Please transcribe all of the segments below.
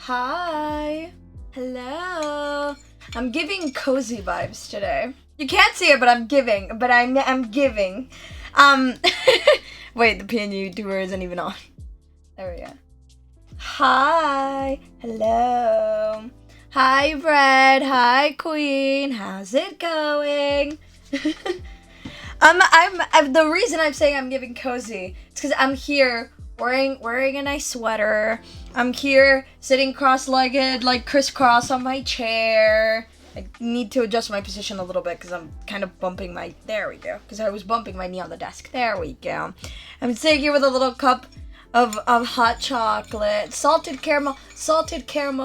Hi. Hello. I'm giving cozy vibes today. You can't see it, but I'm giving. I'm giving. Wait, the PNU doer isn't even on. There we go. Hi. Hello. Hi, Bread. Hi, Queen. How's it going? I'm the reason I'm saying I'm giving cozy is because I'm here wearing a nice sweater. I'm here sitting cross-legged, like crisscross on my chair. I need to adjust my position a little bit because I'm kind of bumping my, there we go, because I was bumping my knee on the desk. There we go. I'm sitting here with a little cup of hot chocolate, salted caramel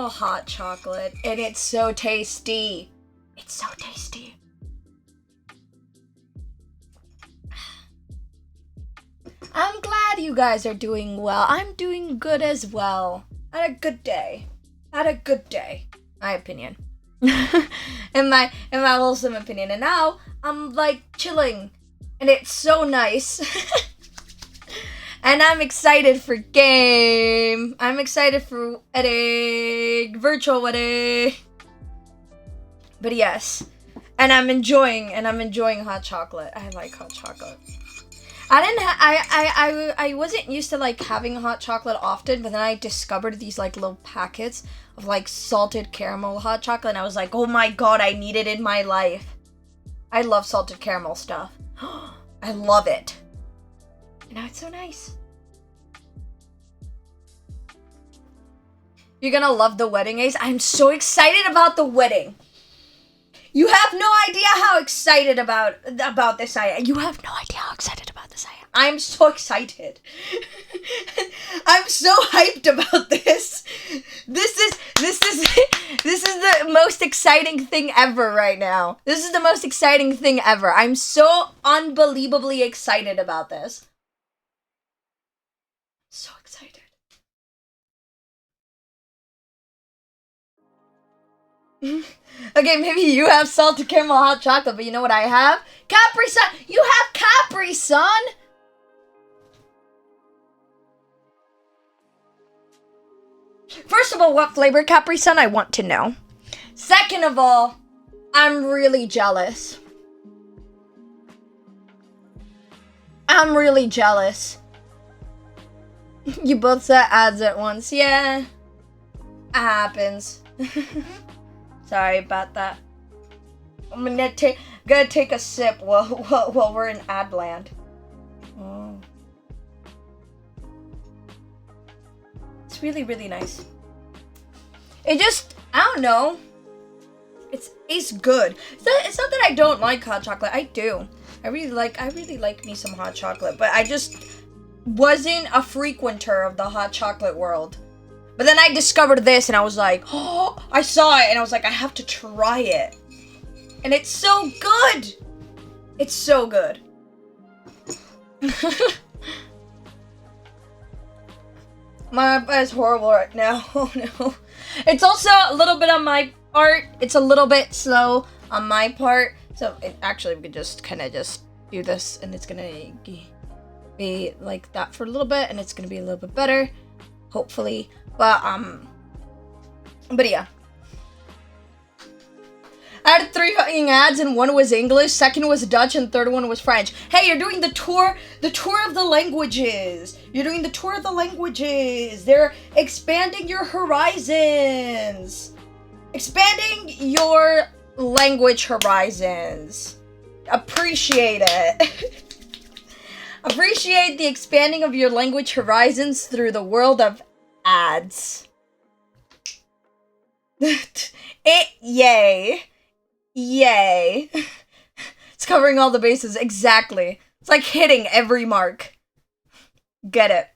hot chocolate, and it's so tasty. It's so tasty. I'm glad you guys are doing well. I'm doing good as well. I had a good day. My opinion. in my wholesome opinion. And now I'm like chilling. And it's so nice. And I'm excited for game. I'm excited for wedding. Virtual wedding. But yes. And I'm enjoying hot chocolate. I like hot chocolate. I wasn't used to like having hot chocolate often, but then I discovered these like little packets of like salted caramel hot chocolate, and I was like, oh my god, I need it in my life. I love salted caramel stuff. I love it. And now it's so nice. You're gonna love the wedding, Ace. I'm so excited about the wedding. You have no idea how excited about this I am. You have no idea how excited about this I am. I'm so excited. I'm so hyped about this. This is the most exciting thing ever right now. This is the most exciting thing ever. I'm so unbelievably excited about this. So excited. Okay, maybe you have salted caramel hot chocolate, but you know what I have? Capri Sun! You have Capri Sun! First of all, what flavor Capri Sun? I want to know. Second of all, I'm really jealous. You both said ads at once. Yeah. It happens. Sorry about that. I'm gonna take a sip while we're in ad land. Oh. It's really, really nice. It just, I don't know. It's good. It's not that I don't like hot chocolate. I do. I really like me some hot chocolate, but I just wasn't a frequenter of the hot chocolate world. But then I discovered this and I was like, oh, I saw it and I was like, I have to try it. And it's so good. It's so good. My iPad is horrible right now. Oh no. It's also a little bit on my part. It's a little bit slow on my part. So actually we could just kind of just do this and it's going to be like that for a little bit and it's going to be a little bit better. Hopefully. But yeah. I had 3 fucking ads and 1 was English, 2nd was Dutch, and 3rd one was French. Hey, you're doing the tour of the languages. They're expanding your horizons. Expanding your language horizons. Appreciate it. Appreciate the expanding of your language horizons through the world of ads. Yay. It's covering all the bases. Exactly. It's like hitting every mark. Get it.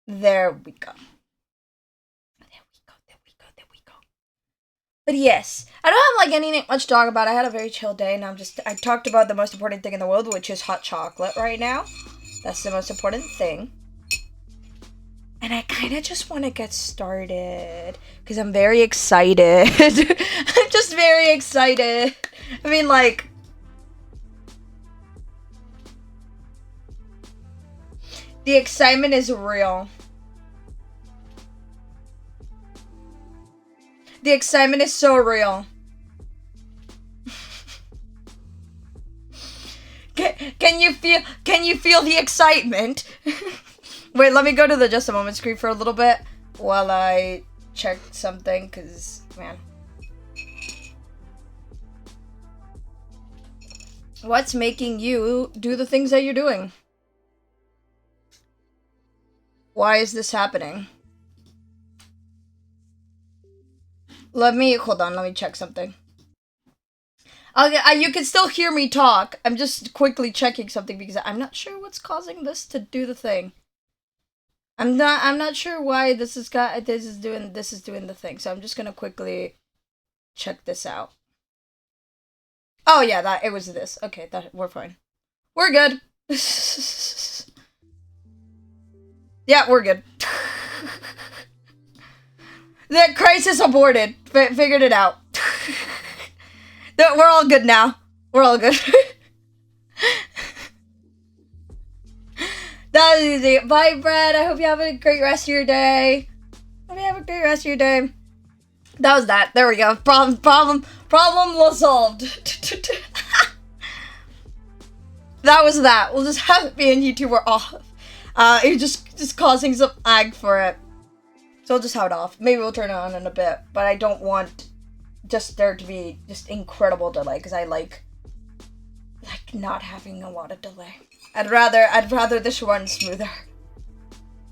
There we go. But yes, I don't have like anything much to talk about. I had a very chill day and I talked about the most important thing in the world, which is hot chocolate right now. That's the most important thing. And I kind of just want to get started because I'm very excited. I'm just very excited. I mean, like, The excitement is real. The excitement is so real. Can you feel the excitement? Wait, let me go to the just a moment screen for a little bit while I check something, cause man. What's making you do the things that you're doing? Why is this happening? Hold on, let me check something. You can still hear me talk. I'm just quickly checking something because I'm not sure what's causing this to do the thing. I'm not sure why this is doing the thing. So I'm just gonna quickly check this out. Oh yeah, it was this. Okay, we're fine. We're good. Yeah, we're good. The crisis aborted. Figured it out. We're all good now. We're all good. That was easy. Bye, Brad. I hope you have a great rest of your day. That was that. There we go. Problem solved. That was that. We'll just have me and YouTube were off. It just causing some lag for it. So we'll just have it off. Maybe we'll turn it on in a bit. But I don't want just there to be just incredible delay, because I like not having a lot of delay. I'd rather this run smoother.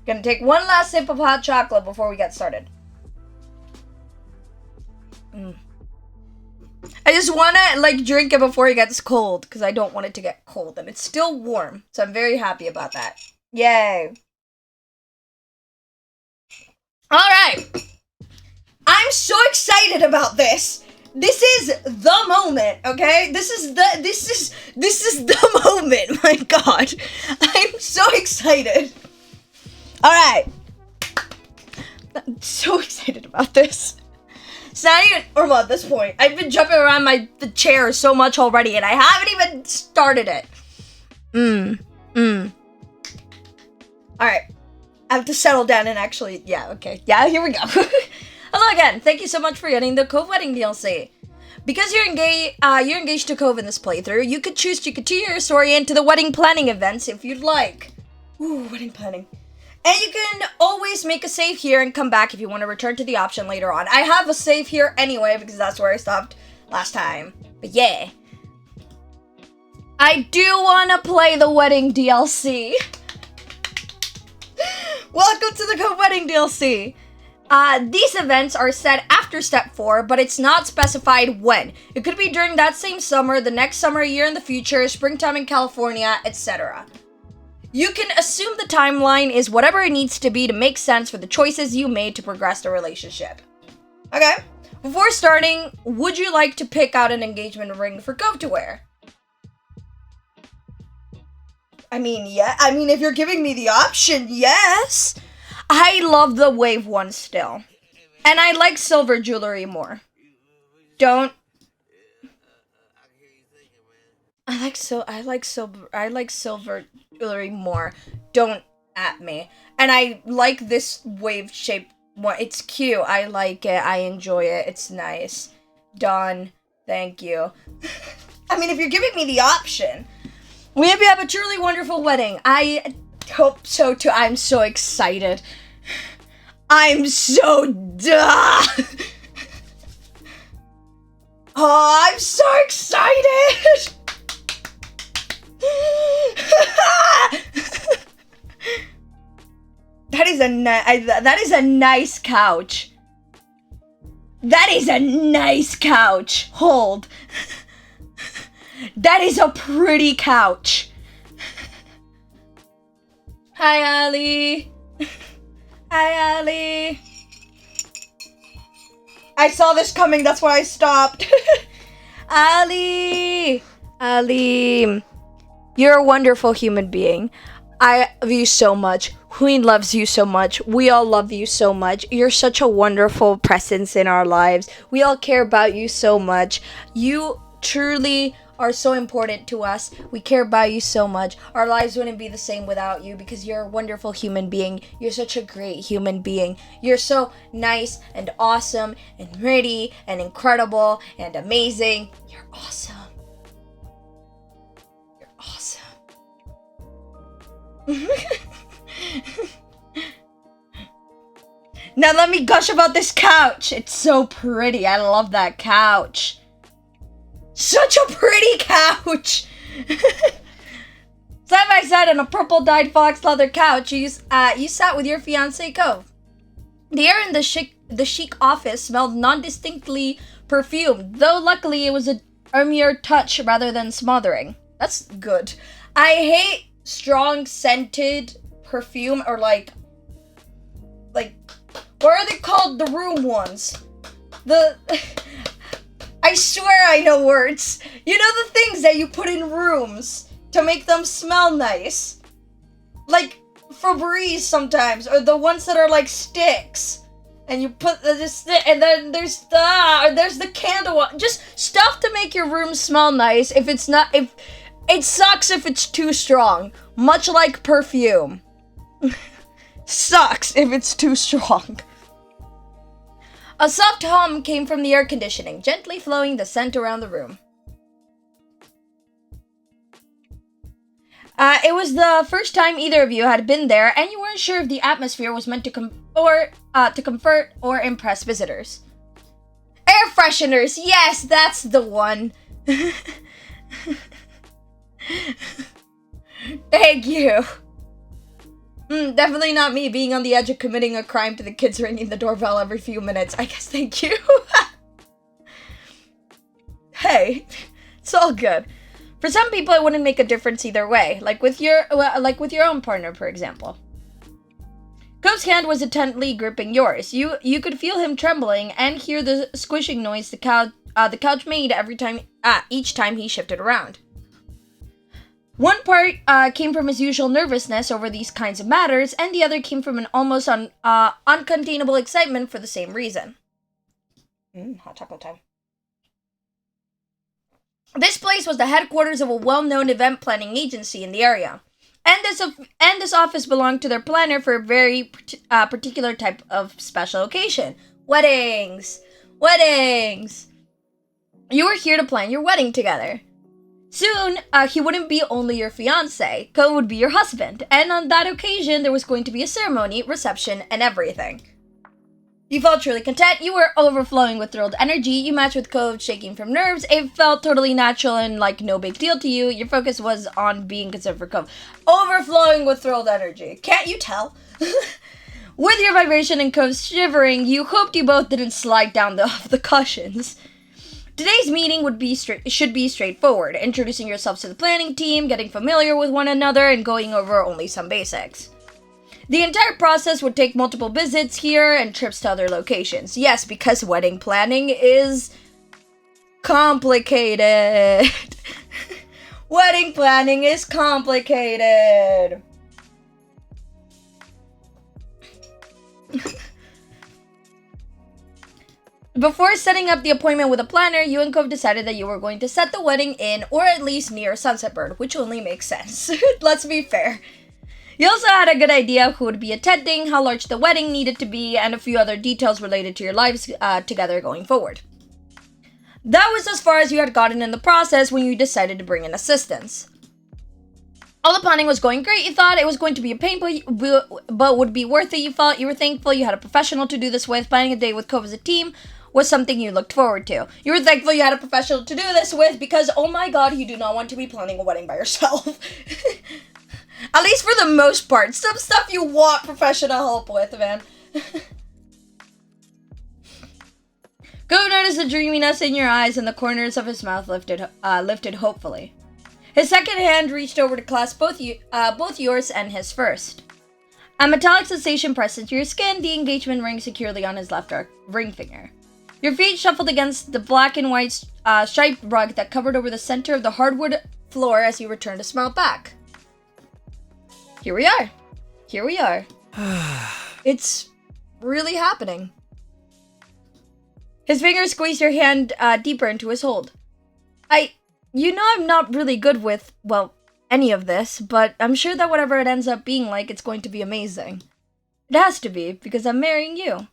Gonna take one last sip of hot chocolate before we get started. I just wanna drink it before it gets cold, because I don't want it to get cold, and it's still warm, so I'm very happy about that. Yay! All right. I'm so excited about this. This is the moment, okay? This is the moment. My God. I'm so excited. All right. I'm so excited about this. It's not even normal at this point. I've been jumping around the chair so much already, and I haven't even started it. All right. I have to settle down and actually, yeah, okay. Yeah, here we go. Hello again. Thank you so much for getting the Cove Wedding DLC. Because you're engaged to Cove in this playthrough, you could choose to continue your story into the wedding planning events if you'd like. Ooh, wedding planning. And you can always make a save here and come back if you want to return to the option later on. I have a save here anyway because that's where I stopped last time. But yeah. I do want to play the wedding DLC. Welcome to the Cove Wedding DLC. These events are set after step 4, but it's not specified when. It could be during that same summer, the next summer, a year in the future, springtime in California, etc. You can assume the timeline is whatever it needs to be to make sense for the choices you made to progress the relationship. Okay. Before starting, would you like to pick out an engagement ring for Cove to wear? I mean, yeah. I mean, if you're giving me the option, yes. I love the wave one still. And I like silver jewelry more. I like silver jewelry more. Don't at me. And I like this wave shape one. It's cute. I like it. I enjoy it. It's nice. Done. Thank you. I mean, if you're giving me the option. We hope you have a truly wonderful wedding. I hope so too. I'm so excited. I'm so Oh, I'm so excited. That is a nice couch. That is a nice couch. Hold. That is a pretty couch. Hi, Ali. Hi, Ali. I saw this coming, that's why I stopped. Ali. You're a wonderful human being. I love you so much. Queen loves you so much. We all love you so much. You're such a wonderful presence in our lives. We all care about you so much. You truly are so important to us. We care about you so much. Our lives wouldn't be the same without you because you're a wonderful human being. You're such a great human being. You're so nice and awesome and pretty and incredible and amazing. You're awesome. You're awesome. Now let me gush about this couch. It's so pretty. I love that couch. Such a pretty couch. Side by side on a purple dyed fox leather couch, you sat with your fiancé Cove. The air in the chic office smelled non-distinctly perfumed, though luckily it was a mere touch rather than smothering. That's good. I hate strong scented perfume or like what are they called? The room ones. I swear I know words. You know the things that you put in rooms to make them smell nice? Like Febreze sometimes, or the ones that are like sticks. And you put this, and then there's the candle one. Just stuff to make your room smell nice. If it sucks if it's too strong. Much like perfume. Sucks if it's too strong. A soft hum came from the air conditioning, gently flowing the scent around the room. It was the first time either of you had been there, and you weren't sure if the atmosphere was meant to comfort or impress visitors. Air fresheners, yes, that's the one. Thank you. Definitely not me being on the edge of committing a crime to the kids ringing the doorbell every few minutes. I guess thank you. Hey, it's all good. For some people, it wouldn't make a difference either way, like with your own partner, for example. Cove's hand was intently gripping yours. You could feel him trembling and hear the squishing noise the couch made each time he shifted around. One part came from his usual nervousness over these kinds of matters, and the other came from an almost uncontainable excitement for the same reason. Hot chocolate time. This place was the headquarters of a well-known event planning agency in the area, and this office belonged to their planner for a very particular type of special occasion: weddings. Weddings. You were here to plan your wedding together. Soon, he wouldn't be only your fiancé, Cove would be your husband, and on that occasion, there was going to be a ceremony, reception, and everything. You felt truly content, you were overflowing with thrilled energy, you matched with Cove shaking from nerves, it felt totally natural and like no big deal to you, your focus was on being concerned for Cove. Overflowing with thrilled energy, can't you tell? With your vibration and Cove's shivering, you hoped you both didn't slide down the cushions. Today's meeting should be straightforward, introducing yourselves to the planning team, getting familiar with one another, and going over only some basics. The entire process would take multiple visits here and trips to other locations. Yes, because wedding planning is complicated. Wedding planning is complicated. Before setting up the appointment with a planner, you and Cove decided that you were going to set the wedding in, or at least near Sunset Bird, which only makes sense. Let's be fair. You also had a good idea of who would be attending, how large the wedding needed to be, and a few other details related to your lives together going forward. That was as far as you had gotten in the process when you decided to bring in assistance. All the planning was going great, you thought it was going to be a pain, but would be worth it, you felt. You were thankful you had a professional to do this with. Planning a date with Cove as a team was something you looked forward to. You were thankful you had a professional to do this with because, oh my god, you do not want to be planning a wedding by yourself. At least for the most part. Some stuff you want professional help with, man. Cove noticed the dreaminess in your eyes and the corners of his mouth lifted hopefully. His second hand reached over to clasp both yours and his first. A metallic sensation pressed into your skin, the engagement ring securely on his left ring finger. Your feet shuffled against the black and white striped rug that covered over the center of the hardwood floor as you returned to smile back. Here we are. Here we are. It's really happening. His fingers squeezed your hand deeper into his hold. You know I'm not really good with, well, any of this, but I'm sure that whatever it ends up being like, it's going to be amazing. It has to be, because I'm marrying you.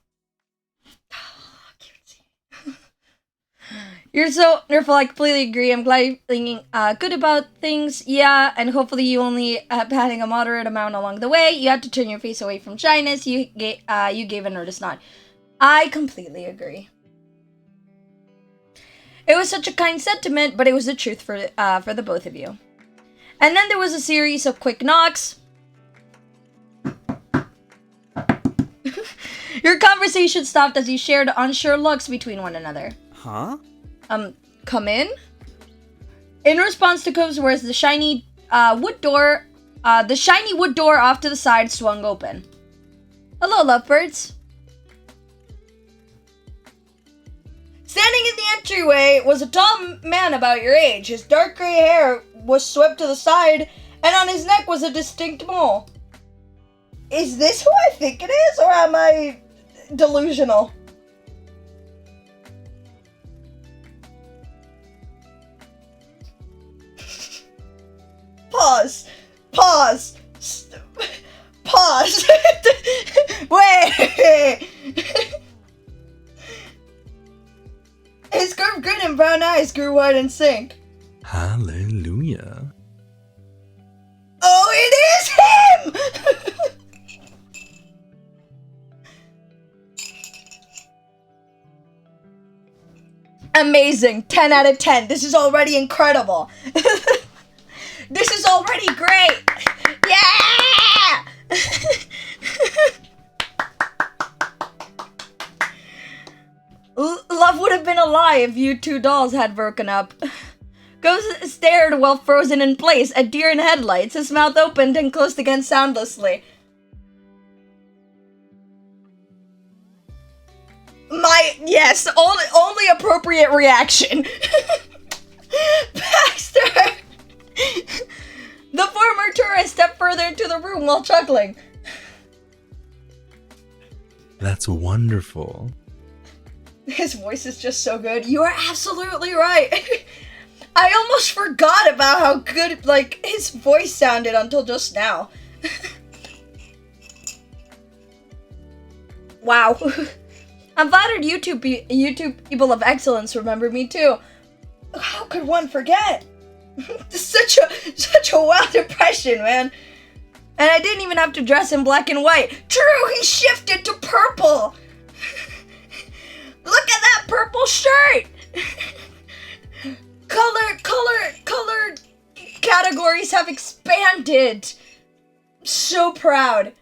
You're so wonderful, I completely agree. I'm glad you're thinking good about things, yeah, and hopefully you only adding a moderate amount along the way. You have to turn your face away from shyness. You gave an earnest nod. I completely agree. It was such a kind sentiment, but it was the truth for the both of you. And then there was a series of quick knocks. Your conversation stopped as you shared unsure looks between one another. Huh? Come in? In response to Cove's words, the shiny wood door off to the side swung open. Hello, lovebirds. Standing in the entryway was a tall man about your age. His dark gray hair was swept to the side, and on his neck was a distinct mole. Is this who I think it is, or am I delusional? Pause. Wait. His curved grin and brown eyes grew wide in sync. Hallelujah. Oh, it is him! Amazing. 10 out of 10. This is already incredible. This is already great. Yeah! Love would have been a lie if you two dolls had broken up. Ghost stared while frozen in place, a deer in headlights, his mouth opened and closed again soundlessly. Yes, only appropriate reaction. Baxter! The former tourist stepped further into the room while chuckling. That's wonderful. His voice is just so good. You are absolutely right. I almost forgot about how good, his voice sounded until just now. Wow. I'm flattered YouTube people of excellence remember me too. How could one forget? Such a wild impression, man. And I didn't even have to dress in black and white. True, he shifted to purple. Look at that purple shirt. Color categories have expanded. So proud.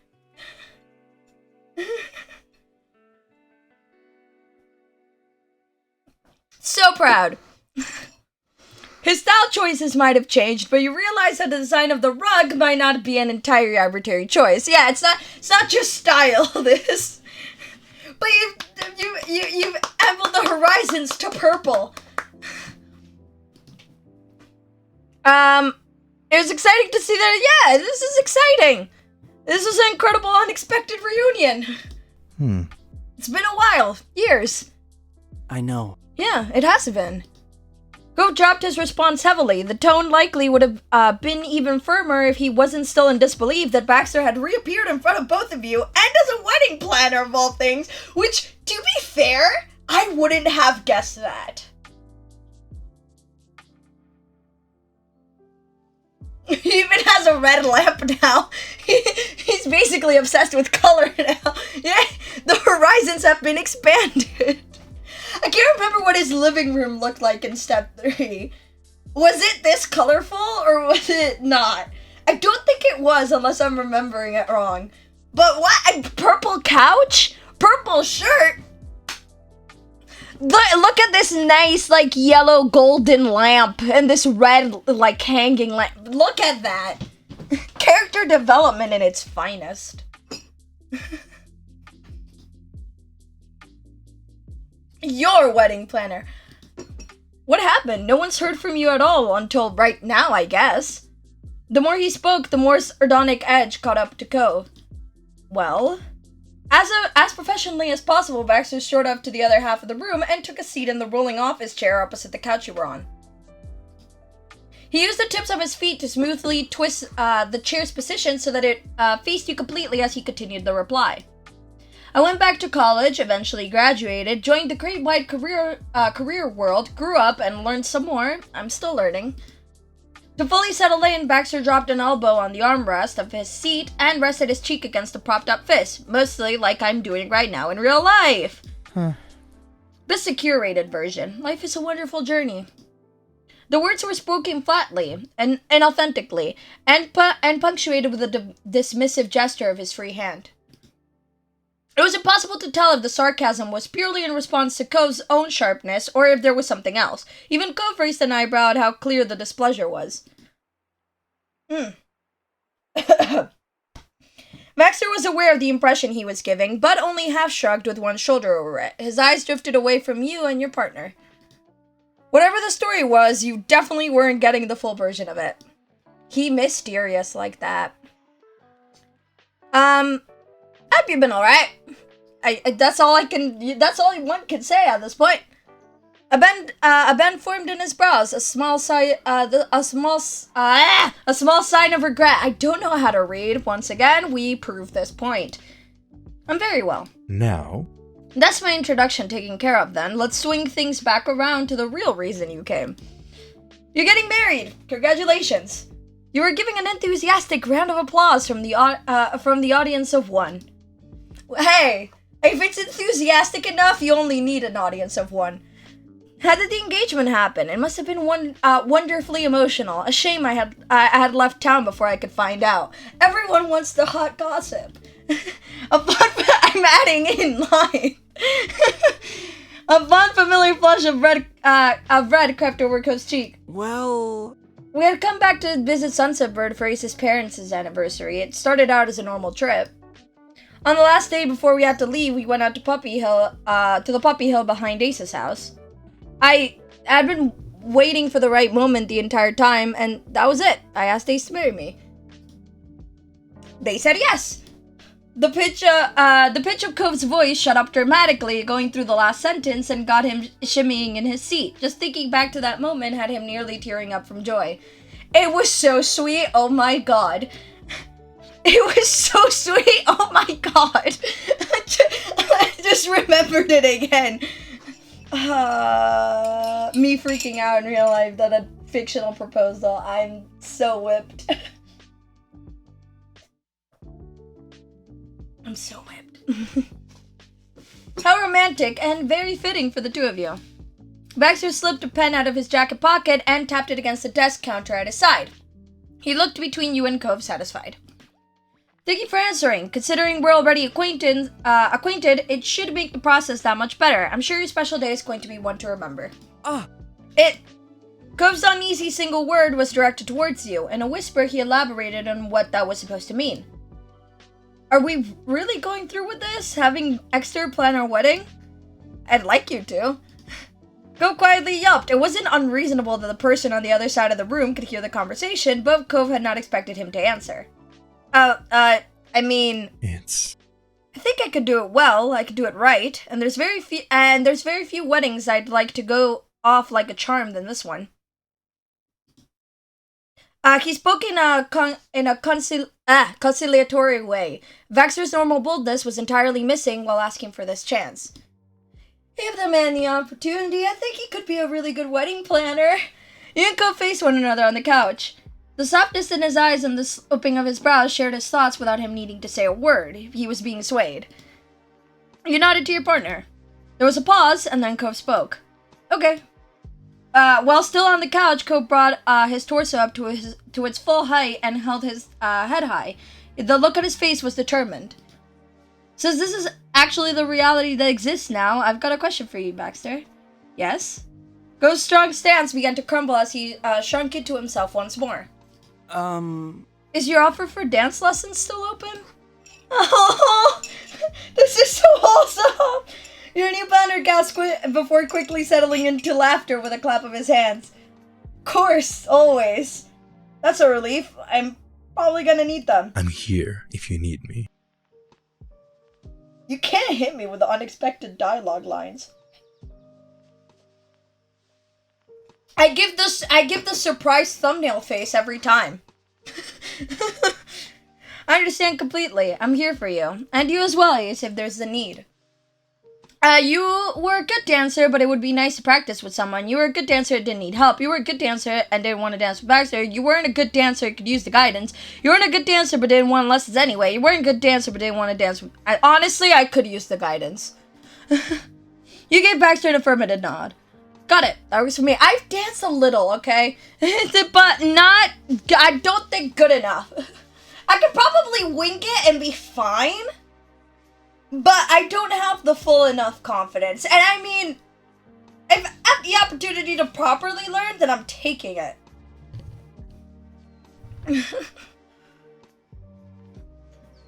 So proud. His style choices might have changed, but you realize that the design of the rug might not be an entirely arbitrary choice. Yeah, it's not just style, this. But you've ampled the horizons to purple. It was exciting to see that. Yeah, this is exciting. This is an incredible, unexpected reunion. It's been a while. Years. I know. Yeah, it has been. Grove dropped his response heavily. The tone likely would have been even firmer if he wasn't still in disbelief that Baxter had reappeared in front of both of you, and as a wedding planner of all things, which, to be fair, I wouldn't have guessed that. He even has a red lamp now. He's basically obsessed with color now. Yeah, the horizons have been expanded. I can't remember what his living room looked like in step 3. Was it this colorful or was it not? I don't think it was, unless I'm remembering it wrong. But what? A purple couch? Purple shirt? Look at this nice, yellow golden lamp and this red, hanging lamp. Look at that. Character development in its finest. Your wedding planner. What happened? No one's heard from you at all until right now, I guess. The more he spoke, the more sardonic edge caught up to Cove. Well, as professionally as possible, Baxter strode up to the other half of the room and took a seat in the rolling office chair opposite the couch you were on. He used the tips of his feet to smoothly twist the chair's position so that it faced you completely as he continued the reply. I went back to college, eventually graduated, joined the great wide career world, grew up, and learned some more. I'm still learning. To fully settle in, Baxter dropped an elbow on the armrest of his seat and rested his cheek against the propped-up fist, mostly like I'm doing right now in real life. This is a curated version. Life is a wonderful journey. The words were spoken flatly and authentically, and punctuated with a dismissive gesture of his free hand. It was impossible to tell if the sarcasm was purely in response to Cove's own sharpness, or if there was something else. Even Cove raised an eyebrow at how clear the displeasure was. Baxter was aware of the impression he was giving, but only half shrugged with one shoulder over it. His eyes drifted away from you and your partner. Whatever the story was, you definitely weren't getting the full version of it. He mysterious like that. Hope you've been alright. That's all one can say at this point. A bend formed in his brows, a small sign of regret. I don't know how to read. Once again, we prove this point. I'm very well. Now? That's my introduction taken care of then. Let's swing things back around to the real reason you came. You're getting married. Congratulations. You were giving an enthusiastic round of applause from the audience of one. Hey, if it's enthusiastic enough, you only need an audience of one. How did the engagement happen? It must have been wonderfully emotional. A shame I had left town before I could find out. Everyone wants the hot gossip. I'm adding in line. A fond, familiar flush of red crept over Cove's cheek. Well... We had come back to visit Sunset Bird for Ace's parents' anniversary. It started out as a normal trip. On the last day before we had to leave, we went out to the Puppy Hill behind Ace's house. I had been waiting for the right moment the entire time, and that was it. I asked Ace to marry me. They said yes. The pitch of Cove's voice shut up dramatically, going through the last sentence, and got him shimmying in his seat. Just thinking back to that moment had him nearly tearing up from joy. It was so sweet, oh my god. It was so sweet, oh my god. I just remembered it again. Me freaking out in real life that a fictional proposal. I'm so whipped. I'm so whipped. How romantic and very fitting for the two of you. Baxter slipped a pen out of his jacket pocket and tapped it against the desk counter at his side. He looked between you and Cove, satisfied. Thank you for answering. Considering we're already acquainted, it should make the process that much better. I'm sure your special day is going to be one to remember. Cove's uneasy single word was directed towards you. In a whisper, he elaborated on what that was supposed to mean. Are we really going through with this? Having Exeter plan our wedding? I'd like you to. Cove quietly yelped. It wasn't unreasonable that the person on the other side of the room could hear the conversation, but Cove had not expected him to answer. I mean... I think I could do it well. I could do it right. And there's very few weddings I'd like to go off like a charm than this one. He spoke in a conciliatory way. Baxter's normal boldness was entirely missing while asking for this chance. Give the man the opportunity. I think he could be a really good wedding planner. You and Cove faced one another on the couch. The softness in his eyes and the sloping of his brows shared his thoughts without him needing to say a word. He was being swayed. You nodded to your partner. There was a pause, and then Cove spoke. Okay. While still on the couch, Cove brought his torso up to its full height and held his head high. The look on his face was determined. Since this is actually the reality that exists now, I've got a question for you, Baxter. Yes? Cove's strong stance began to crumble as he shrunk into himself once more. Is your offer for dance lessons still open? Oh, this is so wholesome! Your new banner gasped before quickly settling into laughter with a clap of his hands. Of course, always. That's a relief. I'm probably gonna need them. I'm here if you need me. You can't hit me with the unexpected dialogue lines. I give the surprise thumbnail face every time. I understand completely. I'm here for you. And you as well, Ace, if there's the need. You were a good dancer, but it would be nice to practice with someone. You were a good dancer and didn't need help. You were a good dancer and didn't want to dance with Baxter. You weren't a good dancer and could use the guidance. You weren't a good dancer but didn't want lessons anyway. You weren't a good dancer but didn't want to dance with... Honestly, I could use the guidance. You gave Baxter an affirmative nod. Got it. That works for me. I've danced a little, okay? But not... I don't think good enough. I could probably wing it and be fine. But I don't have the full enough confidence. And I mean, if I have the opportunity to properly learn, then I'm taking it.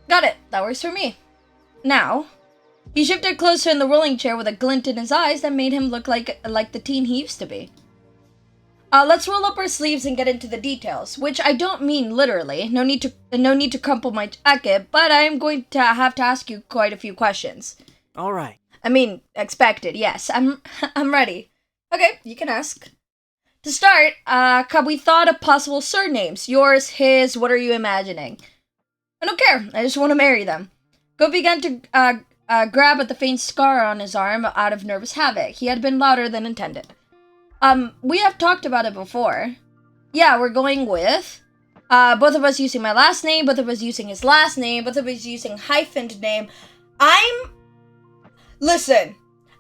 Got it. That works for me. Now, he shifted closer in the rolling chair with a glint in his eyes that made him look like the teen he used to be. Let's roll up our sleeves and get into the details, which I don't mean literally. No need to crumple my jacket, but I am going to have to ask you quite a few questions. All right. I mean, expected. Yes, I'm ready. Okay, you can ask. To start, we thought of possible surnames. Yours, his. What are you imagining? I don't care. I just want to marry them. Go began to grab at the faint scar on his arm out of nervous habit. He had been louder than intended. We have talked about it before. Yeah, we're going with, both of us using my last name, both of us using his last name, both of us using hyphened name. Listen,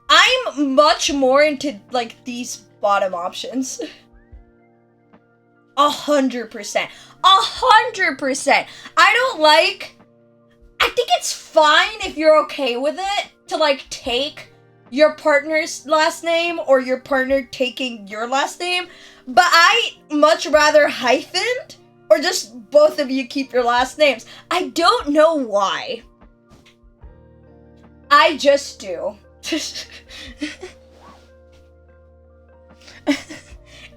I'm much more into, like, these bottom options. 100%. 100%. I think it's fine if you're okay with it to, like, take your partner's last name or your partner taking your last name, but I much rather hyphened or just both of you keep your last names. I don't know why. I just do.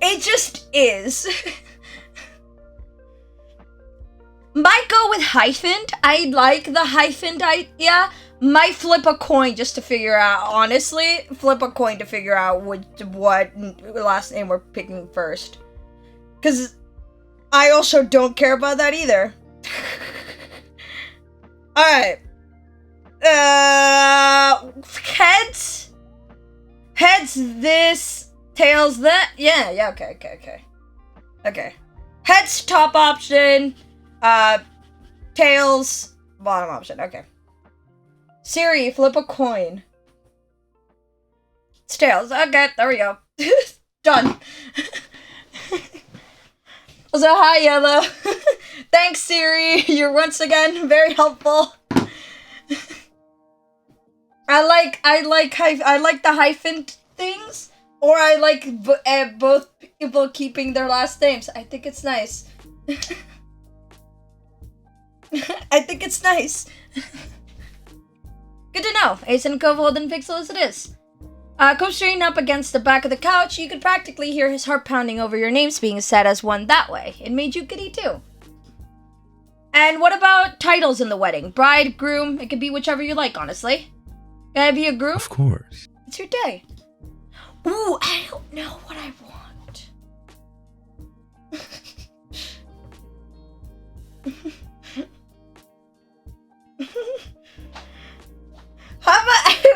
It just is. Might go with hyphened. I like the hyphened idea. Might flip a coin just to figure out, honestly, flip a coin to figure out what last name we're picking first. Because I also don't care about that either. Alright. Heads? Heads this, tails that? Yeah, okay. Heads top option, tails bottom option, okay. Siri, flip a coin. It's tails. Okay, there we go. Done. So, hi, Yellow. Thanks, Siri. You're once again very helpful. I like the hyphen things, or I like both people keeping their last names. I think it's nice. I think it's nice. Good to know. Ace and Cove holding Pixel as it is. Cove straightened up against the back of the couch. You could practically hear his heart pounding over your names being said as one that way. It made you giddy too. And what about titles in the wedding? Bride, groom, it could be whichever you like, honestly. Can I be a groom? Of course. It's your day. Ooh, I don't know what I want.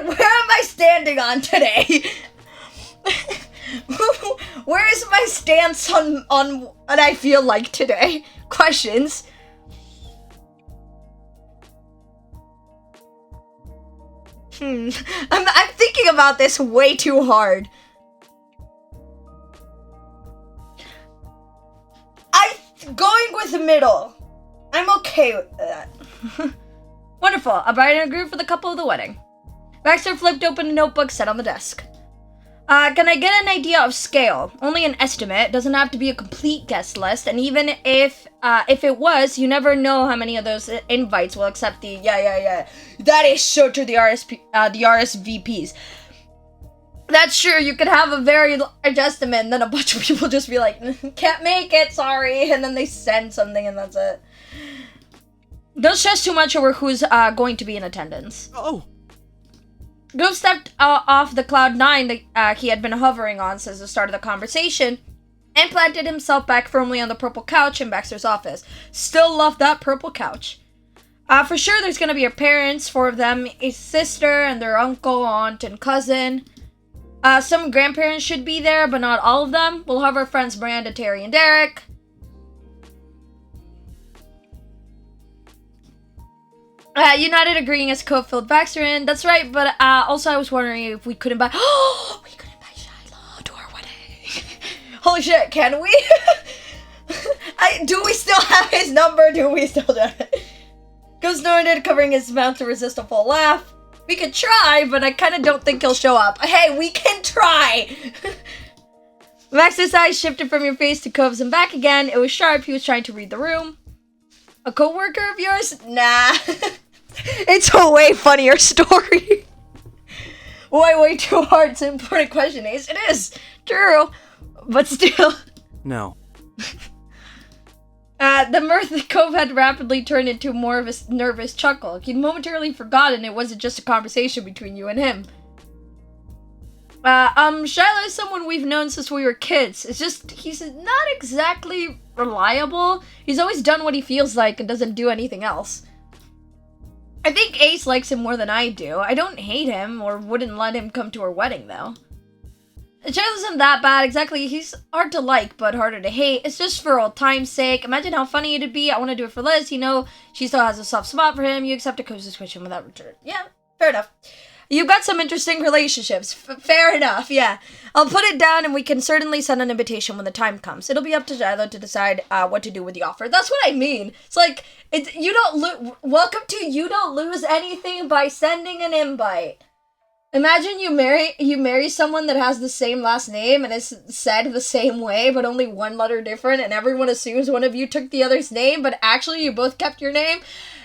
Where am I standing on today? Where is my stance on what I feel like today? Questions. I'm thinking about this way too hard. Going with the middle. I'm okay with that. Wonderful. A bride and a groom for the couple of the wedding. Baxter flipped open a notebook set on the desk. Can I get an idea of scale? Only an estimate. Doesn't have to be a complete guest list. And even if it was, you never know how many of those invites will accept the yeah. That is so true. The RSVPs. That's true. You could have a very large estimate, and then a bunch of people just be like, "Can't make it, sorry," and then they send something, and that's it. Don't stress too much over who's going to be in attendance. Oh. Gove stepped off the Cloud 9 that he had been hovering on since the start of the conversation and planted himself back firmly on the purple couch in Baxter's office. Still love that purple couch. For sure, there's going to be your parents, 4 of them, a sister, and their uncle, aunt, and cousin. Some grandparents should be there, but not all of them. We'll have our friends Miranda, Terry, and Derek. United agreeing as co-filled Baxter in. That's right, but also I was wondering if we couldn't buy... Oh, we couldn't buy Shiloh to our wedding. Holy shit, can we? Do we still have his number? Do we still do it? Ghost snorted, covering his mouth to resist a full laugh. We could try, but I kind of don't think he'll show up. Hey, we can try! Max's eyes shifted from your face to Cove's and back again. It was sharp. He was trying to read the room. A co-worker of yours? Nah. It's a way funnier story. Way too hard to important question, Ace. It is. True. But still. No. The mirth that Cove had rapidly turned into more of a nervous chuckle. He'd momentarily forgotten it wasn't just a conversation between you and him. Shiloh is someone we've known since we were kids. It's just, he's not exactly reliable. He's always done what he feels like and doesn't do anything else. I think Ace likes him more than I do. I don't hate him or wouldn't let him come to our wedding, though. Shiloh isn't that bad, exactly. He's hard to like, but harder to hate. It's just for old time's sake. Imagine how funny it'd be. I want to do it for Liz. You know, she still has a soft spot for him. You accept a coach description without return. Yeah, fair enough. You've got some interesting relationships. Fair enough, yeah. I'll put it down and we can certainly send an invitation when the time comes. It'll be up to Shiloh to decide what to do with the offer. That's what I mean. It's like, welcome to you don't lose anything by sending an invite. Imagine you marry someone that has the same last name and is said the same way, but only one letter different, and everyone assumes one of you took the other's name, but actually you both kept your name.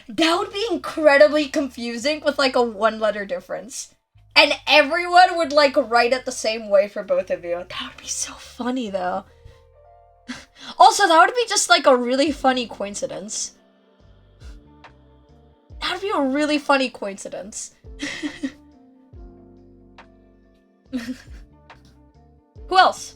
That would be incredibly confusing with, like, a one-letter difference. And everyone would, like, write it the same way for both of you. That would be so funny, though. Also, that would be just, like, a really funny coincidence. That would be a really funny coincidence. Who else?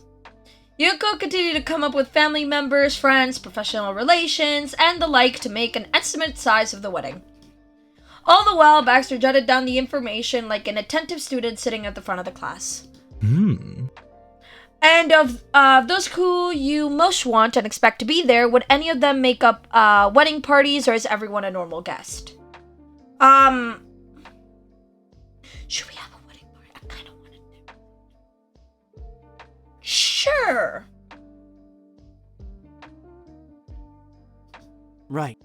Yuko continued to come up with family members, friends, professional relations, and the like to make an estimate size of the wedding. All the while, Baxter jotted down the information like an attentive student sitting at the front of the class. And of those who you most want and expect to be there, would any of them make up wedding parties, or is everyone a normal guest? Should we have a wedding party? I kind of want to do. Sure. Right.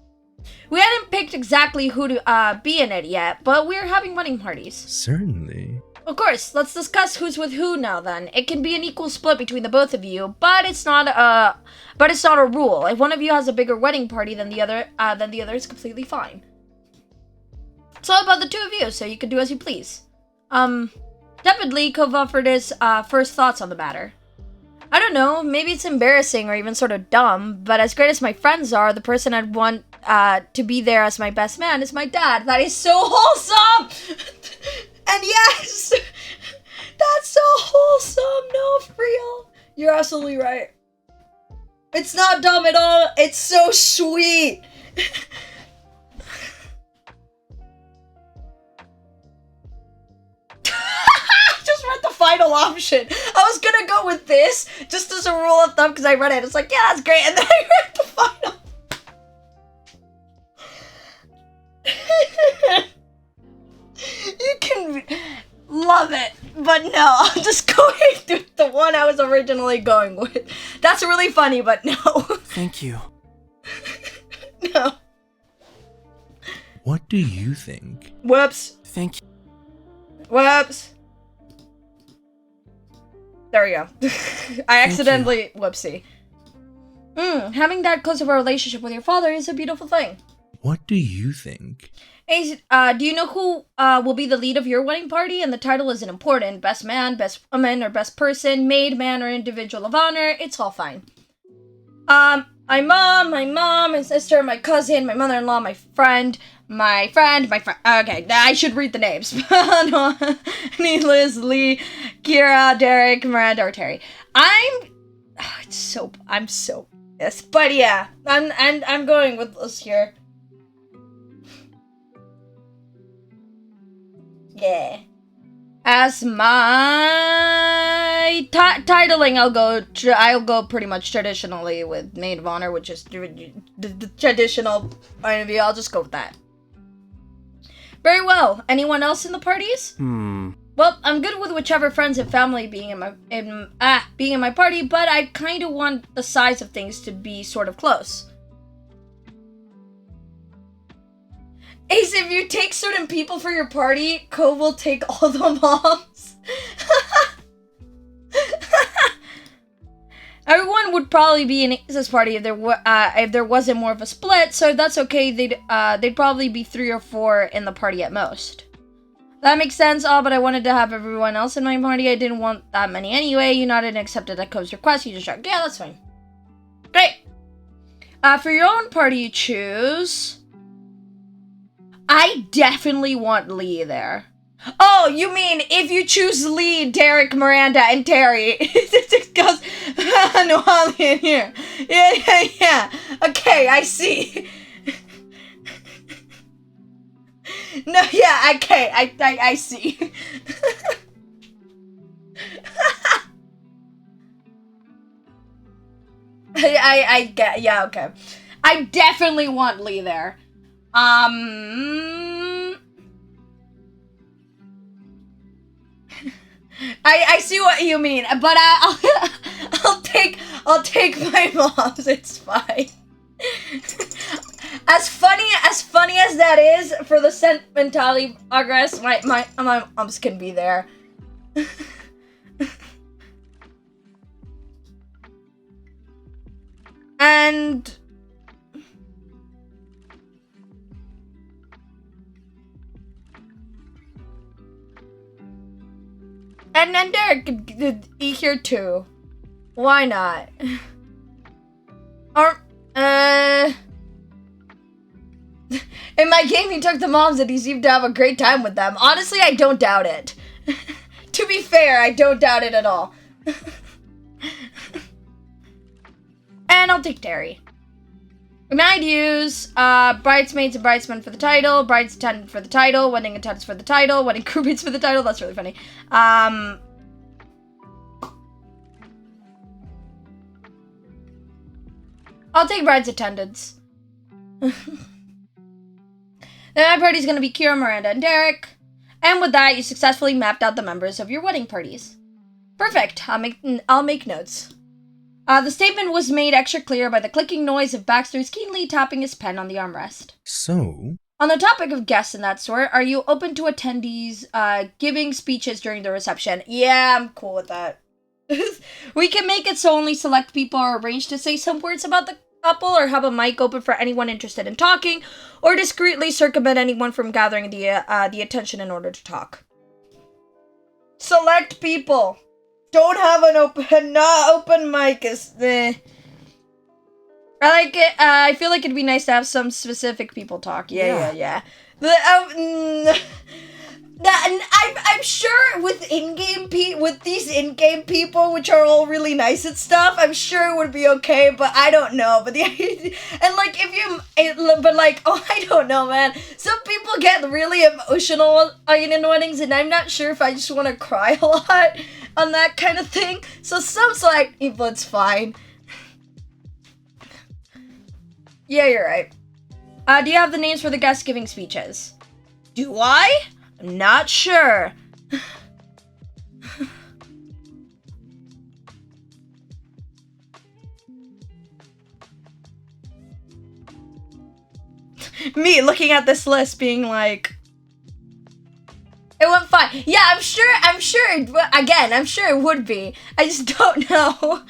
We hadn't picked exactly who to be in it yet, but we're having wedding parties. Certainly. Of course, let's discuss who's with who now then. It can be an equal split between the both of you, but it's not a rule. If one of you has a bigger wedding party than the other is completely fine. It's all about the two of you, so you can do as you please. Tepidly, Cove offered his first thoughts on the matter. I don't know, maybe it's embarrassing or even sort of dumb, but as great as my friends are, the person I'd want to be there as my best man is my dad. That is so wholesome! And yes! That's so wholesome! No, for real. You're absolutely right. It's not dumb at all. It's so sweet. Just read the final option. I was gonna go with this, just as a rule of thumb, because I read it. It's like, yeah, that's great. And then I read the final. You can love it, but no, I'm just going with the one I was originally going with. That's really funny, but no. Thank you. No. What do you think? Whoops. Thank you. Whoops. There we go. I accidentally... Whoopsie. Having that close of a relationship with your father is a beautiful thing. What do you think? Hey, do you know who will be the lead of your wedding party? And the title isn't important. Best man, best woman, or best person, maid, man, or individual of honor. It's all fine. my mom, my sister, my cousin, my mother-in-law, my friend. Okay, I should read the names. Liz, Lee, Kira, Derek, Miranda, or Terry. I'm so pissed. But yeah, I'm going with Liz here. Yeah. As my titling, I'll go pretty much traditionally with maid of honor, which is the traditional point of view. I'll just go with that. Very well. Anyone else in the parties? Well, I'm good with whichever friends and family being in my party, but I kind of want the size of things to be sort of close. Ace, if you take certain people for your party, Ko will take all the moms. Everyone would probably be in Ace's party if there wasn't more of a split, so if that's okay, they'd probably be 3 or 4 in the party at most. That makes sense, but I wanted to have everyone else in my party. I didn't want that many anyway. You nodded and accepted Ko's request. You just shrugged. Yeah, that's fine. Great. For your own party, you choose... I definitely want Lee there. Oh, you mean if you choose Lee, Derek, Miranda, and Terry, it just goes Noali in here. Yeah. Okay, I see. No, yeah, okay, I see. I get, yeah, okay. I definitely want Lee there. I see what you mean, but I'll take my mom's. It's fine. As funny as that is, for the sentimentality progress, my moms can be there. And then Derek could be here too. Why not? In my game, he took the moms and he seemed to have a great time with them. Honestly, I don't doubt it. To be fair, I don't doubt it at all. And I'll take Terry. I'd use bridesmaids and bridesmen for the title, bride's attendant for the title, wedding attendants for the title, wedding groupmates for the title. That's really funny. I'll take bride's attendants. Then my party's gonna be Kira, Miranda, and Derek. And with that, you successfully mapped out the members of your wedding parties. Perfect. I'll make notes. The statement was made extra clear by the clicking noise of Baxter's keenly tapping his pen on the armrest. So? On the topic of guests and that sort, are you open to attendees giving speeches during the reception? Yeah, I'm cool with that. We can make it so only select people are arranged to say some words about the couple, or have a mic open for anyone interested in talking, or discreetly circumvent anyone from gathering the attention in order to talk. Select people. Don't have an open mic is I like it. I feel like it'd be nice to have some specific people talk. Yeah. I'm sure with these in-game people, which are all really nice and stuff, I'm sure it would be okay, but I don't know. But I don't know, man. Some people get really emotional in weddings, and I'm not sure if I just want to cry a lot on that kind of thing. So some select people, it's fine. Yeah, you're right. Do you have the names for the guests giving speeches? Do I? I'm not sure. Me looking at this list being like, it went fine. Yeah, I'm sure, again, I'm sure it would be. I just don't know.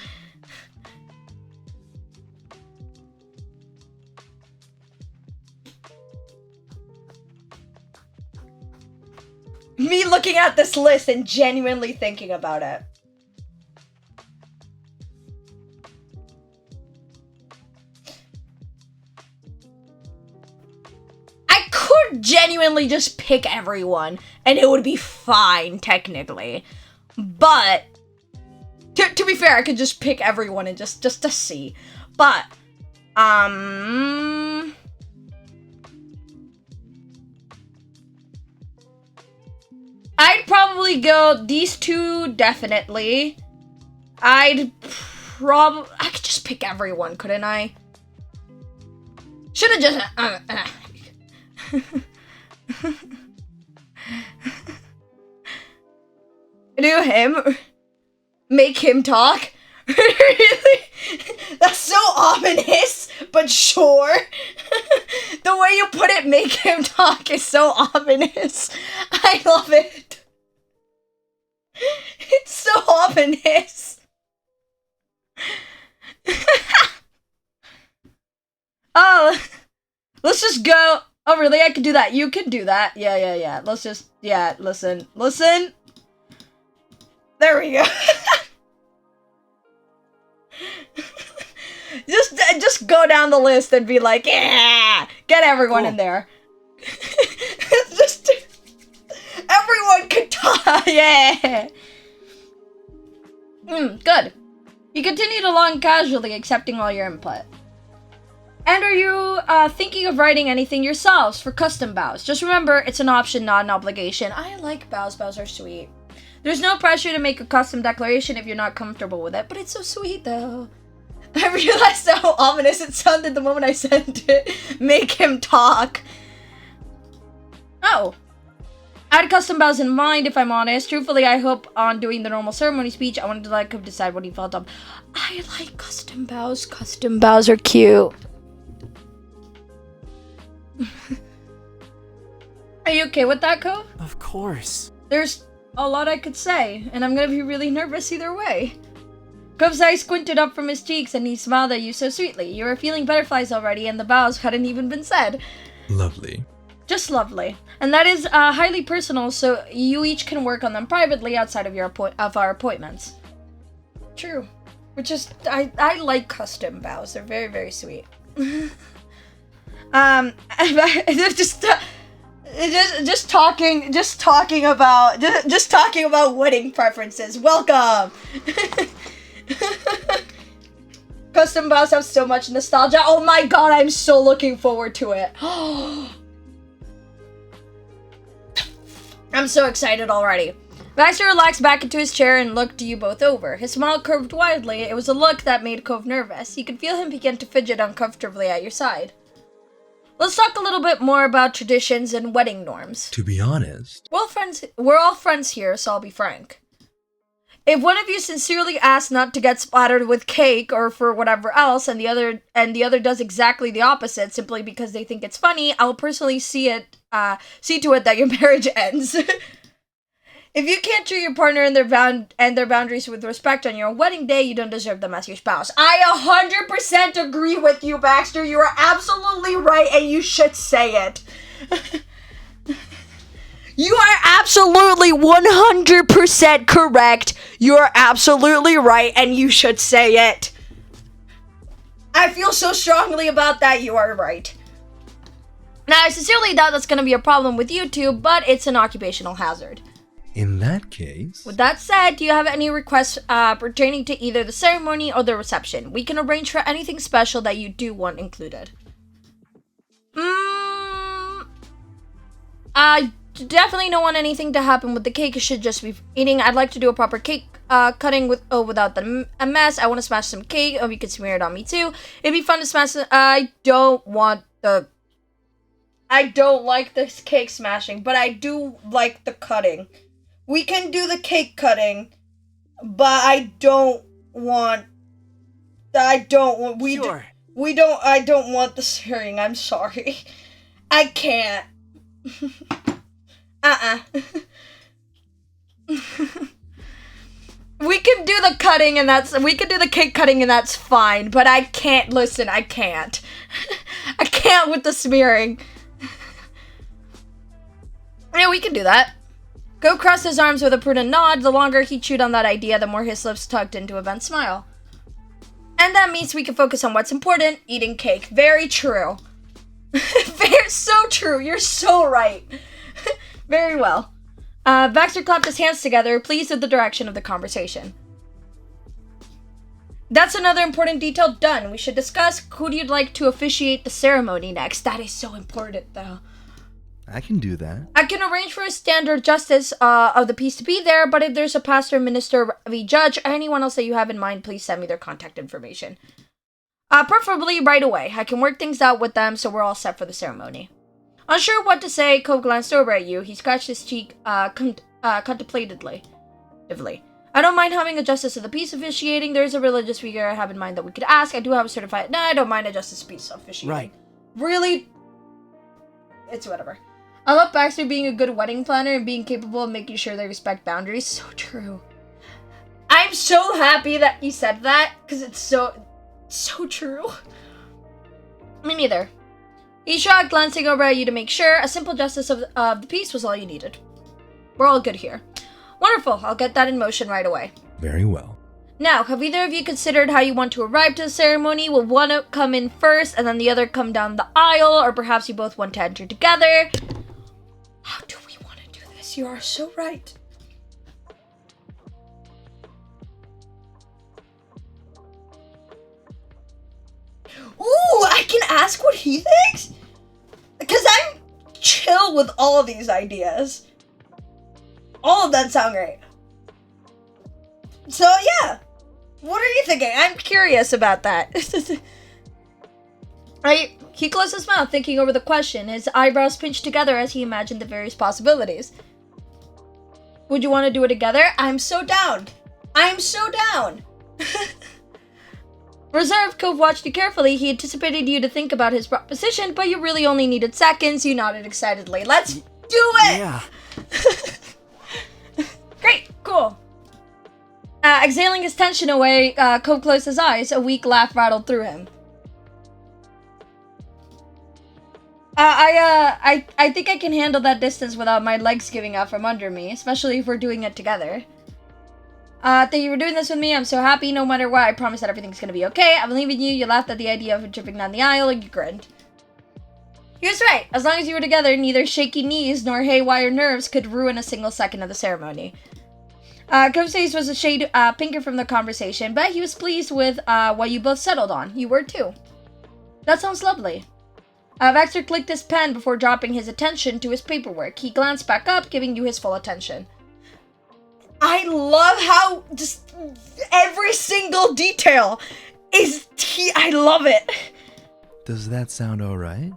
Me looking at this list and genuinely thinking about it. could genuinely just pick everyone, and it would be fine, technically. But, to be fair, I could just pick everyone and just to see. But, I'd probably go these two, definitely. I could just pick everyone, couldn't I? Should've just, do him? Make him talk? Really? That's so ominous, but sure. The way you put it, make him talk, is so ominous. I love it. It's so ominous. Oh, let's just go. Oh, really? I could do that. You could do that. Yeah. Let's just, listen. There we go. Just go down the list and be like, yeah, get everyone in there. Just everyone could talk. Yeah. Good. You continued along casually, accepting all your input. And are you thinking of writing anything yourselves for custom bows? Just remember, it's an option, not an obligation. I like bows. Bows are sweet. There's no pressure to make a custom declaration if you're not comfortable with it, but it's so sweet, though. I realized how ominous it sounded the moment I sent it. Make him talk. Oh. I had custom bows in mind, if I'm honest. Truthfully, I hope on doing the normal ceremony speech, I wanted to let him decide what he felt of. I like custom bows. Custom bows are cute. Are you okay with that, Ko? Of course. There's a lot I could say, and I'm gonna be really nervous either way. Kove's eyes squinted up from his cheeks, and he smiled at you so sweetly. You were feeling butterflies already, and the bows hadn't even been said. Lovely. Just lovely. And that is highly personal, so you each can work on them privately outside of our appointments. True. Which is, I like custom bows. They're very, very sweet. Just talking about wedding preferences. Welcome. Custom bows have so much nostalgia. Oh my god, I'm so looking forward to it. I'm so excited already. Baxter relaxed back into his chair and looked you both over. His smile curved widely. It was a look that made Kove nervous. You could feel him begin to fidget uncomfortably at your side. Let's talk a little bit more about traditions and wedding norms. To be honest, we're all friends here, so I'll be frank. If one of you sincerely asks not to get splattered with cake or for whatever else, and the other does exactly the opposite simply because they think it's funny, I'll personally see to it that your marriage ends. If you can't treat your partner and their boundaries with respect on your wedding day, you don't deserve them as your spouse. I 100% agree with you, Baxter. You are absolutely right, and you should say it. You are absolutely 100% correct. You are absolutely right, and you should say it. I feel so strongly about that. You are right. Now, I sincerely doubt that's going to be a problem with you two, but it's an occupational hazard. in that case... With that said, do you have any requests pertaining to either the ceremony or the reception? We can arrange for anything special that you do want included. I definitely don't want anything to happen with the cake. It should just be eating. I'd like to do a proper cake cutting without a mess. I want to smash some cake. Oh, you can smear it on me too. It'd be fun to smash it. I don't like this cake smashing, but I do like the cutting. We can do the cake cutting, but I don't want the smearing. I'm sorry. I can't. We can do the cutting we can do the cake cutting and that's fine, but I can't, listen, I can't. I can't with the smearing. Yeah, we can do that. Go crossed his arms with a prudent nod. The longer he chewed on that idea, the more his lips tugged into a bent smile. And that means we can focus on what's important, eating cake. Very true. So true. You're so right. Very well. Baxter clapped his hands together, pleased with the direction of the conversation. That's another important detail done. We should discuss who you'd like to officiate the ceremony next. That is so important, though. I can do that. I can arrange for a standard justice of the peace to be there, but if there's a pastor, minister, the judge, or anyone else that you have in mind, please send me their contact information. Preferably right away. I can work things out with them so we're all set for the ceremony. Unsure what to say, Cove glanced over at you. He scratched his cheek contemplatively. I don't mind having a justice of the peace officiating. There is a religious figure I have in mind that we could ask. I do have a certified... No, I don't mind a justice of peace officiating. Right. Really? It's whatever. I love Baxter being a good wedding planner and being capable of making sure they respect boundaries. So true. I'm so happy that you said that, because it's so true. Me neither. He shrugged, glancing over at you to make sure. A simple justice of the peace was all you needed. We're all good here. Wonderful. I'll get that in motion right away. Very well. Now, have either of you considered how you want to arrive to the ceremony? Will one come in first and then the other come down the aisle? Or perhaps you both want to enter together? How do we want to do this? You are so right. Ooh, I can ask what he thinks? Because I'm chill with all of these ideas. All of them sound great. So, yeah. What are you thinking? I'm curious about that. He closed his mouth, thinking over the question. His eyebrows pinched together as he imagined the various possibilities. Would you want to do it together? I'm so down. I'm so down. Reserved, Cove watched you carefully. He anticipated you to think about his proposition, but you really only needed seconds. You nodded excitedly. Let's do it! Yeah. Great, cool. Exhaling his tension away, Cove closed his eyes. A weak laugh rattled through him. I think I can handle that distance without my legs giving out from under me, especially if we're doing it together. Thank you for doing this with me. I'm so happy. No matter what, I promise that everything's gonna be okay. I believe in you. You laughed at the idea of tripping down the aisle, and you grinned. He was right. As long as you were together, neither shaky knees nor haywire nerves could ruin a single second of the ceremony. Cove's face was a shade pinker from the conversation, but he was pleased with what you both settled on. You were too. That sounds lovely. Baxter clicked his pen before dropping his attention to his paperwork. He glanced back up, giving you his full attention. I love how just every single detail is I love it. Does that sound alright?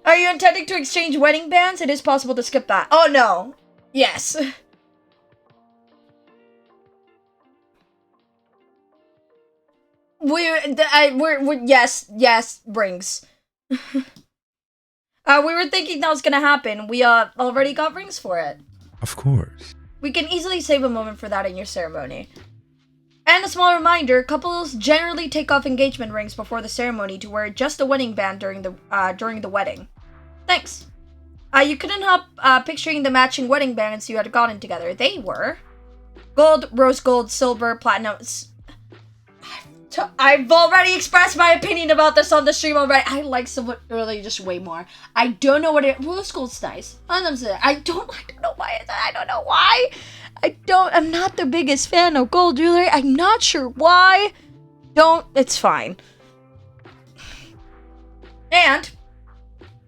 Are you intending to exchange wedding bands? It is possible to skip that. Oh no. Yes. We're yes, rings. We were thinking that was gonna happen. We already got rings for it. Of course. We can easily save a moment for that in your ceremony. And a small reminder, couples generally take off engagement rings before the ceremony to wear just a wedding band during the wedding. Thanks. You couldn't help picturing the matching wedding bands you had gotten together. They were gold, rose gold, silver, platinum. I've already expressed my opinion about this on the stream already. I like silver really just way more. I don't know what it. Rose gold's nice. I don't know why. I don't know why. I'm not the biggest fan of gold jewelry. I'm not sure why. It's fine. And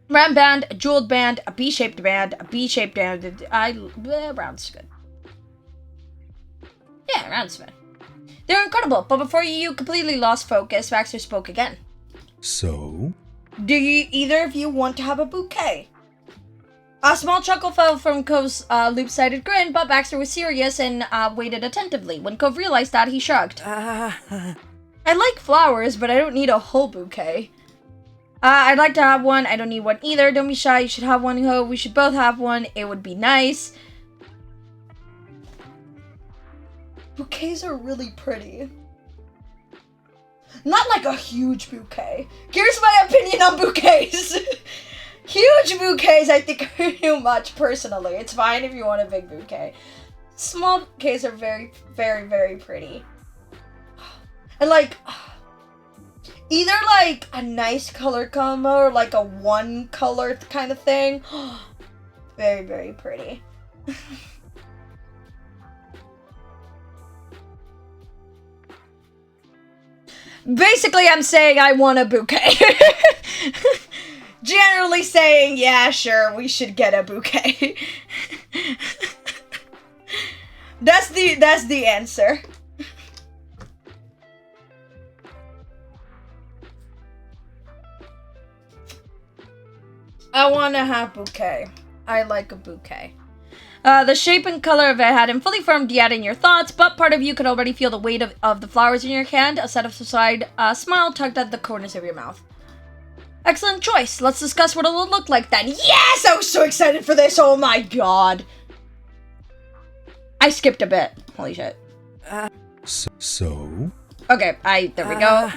round band, a jeweled band, a B-shaped band, round's good. Yeah, round's good. They're incredible, but before you completely lost focus, Baxter spoke again. So? Do either of you want to have a bouquet? A small chuckle fell from Cove's loop-sided grin, but Baxter was serious and waited attentively. When Cove realized that, he shrugged. I like flowers, but I don't need a whole bouquet. I'd like to have one. I don't need one either. Don't be shy. You should have one, Cove. We should both have one. It would be nice. Bouquets are really pretty. Not like a huge bouquet. Here's my opinion on bouquets. Huge bouquets, I think, are too much, personally. It's fine if you want a big bouquet. Small bouquets are very, very, very pretty. And, like, Either like a nice color combo or like a one color kind of thing. Very, very pretty. Basically, I'm saying I want a bouquet. Generally saying, yeah, sure, we should get a bouquet. That's the answer. I want to have bouquet. I like a bouquet. The shape and color of it hadn't fully formed yet in your thoughts, but part of you could already feel the weight of the flowers in your hand, a satisfied smile tugged at the corners of your mouth. Excellent choice. Let's discuss what it'll look like then. Yes! I was so excited for this. Oh my god. I skipped a bit. Holy shit. So? Okay, there we go.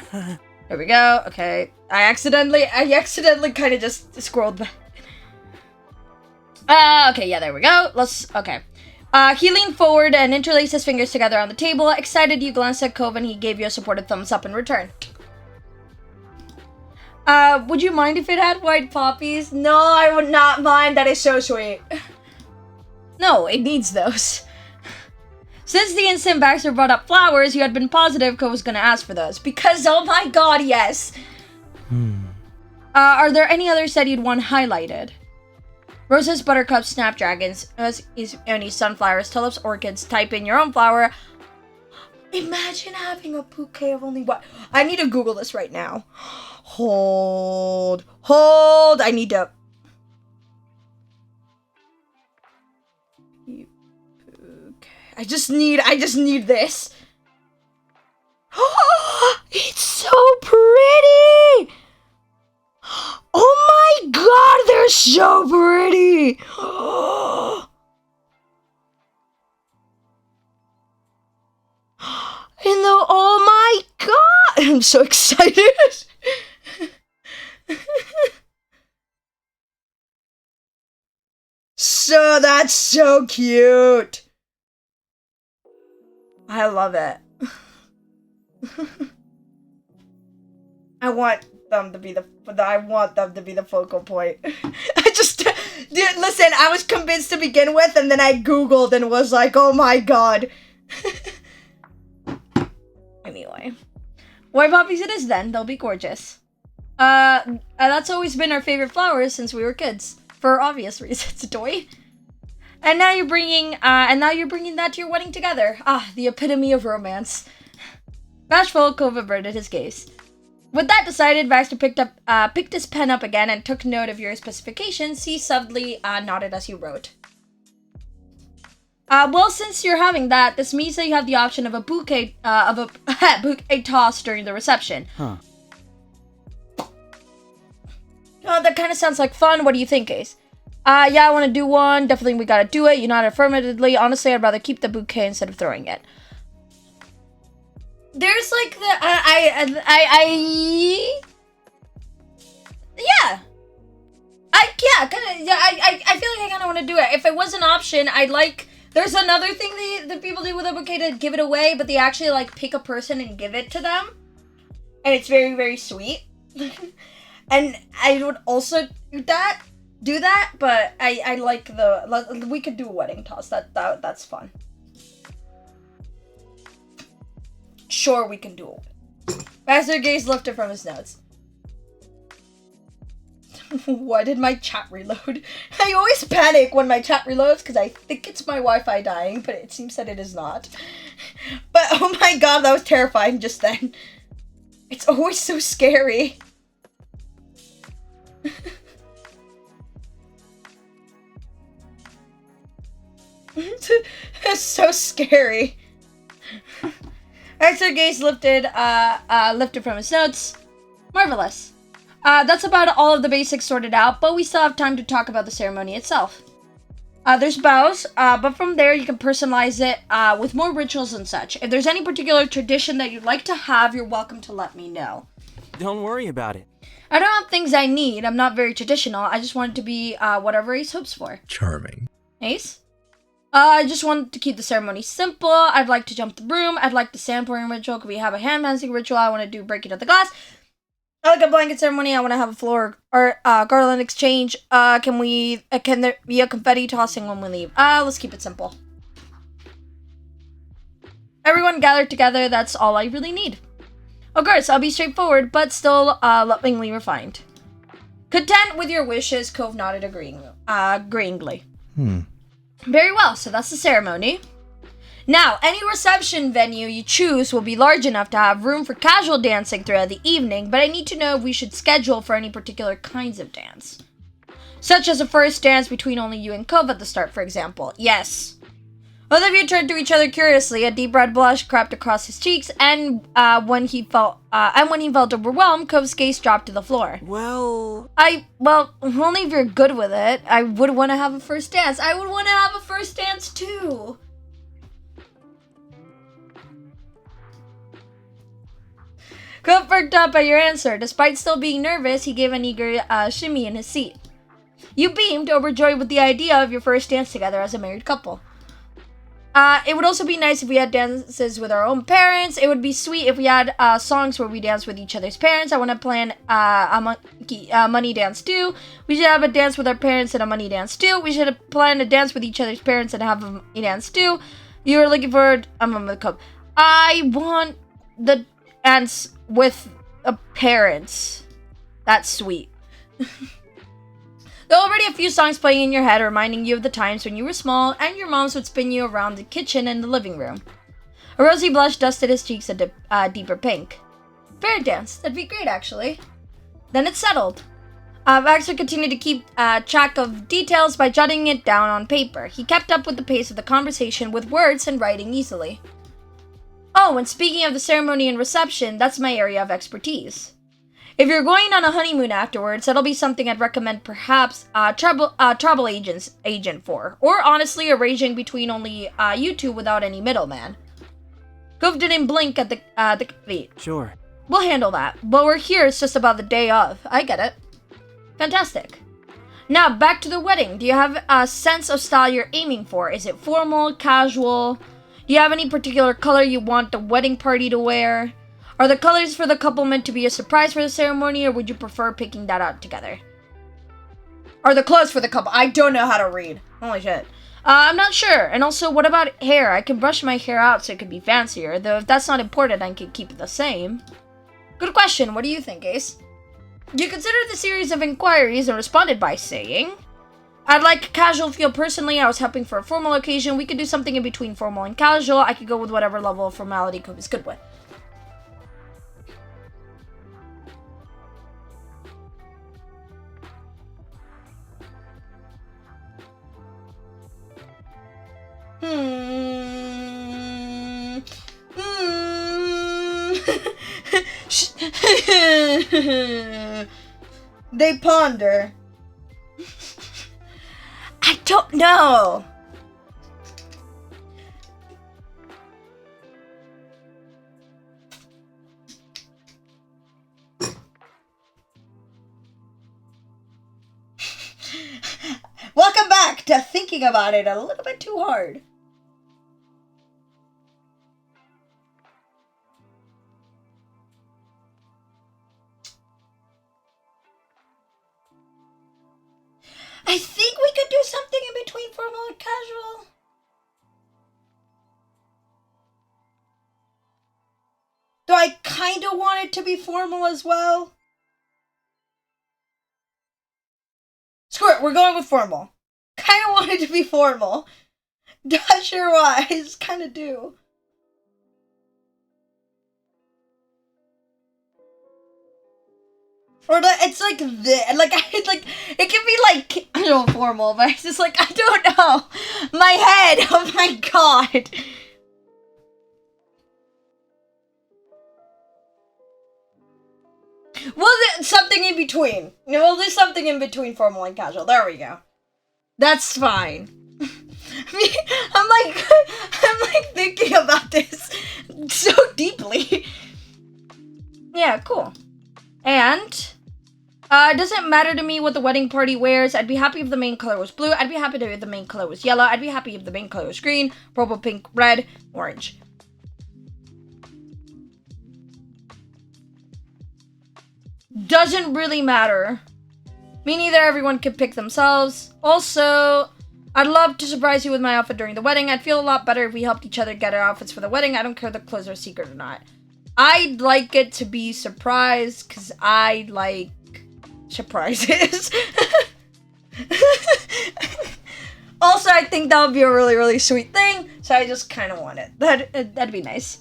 There we go. Okay. I accidentally kind of just scrolled back. Okay, yeah, there we go. Okay. He leaned forward and interlaced his fingers together on the table. Excited, you glanced at Cove and he gave you a supportive thumbs up in return. Would you mind if it had white poppies? No, I would not mind. That is so sweet. No, it needs those. Since the instant Baxter brought up flowers, you had been positive Cove was gonna ask for those. Because, oh my god, yes! Are there any others that you'd want highlighted? Roses, buttercups, snapdragons, any sunflowers, tulips, orchids. Type in your own flower. Imagine having a bouquet of only one. I need to Google this right now. Hold. I need to. I just need this. It's so pretty. Oh my god, they're so pretty! Oh my god! I'm so excited! So, that's so cute! I love it. I want them to be the focal point. Listen, I was convinced to begin with, and then I Googled and was like, oh my god. Anyway. White poppies it is then. They'll be gorgeous. That's always been our favorite flowers since we were kids. For obvious reasons, Doy. And now you're bringing that to your wedding together. Ah, the epitome of romance. Bashful, Cove averted his gaze. With that decided, Baxter picked his pen up again and took note of your specifications. He subtly nodded as you wrote. Well, since you're having that, this means that you have the option of a bouquet toss during the reception. Huh. Oh, that kind of sounds like fun. What do you think, Ace? Yeah, I want to do one. Definitely we gotta do it. You nodded affirmatively. Honestly, I'd rather keep the bouquet instead of throwing it. There's like the I feel like I kind of want to do it. If it was an option, I'd like. There's another thing that people do with a bouquet to give it away, but they actually like pick a person and give it to them, and it's very, very sweet. And I would also do that, but I like we could do a wedding toss. That's fun. Sure, we can do it. Baxter gaze lifted from his notes. Why did my chat reload? I always panic when my chat reloads because I think it's my Wi-Fi dying, but it seems that it is not. But oh my god, that was terrifying just then. It's always so scary. It's so scary. Baxter gaze lifted from his notes. Marvelous. That's about all of the basics sorted out, but we still have time to talk about the ceremony itself. There's bows, but from there you can personalize it with more rituals and such. If there's any particular tradition that you'd like to have, you're welcome to let me know. Don't worry about it. I don't have things I need. I'm not very traditional. I just want it to be whatever Ace hopes for. Charming. Ace? I just wanted to keep the ceremony simple. I'd like to jump the broom. I'd like the sand pouring ritual. Could we have a hand dancing ritual? I want to do breaking of the glass. I like a blanket ceremony. I want to have a floor or garland exchange. Can there be a confetti tossing when we leave? Let's keep it simple. Everyone gathered together. That's all I really need. Of course, I'll be straightforward, but still lovingly refined. Content with your wishes, Cove nodded agreeingly. Very well, so that's the ceremony. Now, any reception venue you choose will be large enough to have room for casual dancing throughout the evening, but I need to know if we should schedule for any particular kinds of dance. Such as a first dance between only you and Cove at the start, for example. Yes. Both of you turned to each other curiously. A deep red blush crept across his cheeks, and when he felt overwhelmed, Cove's gaze dropped to the floor. Well, only if you're good with it. I would want to have a first dance. I would want to have a first dance too. Cove perked up at your answer. Despite still being nervous, he gave an eager shimmy in his seat. You beamed, overjoyed with the idea of your first dance together as a married couple. It would also be nice if we had dances with our own parents. It would be sweet if we had songs where we dance with each other's parents. I want to plan a money dance too. We should have a dance with our parents and a money dance too. We should plan a dance with each other's parents and have a money dance too. You are looking forward. I want the dance with parents. That's sweet. There are already a few songs playing in your head reminding you of the times when you were small and your moms would spin you around the kitchen and the living room. A rosy blush dusted his cheeks a deeper pink. Fair dance. That'd be great, actually. Then it settled. Baxter continued to keep track of details by jotting it down on paper. He kept up with the pace of the conversation with words and writing easily. Oh, and speaking of the ceremony and reception, that's my area of expertise. If you're going on a honeymoon afterwards, that'll be something I'd recommend perhaps travel agent for. Or honestly, arranging between only you two without any middleman. Gove didn't blink at the wait. Sure. We'll handle that. But we're here, it's just about the day of. I get it. Fantastic. Now, back to the wedding. Do you have a sense of style you're aiming for? Is it formal, casual? Do you have any particular color you want the wedding party to wear? Are the colors for the couple meant to be a surprise for the ceremony, or would you prefer picking that out together? Are the clothes for the couple? I don't know how to read. Holy shit. I'm not sure. And also, what about hair? I can brush my hair out so it could be fancier, though if that's not important, I can keep it the same. Good question. What do you think, Ace? You considered the series of inquiries and responded by saying, I'd like a casual feel personally. I was hoping for a formal occasion. We could do something in between formal and casual. I could go with whatever level of formality Coop is good with. They ponder. I don't know. Welcome back to thinking about it a little bit too hard. I think we could do something in between formal and casual. Though I kind of want it to be formal as well. Screw it, we're going with formal. Kind of want it to be formal. Not sure why, I just kind of do. Or it's like this, it can be like, I don't know, formal, but it's just like, I don't know. My head, oh my god. Something in between. We'll do something in between formal and casual. There we go. That's fine. I'm like thinking about this so deeply. Yeah, cool. And it doesn't matter to me what the wedding party wears. I'd be happy if the main color was blue. I'd be happy if the main color was yellow. I'd be happy if the main color was green, purple, pink, red, orange. doesn't really matter. Me neither, everyone can pick themselves. Also, I'd love to surprise you with my outfit during the wedding. I'd feel a lot better if we helped each other get our outfits for the wedding. I don't care if the clothes are secret or not. I'd like it to be surprise, because I like surprises. Also, I think that would be a really, really sweet thing, so I just kind of want it. That'd be nice.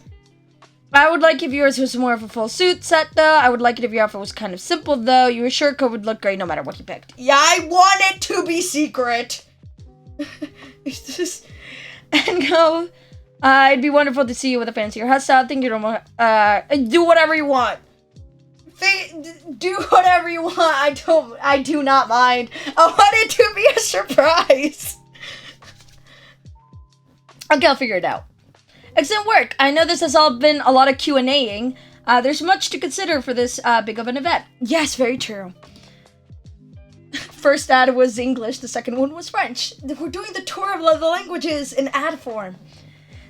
I would like if yours was more of a full suit set, though. I would like it if your outfit was kind of simple, though. Your shirt coat would look great no matter what you picked. Yeah, I want it to be secret. It's just... And go... it'd be wonderful to see you with a fancier hairstyle. I think you don't do whatever you want. Do whatever you want. I do not mind. I want it to be a surprise. Okay, I'll figure it out. Excellent work. I know this has all been a lot of Q&A-ing. There's much to consider for this big of an event. Yes, very true. First ad was English, the second one was French. We're doing the tour of the languages in ad form.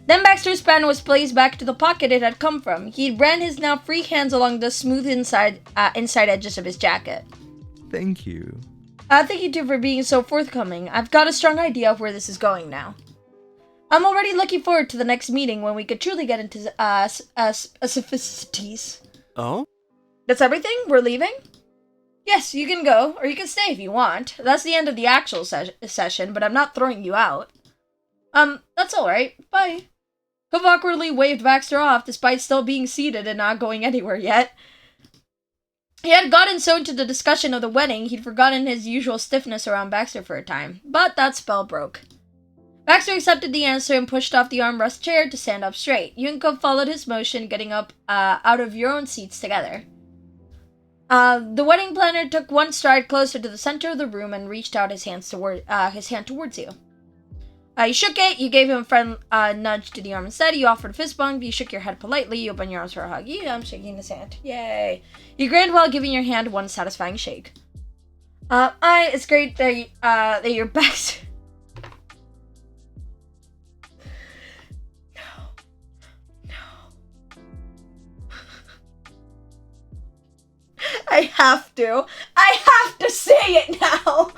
Then Baxter's pen was placed back to the pocket it had come from. He ran his now free hands along the smooth inside edges of his jacket. Thank you. Thank you too for being so forthcoming. I've got a strong idea of where this is going now. I'm already looking forward to the next meeting when we could truly get into specificities. Oh? That's everything? We're leaving? Yes, you can go, or you can stay if you want. That's the end of the actual session, but I'm not throwing you out. That's alright. Bye. Cove awkwardly waved Baxter off, despite still being seated and not going anywhere yet. He had gotten so into the discussion of the wedding, he'd forgotten his usual stiffness around Baxter for a time. But that spell broke. Baxter accepted the answer and pushed off the armrest chair to stand up straight. You and Cove followed his motion, getting up out of your own seats together. The wedding planner took one stride closer to the center of the room and reached out his hand towards you. You shook it, you gave him a friendly nudge to the arm instead, you offered a fist bump, you shook your head politely, you opened your arms for a hug. Yeah, I'm shaking his hand. Yay. You grinned while giving your hand one satisfying shake. It's great that you're back. I have to say it now.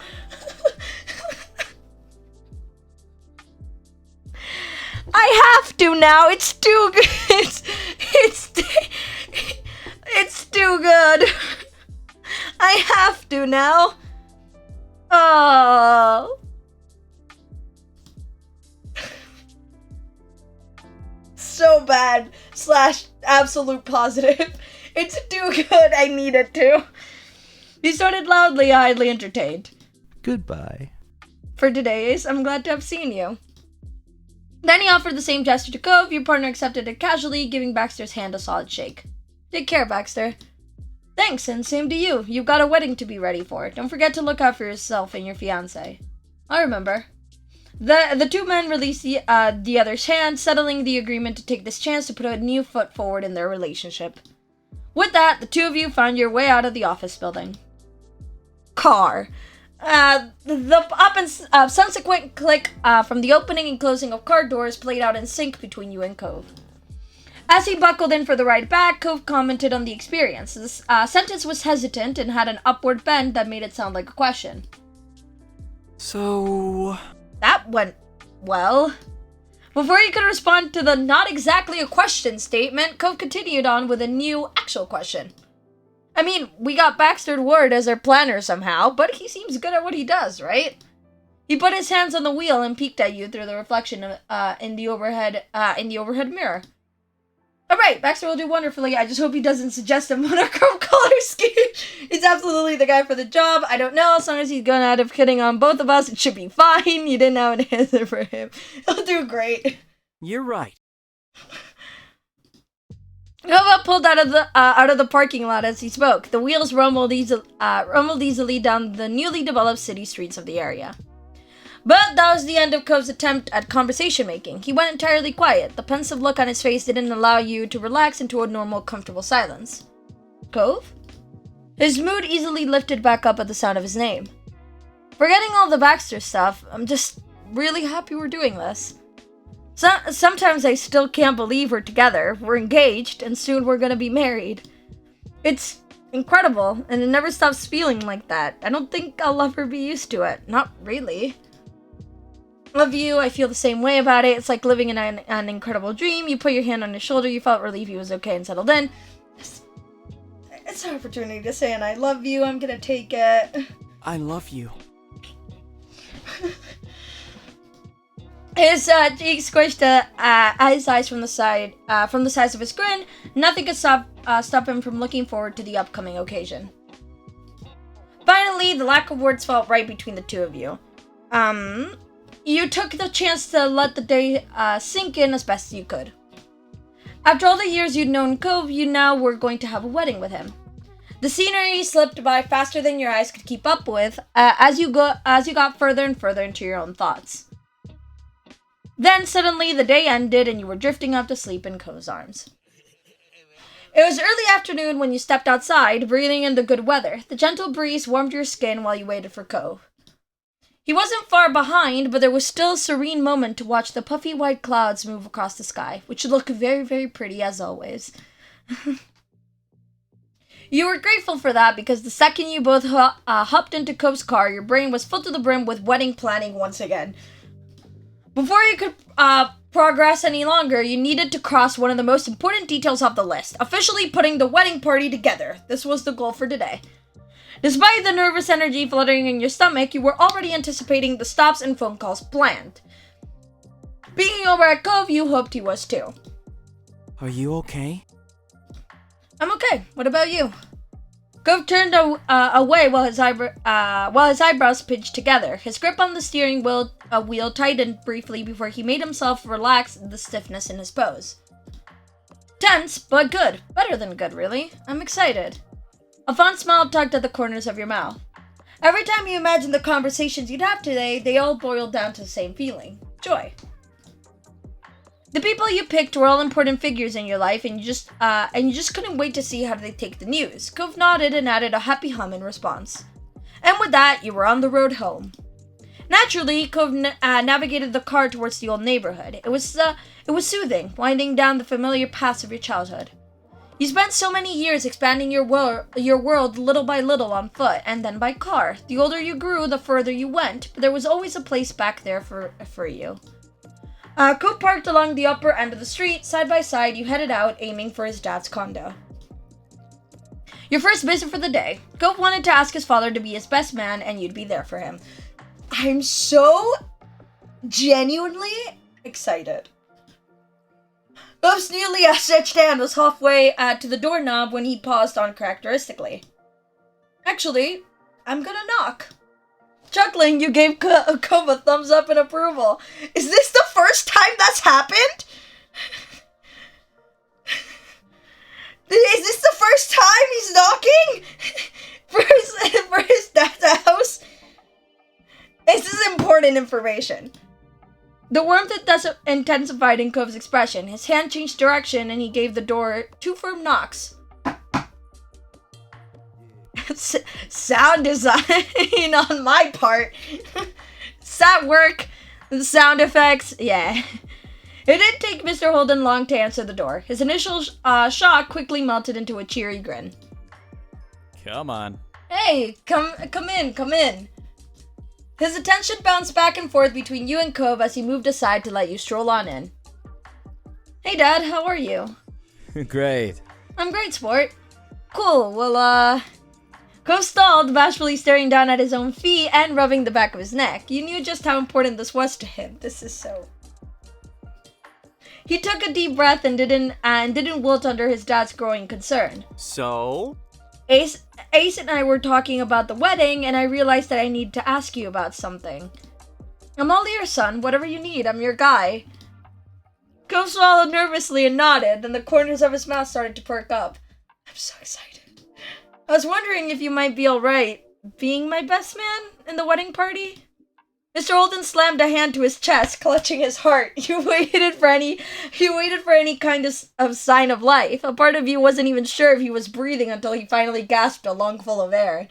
I have to now. It's too good. It's too good. I have to now. Oh. So bad / absolute positive. It's too good. I need it to. He started loudly, highly entertained. Goodbye. For today's, I'm glad to have seen you. Then he offered the same gesture to Cove. Your partner accepted it casually, giving Baxter's hand a solid shake. Take care, Baxter. Thanks, and same to you. You've got a wedding to be ready for. Don't forget to look out for yourself and your fiancé. I remember. The two men released the other's hand, settling the agreement to take this chance to put a new foot forward in their relationship. With that, the two of you found your way out of the office building. Car. The up and subsequent click from the opening and closing of car doors played out in sync between you and Cove. As he buckled in for the ride back, Cove commented on the experience. This sentence was hesitant and had an upward bend that made it sound like a question. So... That went well. Before he could respond to the not exactly a question statement, Cove continued on with a new actual question. I mean, we got Baxter Ward as our planner somehow, but he seems good at what he does, right? He put his hands on the wheel and peeked at you through the reflection in the overhead mirror. Alright, Baxter will do wonderfully. I just hope he doesn't suggest a monochrome color scheme. He's absolutely the guy for the job. I don't know, as long as he's gone out of kidding on both of us, it should be fine. You didn't have an answer for him. He'll do great. You're right. Nova pulled out of the parking lot as he spoke. The wheels rumbled easily down the newly developed city streets of the area. But that was the end of Cove's attempt at conversation making. He went entirely quiet. The pensive look on his face didn't allow you to relax into a normal, comfortable silence. Cove? His mood easily lifted back up at the sound of his name. Forgetting all the Baxter stuff, I'm just really happy we're doing this. Sometimes I still can't believe we're together. We're engaged, and soon we're gonna be married. It's incredible, and it never stops feeling like that. I don't think I'll ever be used to it. Not really. Love you, I feel the same way about it. It's like living in an incredible dream. You put your hand on his shoulder, you felt relief he was okay and settled in. It's an opportunity to say, and I love you, I'm gonna take it. I love you. His cheek squished his eyes from the size of his grin. Nothing could stop him from looking forward to the upcoming occasion. Finally, the lack of words felt right between the two of you. You took the chance to let the day sink in as best you could. After all the years you'd known Cove, you now were going to have a wedding with him. The scenery slipped by faster than your eyes could keep up with as you got further and further into your own thoughts. Then suddenly the day ended and you were drifting off to sleep in Cove's arms. It was early afternoon when you stepped outside, breathing in the good weather. The gentle breeze warmed your skin while you waited for Cove. He wasn't far behind, but there was still a serene moment to watch the puffy white clouds move across the sky, which looked very, very pretty as always. You were grateful for that because the second you both hopped into Cove's car, your brain was full to the brim with wedding planning once again. Before you could progress any longer, you needed to cross one of the most important details off the list, officially putting the wedding party together. This was the goal for today. Despite the nervous energy fluttering in your stomach, you were already anticipating the stops and phone calls planned. Being over at Cove, you hoped he was too. Are you okay? I'm okay. What about you? Cove turned away while his eyebrows pinched together. His grip on the steering wheel tightened briefly before he made himself relax the stiffness in his pose. Tense, but good. Better than good, really. I'm excited. A fond smile tugged at the corners of your mouth. Every time you imagined the conversations you'd have today, they all boiled down to the same feeling. Joy. The people you picked were all important figures in your life, and you just couldn't wait to see how they take the news. Cove nodded and added a happy hum in response. And with that, you were on the road home. Naturally, Cove navigated the car towards the old neighborhood. It was soothing, winding down the familiar paths of your childhood. You spent so many years expanding your world little by little on foot, and then by car. The older you grew, the further you went, but there was always a place back there for you. Cove parked along the upper end of the street. Side by side, you headed out, aiming for his dad's condo. Your first visit for the day. Cove wanted to ask his father to be his best man, and you'd be there for him. I'm so genuinely excited. Cove's newly outstretched hand was halfway to the doorknob when he paused uncharacteristically. Actually, I'm gonna knock. Chuckling, you gave Cove a thumbs up in approval. Is this the first time that's happened? Is this the first time he's knocking? for his dad's house? This is important information. The warmth intensified in Cove's expression. His hand changed direction and he gave the door 2 firm knocks. Sound design on my part. Sat work. Sound effects. Yeah. It didn't take Mr. Holden long to answer the door. His initial shock quickly melted into a cheery grin. Come on. Hey, come in. His attention bounced back and forth between you and Cove as he moved aside to let you stroll on in. Hey Dad, how are you? Great. I'm great, sport. Cool, well, Cove stalled, bashfully staring down at his own feet and rubbing the back of his neck. You knew just how important this was to him. This is so... He took a deep breath and didn't wilt under his dad's growing concern. So? Ace and I were talking about the wedding, and I realized that I need to ask you about something. I'm all ears, son. Whatever you need, I'm your guy. Cove swallowed nervously and nodded, then the corners of his mouth started to perk up. I'm so excited. I was wondering if you might be alright being my best man in the wedding party? Mr. Holden slammed a hand to his chest, clutching his heart. You waited for any kind of sign of life. A part of you wasn't even sure if he was breathing until he finally gasped a lungful of air.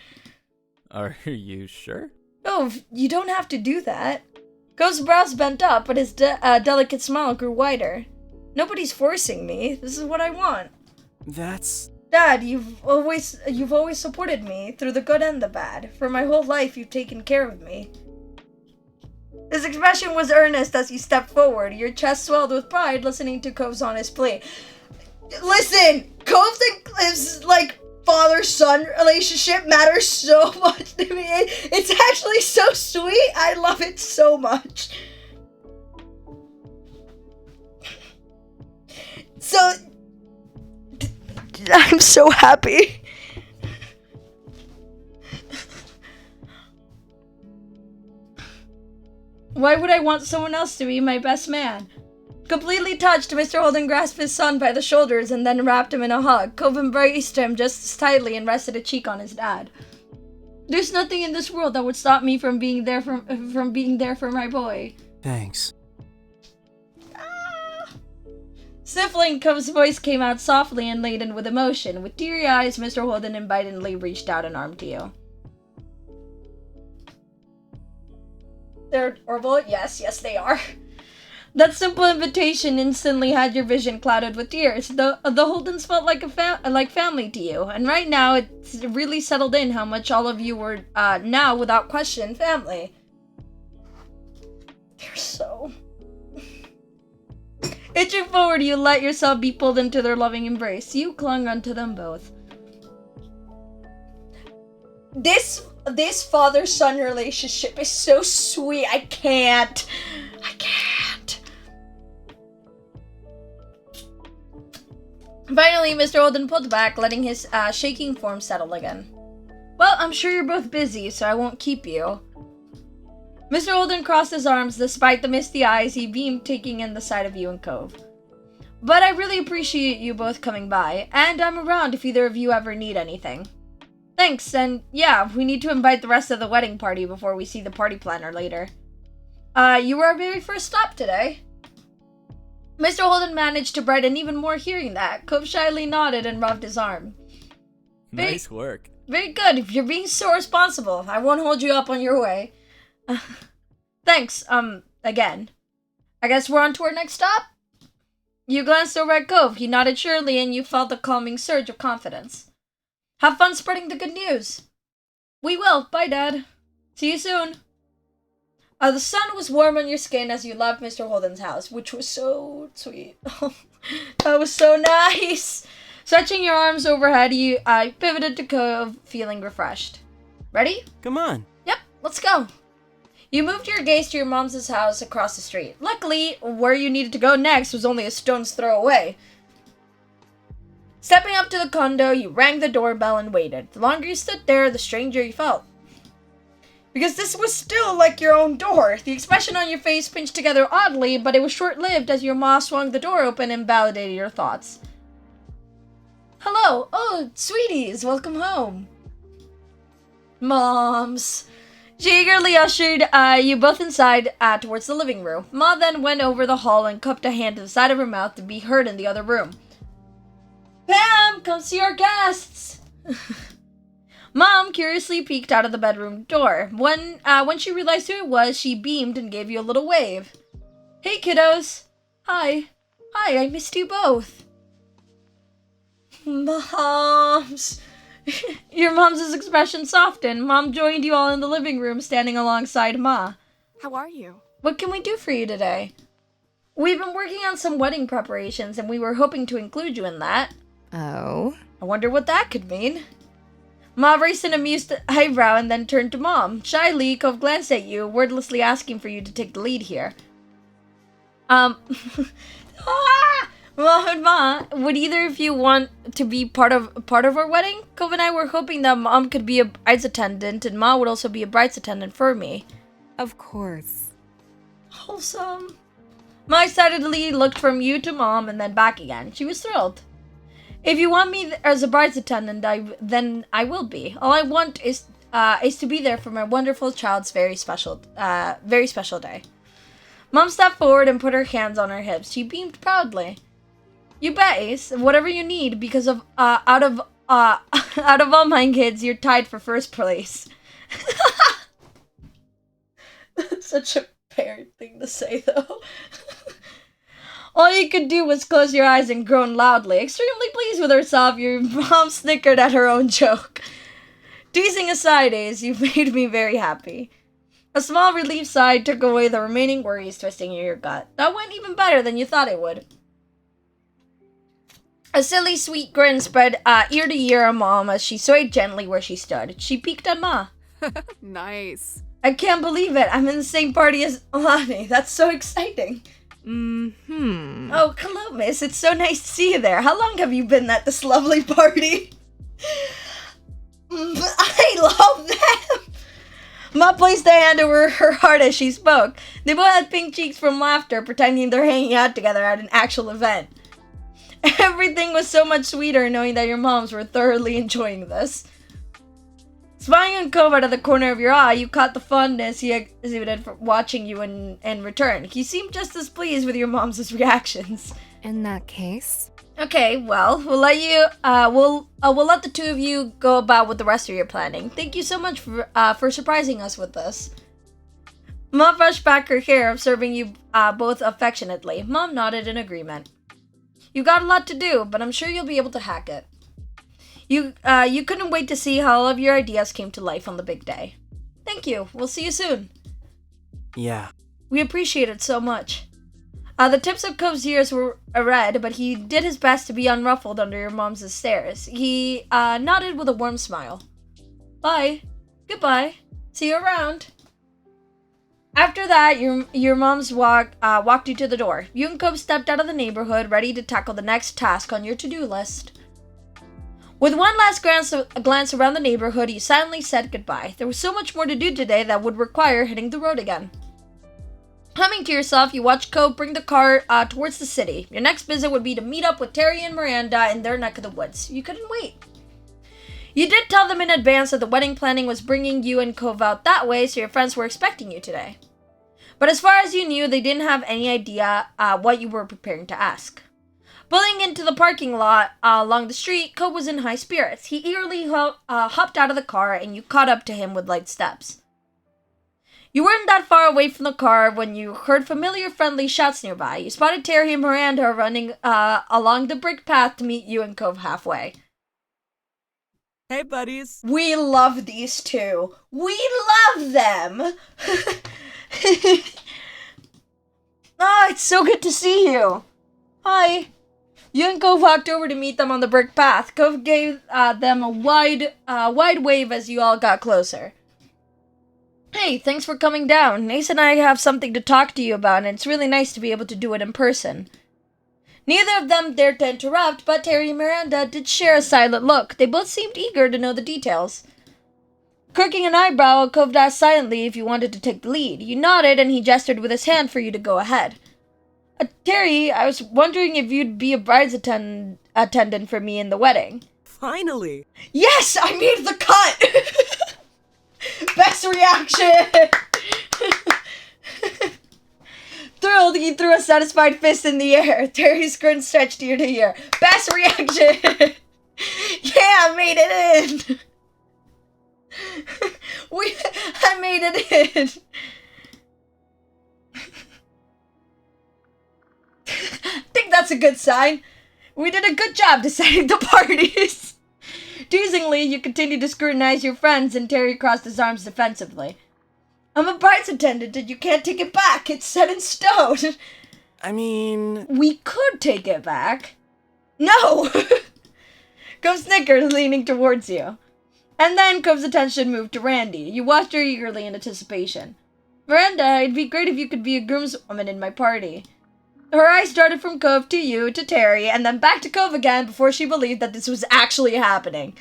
Are you sure? Oh, you don't have to do that. Cove's brows bent up, but his delicate smile grew wider. Nobody's forcing me. This is what I want. That's Dad, you've always supported me through the good and the bad. For my whole life, you've taken care of me. His expression was earnest as he stepped forward. Your chest swelled with pride listening to Cove's honest plea. Listen, Cove's father-son relationship matters so much to me. It's actually so sweet. I love it so much. So, I'm so happy. Why would I want someone else to be my best man? Completely touched, Mr. Holden grasped his son by the shoulders and then wrapped him in a hug. Cove embraced him just as tightly and rested a cheek on his dad. There's nothing in this world that would stop me from being there for my boy. Thanks. Sniffling, Cove's voice came out softly and laden with emotion. With teary eyes, Mr. Holden invitingly reached out an arm to you. They're adorable? Yes, they are. That simple invitation instantly had your vision clouded with tears. The Holdens felt like like family to you, and right now it's really settled in how much all of you were now, without question, family. They're so... Itching forward, you let yourself be pulled into their loving embrace. You clung onto them both. This father-son relationship is so sweet. I can't. Finally, Mr. Holden pulled back, letting his shaking form settle again. Well, I'm sure you're both busy, so I won't keep you. Mr. Holden crossed his arms. Despite the misty eyes, he beamed, taking in the sight of you and Cove. But I really appreciate you both coming by, and I'm around if either of you ever need anything. Thanks, and yeah, we need to invite the rest of the wedding party before we see the party planner later. You were our very first stop today. Mr. Holden managed to brighten even more hearing that. Cove shyly nodded and rubbed his arm. Nice work. Very good. If you're being so responsible, I won't hold you up on your way. Thanks, again. I guess we're on to our next stop? You glanced over at Cove. He nodded surely, and you felt a calming surge of confidence. Have fun spreading the good news. We will. Bye, Dad. See you soon. The sun was warm on your skin as you left Mr. Holden's house, which was so sweet. That was so nice. Stretching your arms overhead, you pivoted to Cove, feeling refreshed. Ready? Come on. Yep, let's go. You moved your gaze to your mom's house across the street. Luckily, where you needed to go next was only a stone's throw away. Stepping up to the condo, you rang the doorbell and waited. The longer you stood there, the stranger you felt. Because this was still like your own door. The expression on your face pinched together oddly, but it was short-lived as your ma swung the door open and validated your thoughts. Hello. Oh, sweeties, welcome home. Moms. She eagerly ushered you both inside towards the living room. Ma then went over the hall and cupped a hand to the side of her mouth to be heard in the other room. Pam, come see our guests. Mom curiously peeked out of the bedroom door. When she realized who it was, she beamed and gave you a little wave. Hey, kiddos. Hi, I missed you both. Moms. Your mom's expression softened. Mom joined you all in the living room, standing alongside Ma. How are you? What can we do for you today? We've been working on some wedding preparations, and we were hoping to include you in that. Oh? I wonder what that could mean. Ma raised an amused eyebrow and then turned to Mom. Shyly, Cove glanced at you, wordlessly asking for you to take the lead here. Mom and Ma, would either of you want to be part of our wedding? Cove and I were hoping that Mom could be a bride's attendant and Ma would also be a bride's attendant for me. Of course. Wholesome. Ma excitedly looked from you to Mom and then back again. She was thrilled. If you want me as a bride's attendant, then I will be. All I want is to be there for my wonderful child's very special day. Mom stepped forward and put her hands on her hips. She beamed proudly. You bet, Ace. Whatever you need, because of out of all my kids, you're tied for first place. That's such a parent thing to say, though. All you could do was close your eyes and groan loudly. Extremely pleased with herself, your mom snickered at her own joke. Teasing aside, Ace, you made me very happy. A small relief sigh took away the remaining worries twisting in your gut. That went even better than you thought it would. A silly, sweet grin spread ear to ear on Mom as she swayed gently where she stood. She peeked at Ma. Nice. I can't believe it. I'm in the same party as Alani. That's so exciting. Mm-hmm. Oh, hello, miss. It's so nice to see you there. How long have you been at this lovely party? I love them. Ma placed a hand over her heart as she spoke. They both had pink cheeks from laughter, pretending they're hanging out together at an actual event. Everything was so much sweeter knowing that your moms were thoroughly enjoying this. Spying on Cove out of the corner of your eye, you caught the fondness he exhibited for watching you in return. He seemed just as pleased with your mom's reactions. In that case? Okay, well, we'll let you, we'll let the two of you go about with the rest of your planning. Thank you so much for surprising us with this. Mom brushed back her hair, observing you both affectionately. Mom nodded in agreement. You got a lot to do, but I'm sure you'll be able to hack it. You couldn't wait to see how all of your ideas came to life on the big day. Thank you. We'll see you soon. Yeah. We appreciate it so much. The tips of Cove's ears were red, but he did his best to be unruffled under your mom's stares. He nodded with a warm smile. Bye. Goodbye. See you around. After that, your mom's walked you to the door. You and Cove stepped out of the neighborhood, ready to tackle the next task on your to-do list. With one last glance around the neighborhood, you silently said goodbye. There was so much more to do today that would require hitting the road again. Humming to yourself, you watched Cove bring the car towards the city. Your next visit would be to meet up with Terry and Miranda in their neck of the woods. You couldn't wait. You did tell them in advance that the wedding planning was bringing you and Cove out that way, so your friends were expecting you today. But as far as you knew, they didn't have any idea what you were preparing to ask. Pulling into the parking lot along the street, Cove was in high spirits. He eagerly hopped out of the car, and you caught up to him with light steps. You weren't that far away from the car when you heard familiar friendly shouts nearby. You spotted Terry and Miranda running along the brick path to meet you and Cove halfway. Hey, buddies. We love these two. We love them. Oh, it's so good to see you. Hi. You and Cove walked over to meet them on the brick path. Cove gave them a wide wave as you all got closer. Hey, thanks for coming down. Ace and I have something to talk to you about, and it's really nice to be able to do it in person. Neither of them dared to interrupt, but Terry and Miranda did share a silent look. They both seemed eager to know the details. Quirking an eyebrow, Cove asked silently if you wanted to take the lead. You nodded, and he gestured with his hand for you to go ahead. Terry, I was wondering if you'd be a bride's attendant for me in the wedding. Finally. Yes, I made the cut! Best reaction! Thrilled, he threw a satisfied fist in the air. Terry's grin stretched ear to ear. Best reaction! Yeah, I made it in! I made it in! I think that's a good sign. We did a good job deciding the parties. Teasingly, you continued to scrutinize your friends, and Terry crossed his arms defensively. I'm a bride's attendant, and you can't take it back. It's set in stone. I mean... We could take it back. No! Cove snickered, leaning towards you. And then Cove's attention moved to Randy. You watched her eagerly in anticipation. Miranda, it'd be great if you could be a groomswoman in my party. Her eyes darted from Cove to you, to Terry, and then back to Cove again before she believed that this was actually happening.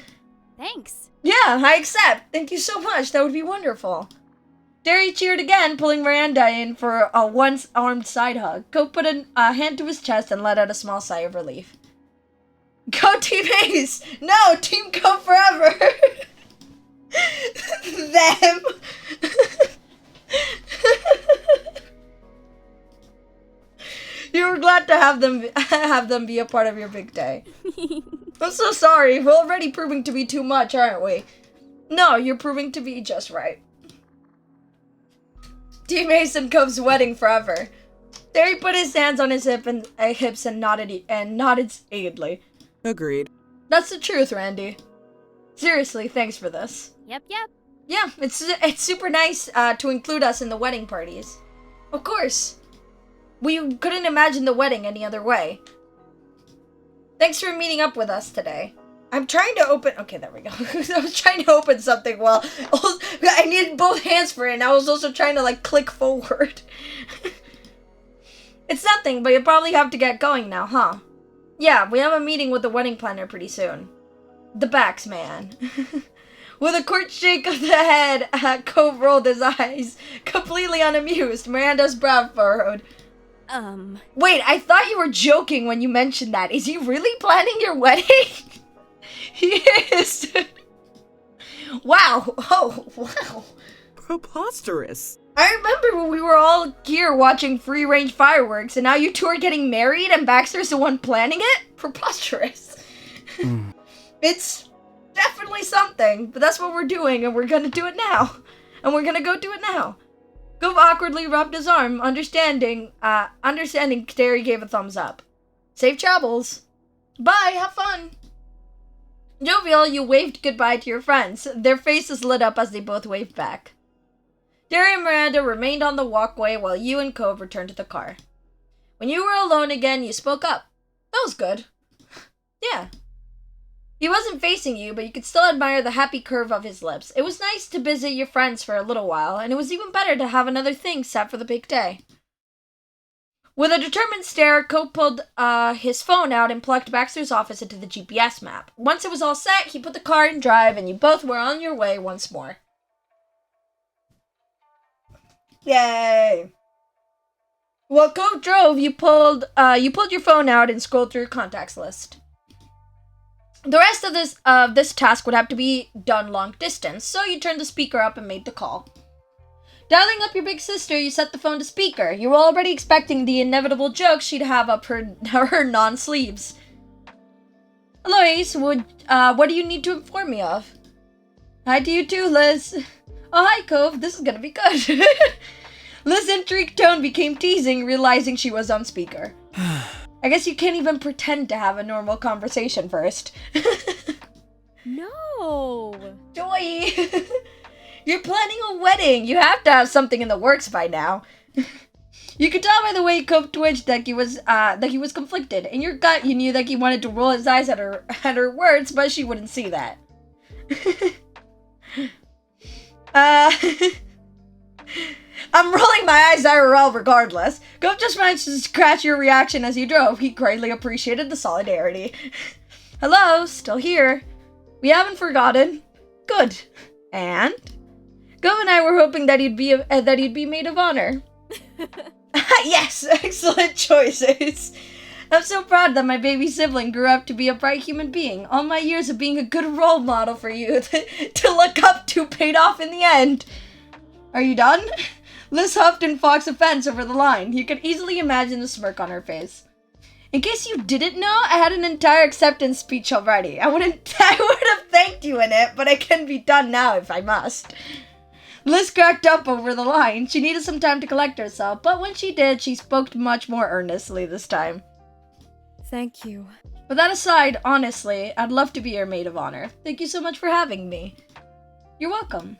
Thanks. Yeah, I accept. Thank you so much. That would be wonderful. Terry cheered again, pulling Miranda in for a one-armed side hug. Cove put a hand to his chest and let out a small sigh of relief. Go Team Ace! No, Team Cove forever! Them! You were glad to have them be a part of your big day. I'm so sorry. We're already proving to be too much, aren't we? No, you're proving to be just right. Team Ace and Cove's wedding forever. Terry put his hands on his hips and nodded sagely. Agreed. That's the truth, Randy. Seriously, thanks for this. Yep. Yeah, it's super nice to include us in the wedding parties. Of course. We couldn't imagine the wedding any other way. Thanks for meeting up with us today. I'm trying to open... Okay, there we go. I was trying to open something while... I needed both hands for it, and I was also trying to, click forward. It's nothing, but you'll probably have to get going now, huh? Yeah, we have a meeting with the wedding planner pretty soon. The backs man. With a quick shake of the head, Cove rolled his eyes, completely unamused. Miranda's brow furrowed. Wait, I thought you were joking when you mentioned that. Is he really planning your wedding? He is. Wow. Oh, wow. Preposterous. I remember when we were all here watching free-range fireworks, and now you two are getting married and Baxter's the one planning it? Preposterous. It's definitely something, but that's what we're doing, and we're gonna do it now. And we're gonna go do it now. Gove awkwardly rubbed his arm, understanding Terry gave a thumbs up. Safe travels. Bye, have fun. Jovial, you waved goodbye to your friends. Their faces lit up as they both waved back. Terry and Miranda remained on the walkway while you and Cove returned to the car. When you were alone again, you spoke up. That was good. Yeah. He wasn't facing you, but you could still admire the happy curve of his lips. It was nice to visit your friends for a little while, and it was even better to have another thing set for the big day. With a determined stare, Cove pulled his phone out and plugged Baxter's office into the GPS map. Once it was all set, he put the car in drive, and you both were on your way once more. Yay! While Cove drove, you pulled your phone out and scrolled through your contacts list. The rest of this task would have to be done long distance, so you turned the speaker up and made the call. Dialing up your big sister, you set the phone to speaker. You were already expecting the inevitable joke she'd have up her non-sleeves. Hello, Ace. What do you need to inform me of? Hi to you too, Liz. Oh, hi, Cove. This is gonna be good. Liz's intrigued tone became teasing, realizing she was on speaker. I guess you can't even pretend to have a normal conversation first. No. Joy! You're planning a wedding. You have to have something in the works by now. You could tell by the way Cove twitched that he was conflicted. In your gut, you knew that he wanted to roll his eyes at her words, but she wouldn't see that. I'm rolling my eyes IRL regardless. Cove just managed to scratch your reaction as you drove. He greatly appreciated the solidarity. Hello, still here. We haven't forgotten. Good. And? Cove and I were hoping that he'd be maid of honor. Yes, excellent choices. I'm so proud that my baby sibling grew up to be a bright human being. All my years of being a good role model for you to look up to paid off in the end. Are you done? Liz huffed and foxed a fence over the line. You could easily imagine the smirk on her face. In case you didn't know, I had an entire acceptance speech already. I would have thanked you in it, but it can be done now if I must. Liz cracked up over the line. She needed some time to collect herself, but when she did, she spoke much more earnestly this time. Thank you. But that aside, honestly, I'd love to be your maid of honor. Thank you so much for having me. You're welcome.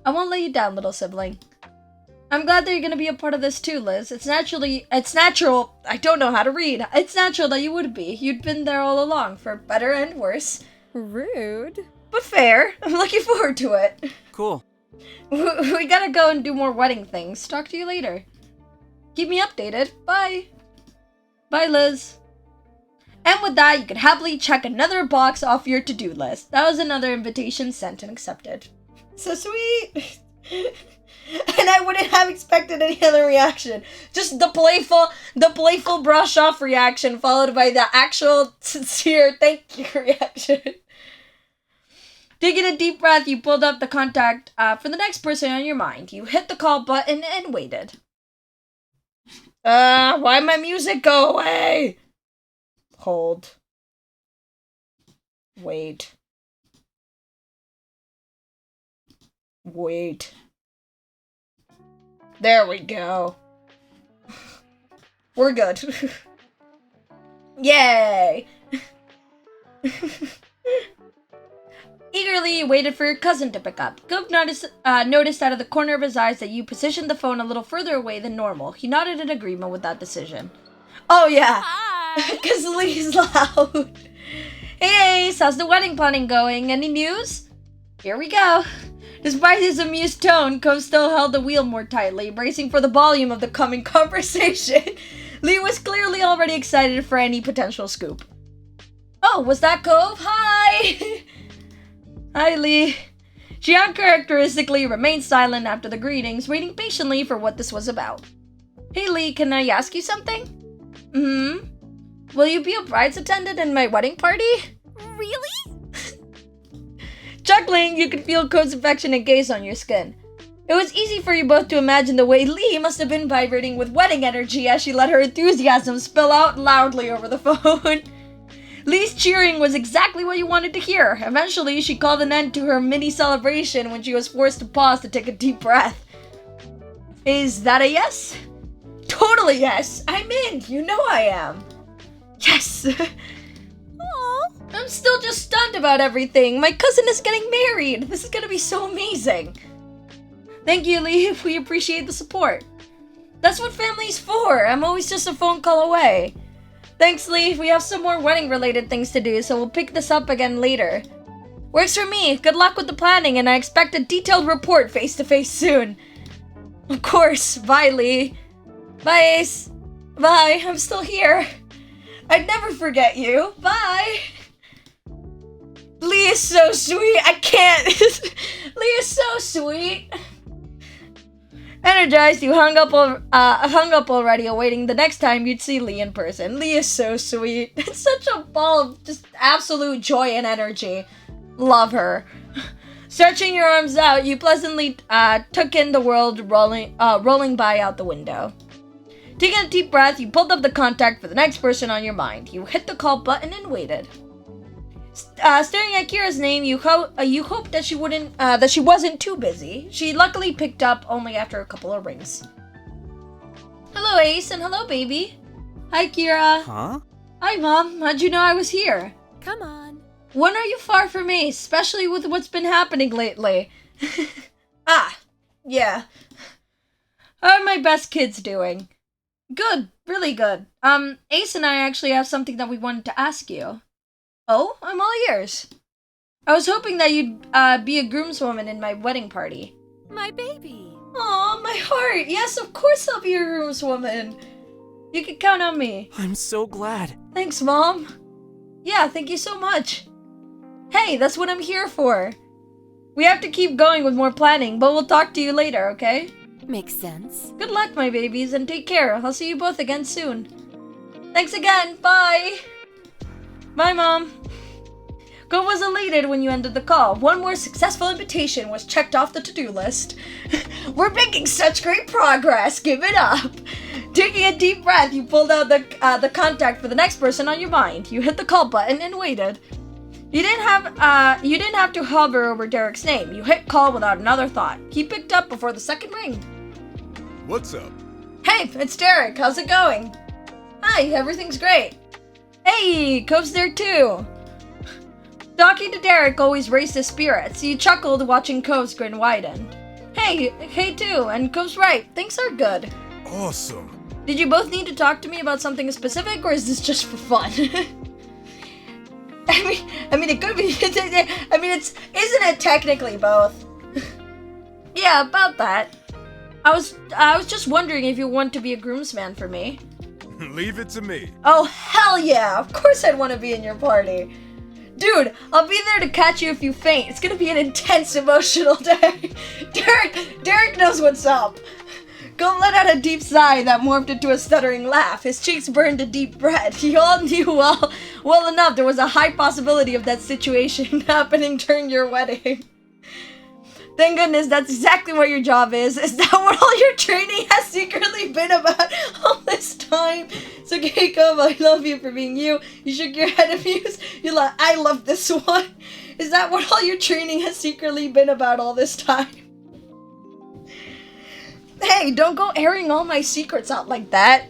I won't let you down, little sibling. I'm glad that you're gonna be a part of this too, Liz. It's natural, I don't know how to read. It's natural that you would be. You'd been there all along, for better and worse. Rude. But fair. I'm looking forward to it. Cool. We gotta go and do more wedding things. Talk to you later. Keep me updated. Bye. Bye, Liz. And with that, you can happily check another box off your to-do list. That was another invitation sent and accepted. So sweet. And I wouldn't have expected any other reaction. Just the playful brush off reaction followed by the actual sincere thank you reaction. Taking a deep breath, you pulled up the contact for the next person on your mind. You hit the call button and waited. Why'd my music go away? Hold. Wait. Wait. There we go. We're good. Yay! Eagerly waited for your cousin to pick up. Goop noticed out of the corner of his eyes that you positioned the phone a little further away than normal. He nodded in agreement with that decision. Oh yeah, because Lee's loud. Hey Ace, how's the wedding planning going? Any news? Here we go. Despite his amused tone, Cove still held the wheel more tightly, bracing for the volume of the coming conversation. Lee was clearly already excited for any potential scoop. Oh, was that Cove? Hi! Hi, Lee. She uncharacteristically remained silent after the greetings, waiting patiently for what this was about. Hey, Lee, can I ask you something? Will you be a bride's attendant in my wedding party? Really? Chuckling, you could feel Cove's affectionate gaze on your skin. It was easy for you both to imagine the way Lee must have been vibrating with wedding energy as she let her enthusiasm spill out loudly over the phone. Lee's cheering was exactly what you wanted to hear. Eventually, she called an end to her mini celebration when she was forced to pause to take a deep breath. Is that a yes? Totally yes! I'm in! You know I am! Yes! Aww. I'm still just stunned about everything. My cousin is getting married. This is gonna be so amazing. Thank you, Lee. We appreciate the support. That's what family's for. I'm always just a phone call away. Thanks, Lee. We have some more wedding-related things to do, so we'll pick this up again later. Works for me. Good luck with the planning, and I expect a detailed report face-to-face soon. Of course. Bye, Lee. Bye, Ace. Bye. I'm still here. I'd never forget you. Bye. Lee is so sweet. I can't. Lee is so sweet. Energized, you hung up already, awaiting the next time you'd see Lee in person. Lee is so sweet. It's such a ball of just absolute joy and energy. Love her. Stretching your arms out, you pleasantly took in the world rolling by out the window. Taking a deep breath, you pulled up the contact for the next person on your mind. You hit the call button and waited. Staring at Kira's name, you hoped that she wasn't too busy. She luckily picked up only after a couple of rings. Hello, Ace, and hello, baby. Hi, Kira. Huh? Hi, Mom. How'd you know I was here? Come on. When are you far from Ace, especially with what's been happening lately? Yeah. How are my best kids doing? Good, really good. Ace and I actually have something that we wanted to ask you. Oh, I'm all ears. I was hoping that you'd be a groomswoman in my wedding party. My baby. Aw, my heart. Yes, of course I'll be a groomswoman. You can count on me. I'm so glad. Thanks, Mom. Yeah, thank you so much. Hey, that's what I'm here for. We have to keep going with more planning, but we'll talk to you later, okay? Makes sense. Good luck, my babies, and take care. I'll see you both again soon. Thanks again. Bye. Bye, Mom. Go was elated when you ended the call. One more successful invitation was checked off the to-do list. We're making such great progress. Give it up. Taking a deep breath, you pulled out the contact for the next person on your mind. You hit the call button and waited. You didn't have to hover over Derek's name. You hit call without another thought. He picked up before the second ring. What's up? Hey, it's Derek. How's it going? Hi, everything's great. Hey, Cove's there too. Talking to Derek always raised his spirits. He chuckled watching Cove's grin widen. Hey too, and Cove's right. Things are good. Awesome. Did you both need to talk to me about something specific, or is this just for fun? I mean, it could be. Isn't it technically both? Yeah, about that. I was just wondering if you want to be a groomsman for me. Leave it to me. Oh, hell yeah! Of course I'd want to be in your party. Dude, I'll be there to catch you if you faint. It's gonna be an intense, emotional day. Derek knows what's up. Go let out a deep sigh that morphed into a stuttering laugh. His cheeks burned a deep red. You all knew well enough there was a high possibility of that situation happening during your wedding. Thank goodness that's exactly what your job is. Is that what all your training has secretly been about all this time? So Jacob, I love you for being you. You shook your head amused. I love this one. Is that what all your training has secretly been about all this time? Hey, don't go airing all my secrets out like that.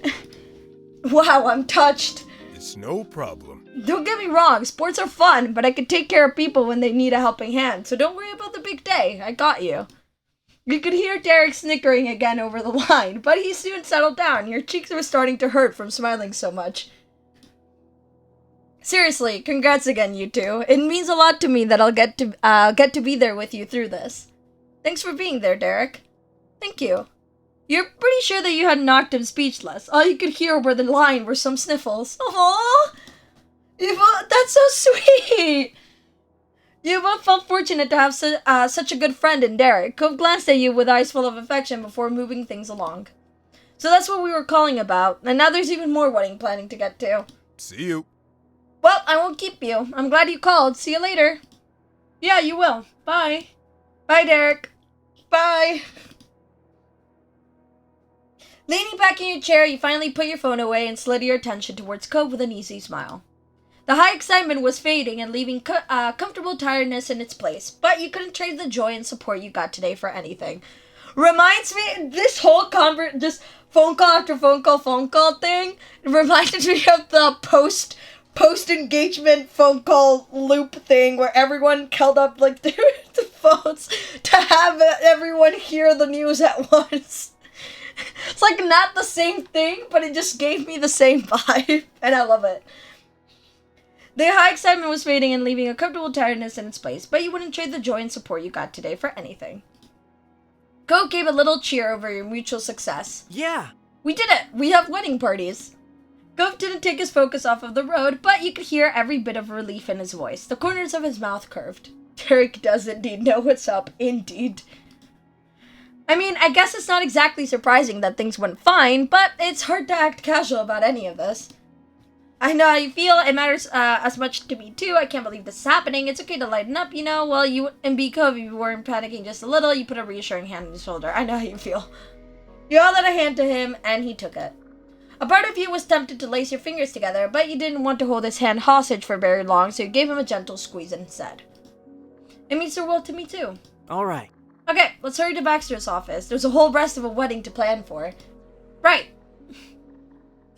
Wow, I'm touched. It's no problem. Don't get me wrong, sports are fun, but I can take care of people when they need a helping hand, so don't worry about the big day. I got you. You could hear Derek snickering again over the line, but he soon settled down. Your cheeks were starting to hurt from smiling so much. Seriously, congrats again, you two. It means a lot to me that I'll get to be there with you through this. Thanks for being there, Derek. Thank you. You're pretty sure that you had knocked him speechless. All you could hear over the line were some sniffles. Aww! That's so sweet! You both felt fortunate to have such a good friend in Derek. Cove glanced at you with eyes full of affection before moving things along. So that's what we were calling about, and now there's even more wedding planning to get to. See you. Well, I won't keep you. I'm glad you called. See you later. Yeah, you will. Bye. Bye, Derek. Bye. Leaning back in your chair, you finally put your phone away and slid your attention towards Cove with an easy smile. The high excitement was fading and leaving comfortable tiredness in its place, but you couldn't trade the joy and support you got today for anything. Reminds me, this whole this phone call after phone call thing, reminded me of the post-engagement phone call loop thing where everyone held up like the phones to have everyone hear the news at once. It's like not the same thing, but it just gave me the same vibe, and I love it. The high excitement was fading and leaving a comfortable tiredness in its place, but you wouldn't trade the joy and support you got today for anything. Go gave a little cheer over your mutual success. Yeah. We did it! We have wedding parties! Gove didn't take his focus off of the road, but you could hear every bit of relief in his voice. The corners of his mouth curved. Derek does indeed know what's up, indeed. I mean, I guess it's not exactly surprising that things went fine, but it's hard to act casual about any of this. I know how you feel. It matters as much to me, too. I can't believe this is happening. It's okay to lighten up, you know. Well, you and Cove, if you weren't panicking just a little, you put a reassuring hand on his shoulder. I know how you feel. You held out a hand to him, and he took it. A part of you was tempted to lace your fingers together, but you didn't want to hold his hand hostage for very long, so you gave him a gentle squeeze instead. It means the world to me, too. All right. Okay, let's hurry to Baxter's office. There's a whole rest of a wedding to plan for. Right.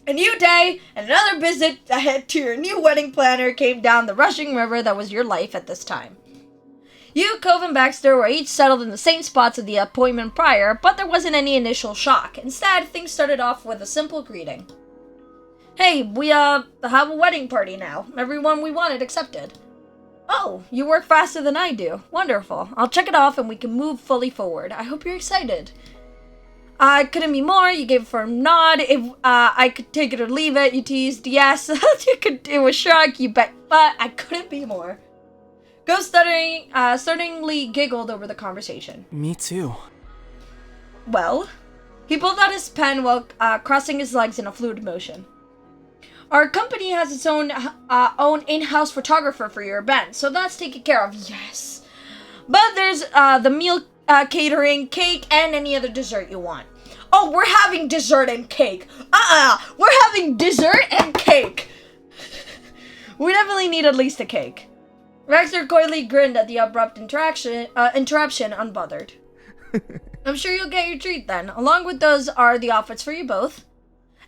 A new day and another visit ahead to your new wedding planner came down the rushing river that was your life at this time. You, Cove, and Baxter were each settled in the same spots of the appointment prior, but there wasn't any initial shock. Instead, things started off with a simple greeting. Hey, we have a wedding party now. Everyone we wanted accepted. Oh, you work faster than I do. Wonderful. I'll check it off and we can move fully forward. I hope you're excited. I couldn't be more. You gave a firm nod. If I could take it or leave it, you teased. Yes, you could do a shrug. You bet. But I couldn't be more. Go stutteringly giggled over the conversation. Me too. Well, he pulled out his pen while crossing his legs in a fluid motion. Our company has its own in-house photographer for your event, so that's taken care of. Yes. But there's the meal catering, cake, and any other dessert you want. Oh, we're having dessert and cake. We're having dessert and cake. We definitely need at least a cake. Baxter coyly grinned at the abrupt interruption, unbothered. I'm sure you'll get your treat then. Along with those are the outfits for you both.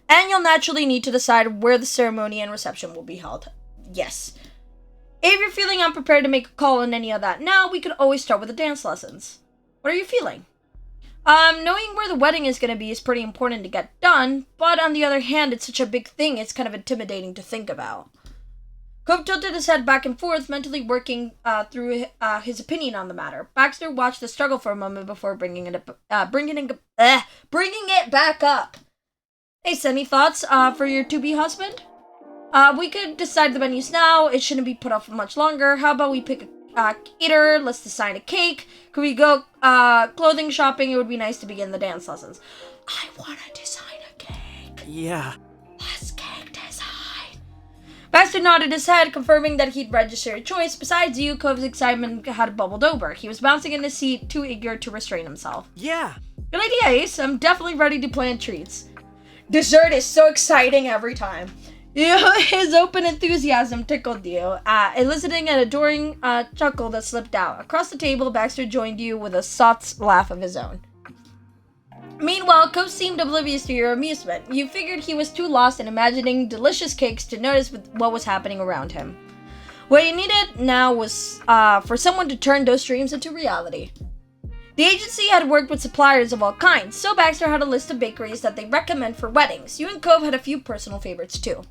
And you'll naturally need to decide where the ceremony and reception will be held. Yes. If you're feeling unprepared to make a call on any of that now, we could always start with the dance lessons. What are you feeling? Knowing where the wedding is going to be is pretty important to get done, but on the other hand, it's such a big thing, it's kind of intimidating to think about. Cove tilted his head back and forth, mentally working through his opinion on the matter. Baxter watched the struggle for a moment before bringing it back up. Hey, any thoughts for your to-be husband? We could decide the menus now. It shouldn't be put off much longer. How about we pick a caterer? Let's design a cake. Could we go clothing shopping? It would be nice to begin the dance lessons. I want to design a cake. Yeah. Let's cake design. Baxter nodded his head, confirming that he'd registered a choice. Besides you, Cove's excitement had bubbled over. He was bouncing in his seat, too eager to restrain himself. Yeah. Good idea, Ace. I'm definitely ready to plan treats. Dessert is so exciting every time. His open enthusiasm tickled you, eliciting an adoring chuckle that slipped out. Across the table, Baxter joined you with a soft laugh of his own. Meanwhile, Cove seemed oblivious to your amusement. You figured he was too lost in imagining delicious cakes to notice what was happening around him. What you needed now was for someone to turn those dreams into reality. The agency had worked with suppliers of all kinds, so Baxter had a list of bakeries that they recommend for weddings. You and Cove had a few personal favorites too.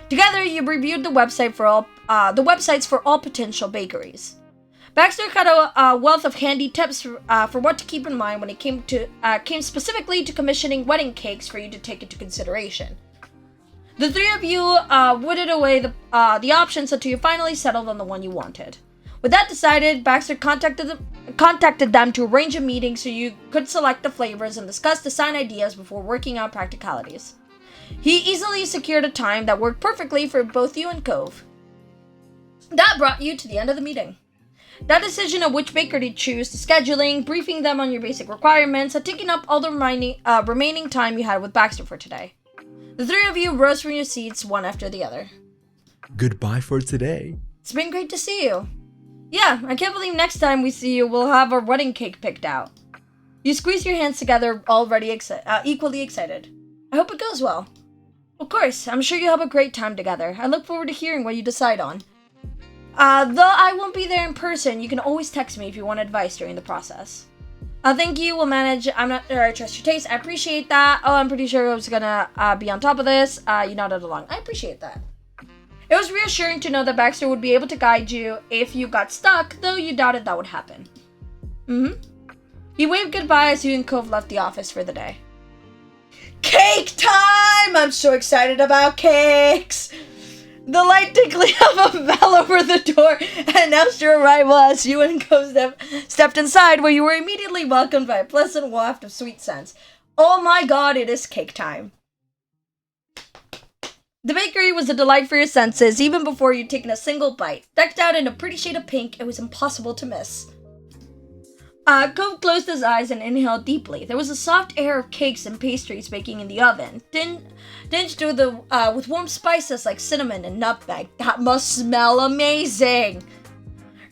Together, you reviewed the websites for all potential bakeries. Baxter had a wealth of handy tips for what to keep in mind when it came specifically to commissioning wedding cakes for you to take into consideration. The three of you whittled away the options until you finally settled on the one you wanted. With that decided, Baxter contacted them to arrange a meeting so you could select the flavors and discuss design ideas before working out practicalities. He easily secured a time that worked perfectly for both you and Cove. That brought you to the end of the meeting. That decision of which baker to choose, the scheduling, briefing them on your basic requirements, had taken up all the remaining time you had with Baxter for today. The three of you rose from your seats one after the other. Goodbye for today. It's been great to see you. Yeah, I can't believe next time we see you, we'll have our wedding cake picked out. You squeeze your hands together, already equally excited. I hope it goes well. Of course, I'm sure you'll have a great time together. I look forward to hearing what you decide on. Though I won't be there in person, you can always text me if you want advice during the process. Thank you, we'll manage. I'm not sure I trust your taste. I appreciate that. Oh, I'm pretty sure I was gonna be on top of this. You nodded along. I appreciate that. It was reassuring to know that Baxter would be able to guide you if you got stuck, though you doubted that would happen. He waved goodbye as you and Cove left the office for the day. Cake time! I'm so excited about cakes! The light tinkling of a bell over the door announced your arrival as you and Cove stepped inside, where you were immediately welcomed by a pleasant waft of sweet scents. Oh my god, it is cake time. The bakery was a delight for your senses, even before you'd taken a single bite. Decked out in a pretty shade of pink, it was impossible to miss. Cove closed his eyes and inhaled deeply. There was a soft air of cakes and pastries baking in the oven, tinged with warm spices like cinnamon and nutmeg. That must smell amazing!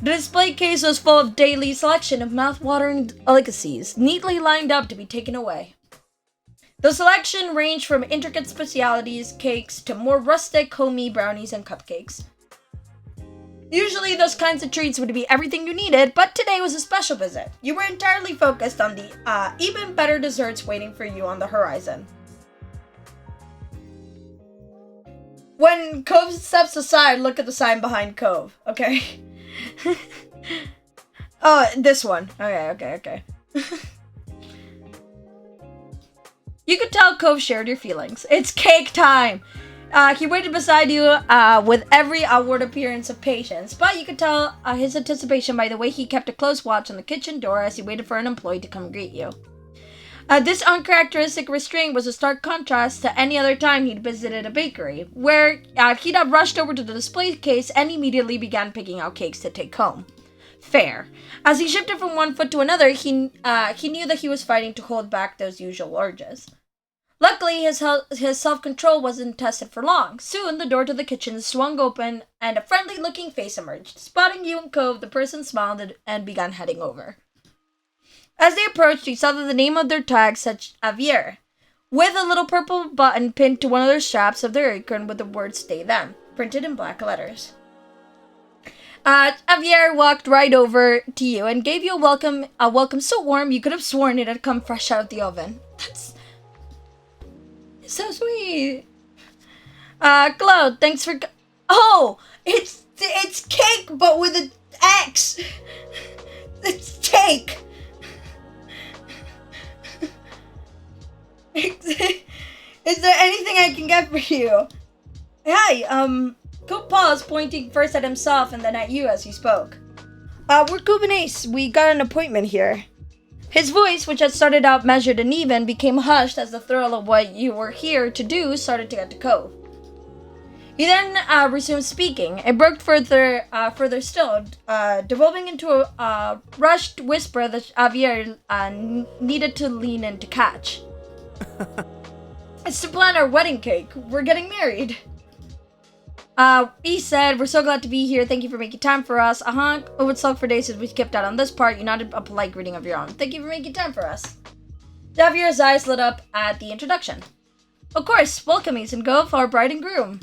The display case was full of daily selection of mouth-watering delicacies, neatly lined up to be taken away. The selection ranged from intricate specialities, cakes, to more rustic, homey brownies and cupcakes. Usually those kinds of treats would be everything you needed, but today was a special visit. You were entirely focused on the even better desserts waiting for you on the horizon. When Cove steps aside, look at the sign behind Cove, okay? Oh, this one. Okay. You could tell Cove shared your feelings. It's cake time! He waited beside you with every outward appearance of patience, but you could tell his anticipation by the way he kept a close watch on the kitchen door as he waited for an employee to come greet you. This uncharacteristic restraint was a stark contrast to any other time he'd visited a bakery, where he'd have rushed over to the display case and immediately began picking out cakes to take home. Fair. As he shifted from one foot to another, he knew that he was fighting to hold back those usual urges. Luckily, his self-control wasn't tested for long. Soon, the door to the kitchen swung open, and a friendly-looking face emerged. Spotting you and Cove, the person smiled and began heading over. As they approached, you saw that the name of their tag said Javier, with a little purple button pinned to one of the straps of their apron with the words "Stay Then" printed in black letters. Javier walked right over to you and gave you a welcome so warm you could have sworn it had come fresh out of the oven. That's so sweet. Claude, thanks for... Oh! It's cake, but with an X! It's cake! Is there anything I can get for you? Hi, Coop paused, pointing first at himself and then at you as he spoke. We're Cubanese. We got an appointment here. His voice, which had started out measured and even, became hushed as the thrill of what you were here to do started to get to Cove. He then resumed speaking. It broke further still, devolving into a rushed whisper that Javier needed to lean in to catch. It's to plan our wedding cake. We're getting married. He said, "We're so glad to be here. Thank you for making time for us." It would suck for days since we skipped out on this part. You nodded a polite greeting of your own. Thank you for making time for us. Javier's eyes lit up at the introduction. Of course, welcome, Ace and Gove, our bride and groom.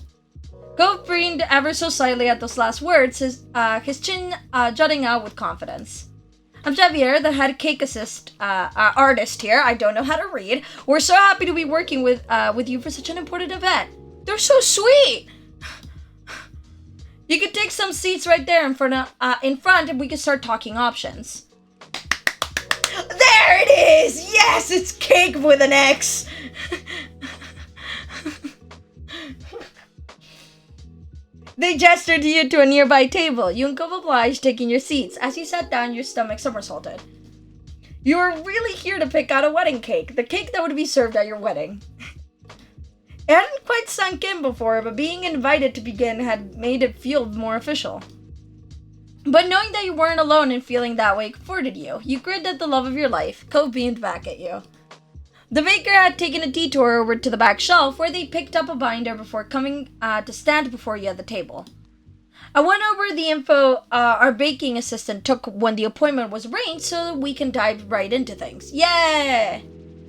Gove breathed ever so slightly at those last words, his chin jutting out with confidence. I'm Javier, the head cake artist here. I don't know how to read. We're so happy to be working with you for such an important event. They're so sweet! You could take some seats right there in front and we could start talking options. There it is! Yes, it's cake with an X! They gestured you to a nearby table. You and Gove obliged, taking your seats. As you sat down, your stomach somersaulted. You were really here to pick out a wedding cake. The cake that would be served at your wedding. It hadn't quite sunk in before, but being invited to begin had made it feel more official. But knowing that you weren't alone in feeling that way comforted you. You grinned at the love of your life. Gove beamed back at you. The baker had taken a detour over to the back shelf where they picked up a binder before coming to stand before you at the table. I went over the info our baking assistant took when the appointment was arranged so that we can dive right into things. Yeah!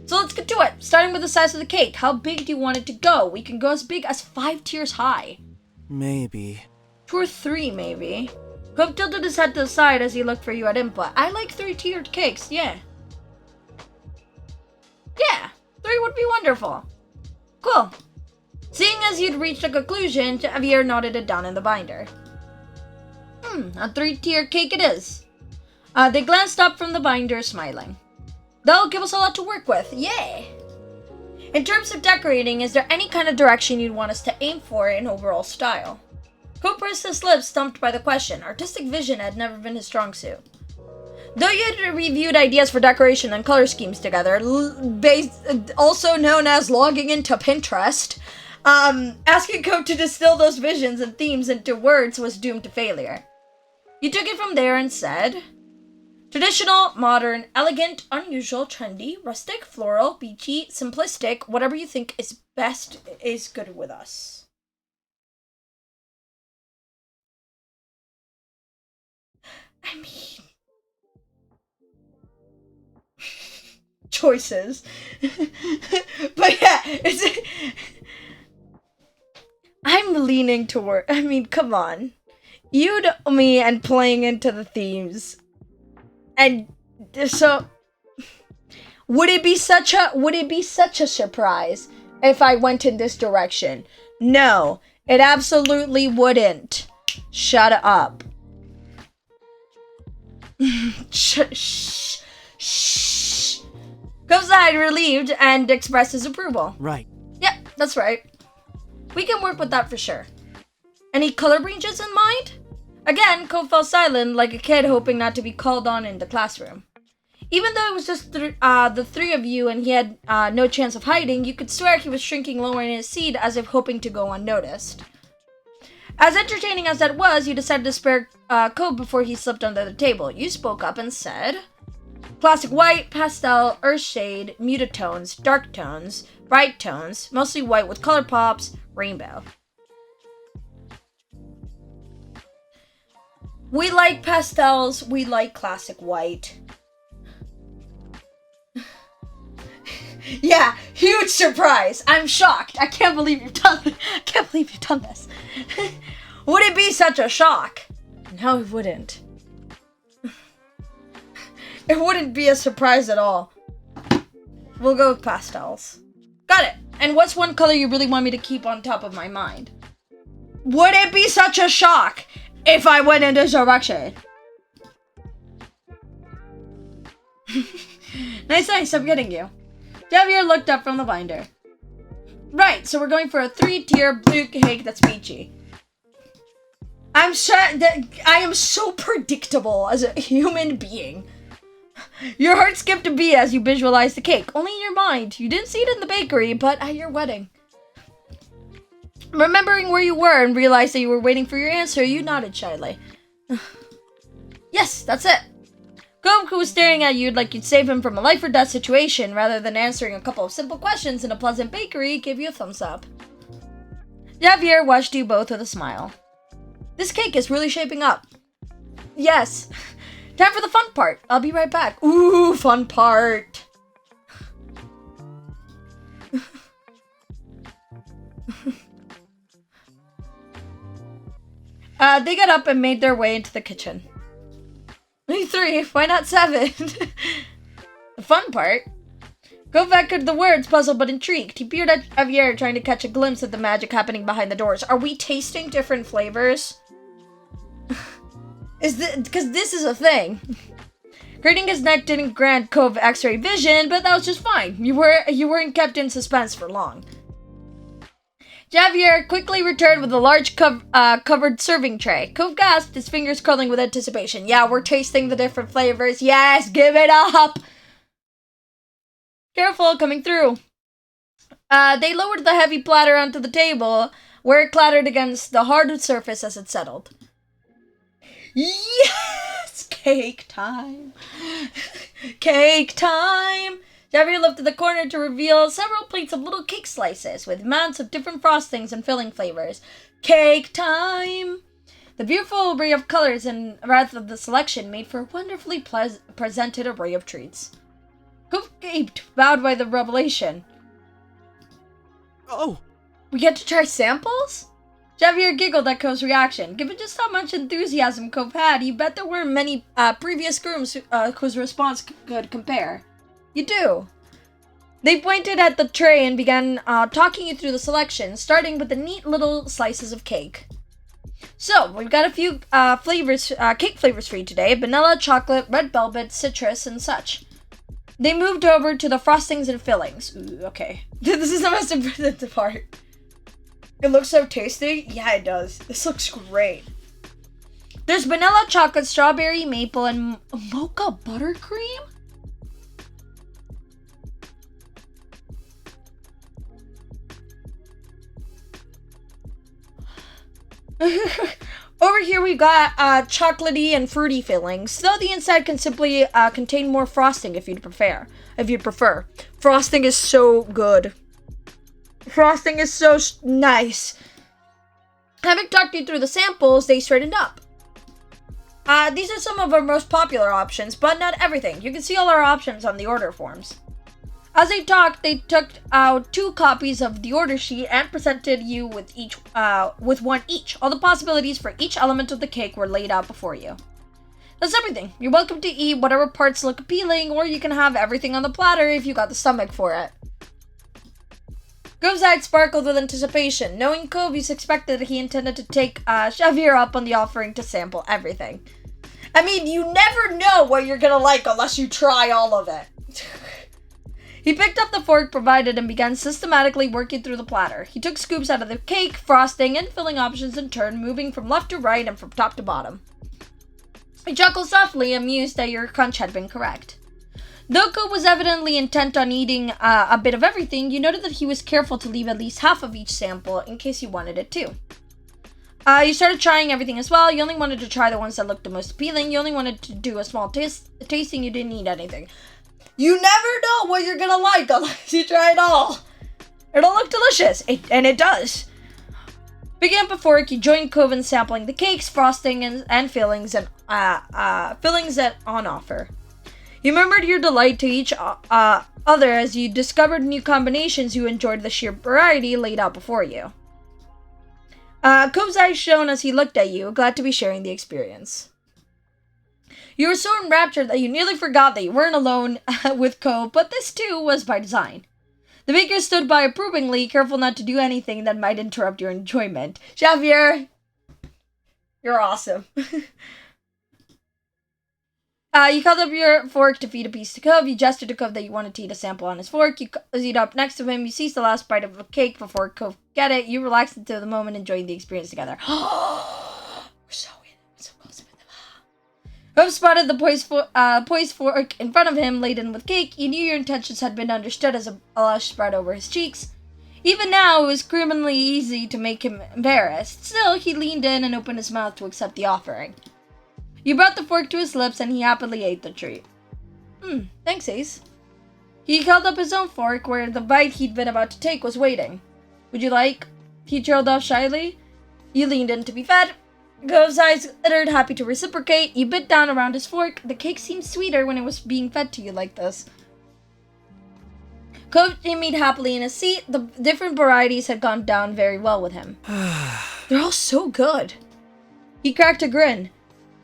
So let's get to it. Starting with the size of the cake. How big do you want it to go? We can go as big as 5 tiers high. Maybe. 2 or 3, maybe. Gove tilted his head to the side as he looked for you at input. I like 3-tiered cakes, yeah. Yeah, 3 would be wonderful. Cool. Seeing as you'd reached a conclusion, Javier nodded it down in the binder. A 3-tier cake it is. They glanced up from the binder, smiling. That'll give us a lot to work with, yay! In terms of decorating, is there any kind of direction you'd want us to aim for in overall style? Gove pursed his lips, stumped by the question. Artistic vision had never been his strong suit. Though you'd reviewed ideas for decoration and color schemes together, also known as logging into Pinterest, asking Gove to distill those visions and themes into words was doomed to failure. You took it from there and said, traditional, modern, elegant, unusual, trendy, rustic, floral, beachy, simplistic, whatever you think is best is good with us. I mean... choices. But yeah, I'm leaning toward, I mean, come on. You know me and playing into the themes. And so would it be such a surprise if I went in this direction? No, it absolutely wouldn't. Shut up. Shh. Gove sighed, relieved, and expressed his approval. Right. Yep, that's right. We can work with that for sure. Any color ranges in mind? Again, Gove fell silent, like a kid hoping not to be called on in the classroom. Even though it was just the 3 of you and he had no chance of hiding, you could swear he was shrinking lower in his seat as if hoping to go unnoticed. As entertaining as that was, you decided to spare Gove before he slipped under the table. You spoke up and said... classic white, pastel, earth shade, muted tones, dark tones, bright tones, mostly white with color pops, rainbow. We like pastels, we like classic white. Yeah, huge surprise. I'm shocked. I can't believe you've done this. Would it be such a shock? No, it wouldn't. It wouldn't be a surprise at all. We'll go with pastels. Got it. And what's one color you really want me to keep on top of my mind? Would it be such a shock if I went in this direction? Nice, I'm getting you. Javier looked up from the binder. Right, so we're going for a 3-tier blue cake that's peachy. I am so predictable as a human being. Your heart skipped a beat as you visualized the cake, only in your mind. You didn't see it in the bakery, but at your wedding. Remembering where you were and realized that you were waiting for your answer, you nodded shyly. Yes, that's it. Gove, who was staring at you like you'd save him from a life or death situation rather than answering a couple of simple questions in a pleasant bakery, gave you a thumbs up. Javier watched you both with a smile. This cake is really shaping up. Yes. Time for the fun part. I'll be right back. Ooh, fun part. They got up and made their way into the kitchen. 3, why not 7? The fun part. Cove echoed the words, puzzled but intrigued. He peered at Javier, trying to catch a glimpse of the magic happening behind the doors. Are we tasting different flavors? Because this is a thing. Craning his neck didn't grant Cove X-ray vision, but that was just fine. You weren't kept in suspense for long. Javier quickly returned with a large covered serving tray. Cove gasped, his fingers curling with anticipation. Yeah, we're tasting the different flavors. Yes, give it up! Careful, coming through. They lowered the heavy platter onto the table, where it clattered against the hard surface as it settled. Yes! Cake time! Cake time! Javier lifted the corner to reveal several plates of little cake slices with mounds of different frostings and filling flavors. Cake time! The beautiful array of colors and breadth of the selection made for a wonderfully presented array of treats. Cove gaped, bowed by the revelation. Oh! We get to try samples? Javier giggled at Cove's reaction. Given just how much enthusiasm Cove had, you bet there weren't many previous grooms whose response could compare. You do. They pointed at the tray and began talking you through the selection, starting with the neat little slices of cake. So, we've got a few cake flavors for you today. Vanilla, chocolate, red velvet, citrus, and such. They moved over to the frostings and fillings. Ooh, okay. This is the most impressive part. It looks so tasty. Yeah, it does. This looks great. There's vanilla, chocolate, strawberry, maple, and mocha buttercream? Over here we've got chocolatey and fruity fillings, though the inside can simply contain more frosting if you'd prefer. Frosting is so good. Frosting is so nice. Having talked you through the samples, they straightened up. These are some of our most popular options, but not everything. You can see all our options on the order forms. As they talked, they took out 2 copies of the order sheet and presented you with one each. All the possibilities for each element of the cake were laid out before you. That's everything. You're welcome to eat whatever parts look appealing, or you can have everything on the platter if you got the stomach for it. Cove's eyes sparkled with anticipation. Knowing Cove, you suspected that he intended to take Javier up on the offering to sample everything. I mean, you never know what you're gonna like unless you try all of it. He picked up the fork provided and began systematically working through the platter. He took scoops out of the cake, frosting, and filling options in turn, moving from left to right and from top to bottom. He chuckled softly, amused that your hunch had been correct. Though Cove was evidently intent on eating a bit of everything, you noted that he was careful to leave at least half of each sample in case you wanted it too. You started trying everything as well. You only wanted to try the ones that looked the most appealing. You only wanted to do a small tasting. You didn't eat anything. You never know what you're gonna like unless you try it all. It'll look delicious, and it does. Picking up a fork, you joined Cove in sampling the cakes, frosting, and fillings that on offer. You remembered your delight to each other as you discovered new combinations you enjoyed the sheer variety laid out before you. Cove's eyes shone as he looked at you, glad to be sharing the experience. You were so enraptured that you nearly forgot that you weren't alone with Cove, but this too was by design. The baker stood by approvingly, careful not to do anything that might interrupt your enjoyment. Javier, you're awesome. You held up your fork to feed a piece to Cove. You gestured to Cove that you wanted to eat a sample on his fork. You cozied up next to him. You seized the last bite of a cake before Cove could get it. You relaxed into the moment, enjoying the experience together. We're so in it. So close with him. Cove spotted the poised fork in front of him, laden with cake. He knew your intentions had been understood as a blush spread over his cheeks. Even now, it was criminally easy to make him embarrassed. Still, he leaned in and opened his mouth to accept the offering. You brought the fork to his lips, and he happily ate the treat. Thanks, Ace. He held up his own fork, where the bite he'd been about to take was waiting. Would you like? He trailed off shyly. You leaned in to be fed. Cove's eyes glittered, happy to reciprocate. You bit down around his fork. The cake seemed sweeter when it was being fed to you like this. Cove jimmied happily in his seat. The different varieties had gone down very well with him. They're all so good. He cracked a grin.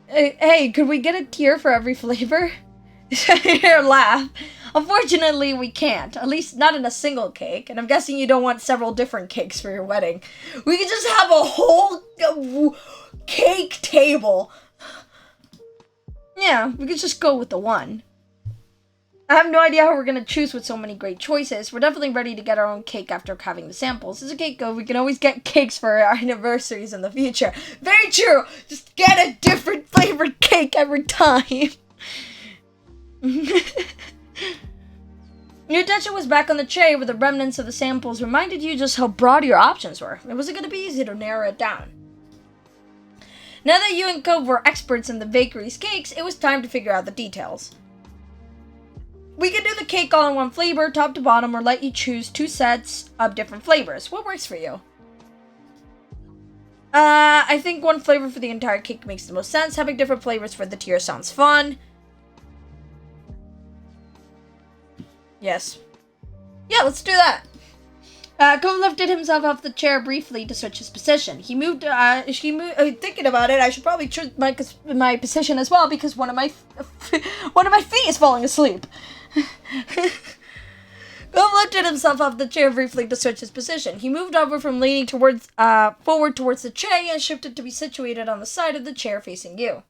Hey, could we get a tier for every flavor? Here, laugh. Unfortunately, we can't. At least not in a single cake. And I'm guessing you don't want several different cakes for your wedding. We could just have a whole cake table. Yeah, we could just go with the one. I have no idea how we're going to choose with so many great choices. We're definitely ready to get our own cake after having the samples. As a cake go, we can always get cakes for our anniversaries in the future. Very true. Just get a different flavored cake every time. Your attention was back on the tray where the remnants of the samples reminded you just how broad your options were. It wasn't going to be easy to narrow it down. Now that you and Cove were experts in the bakery's cakes, it was time to figure out the details. We could do the cake all in one flavor, top to bottom, or let you choose 2 sets of different flavors. What works for you? I think one flavor for the entire cake makes the most sense. Having different flavors for the tier sounds fun. Yes. Yeah, let's do that. Cove lifted himself off the chair briefly to switch his position. He moved, thinking about it, I should probably choose my position as well because one of my feet is falling asleep. Cove lifted himself off the chair briefly to switch his position. He moved over from leaning forward towards the tray and shifted to be situated on the side of the chair facing you.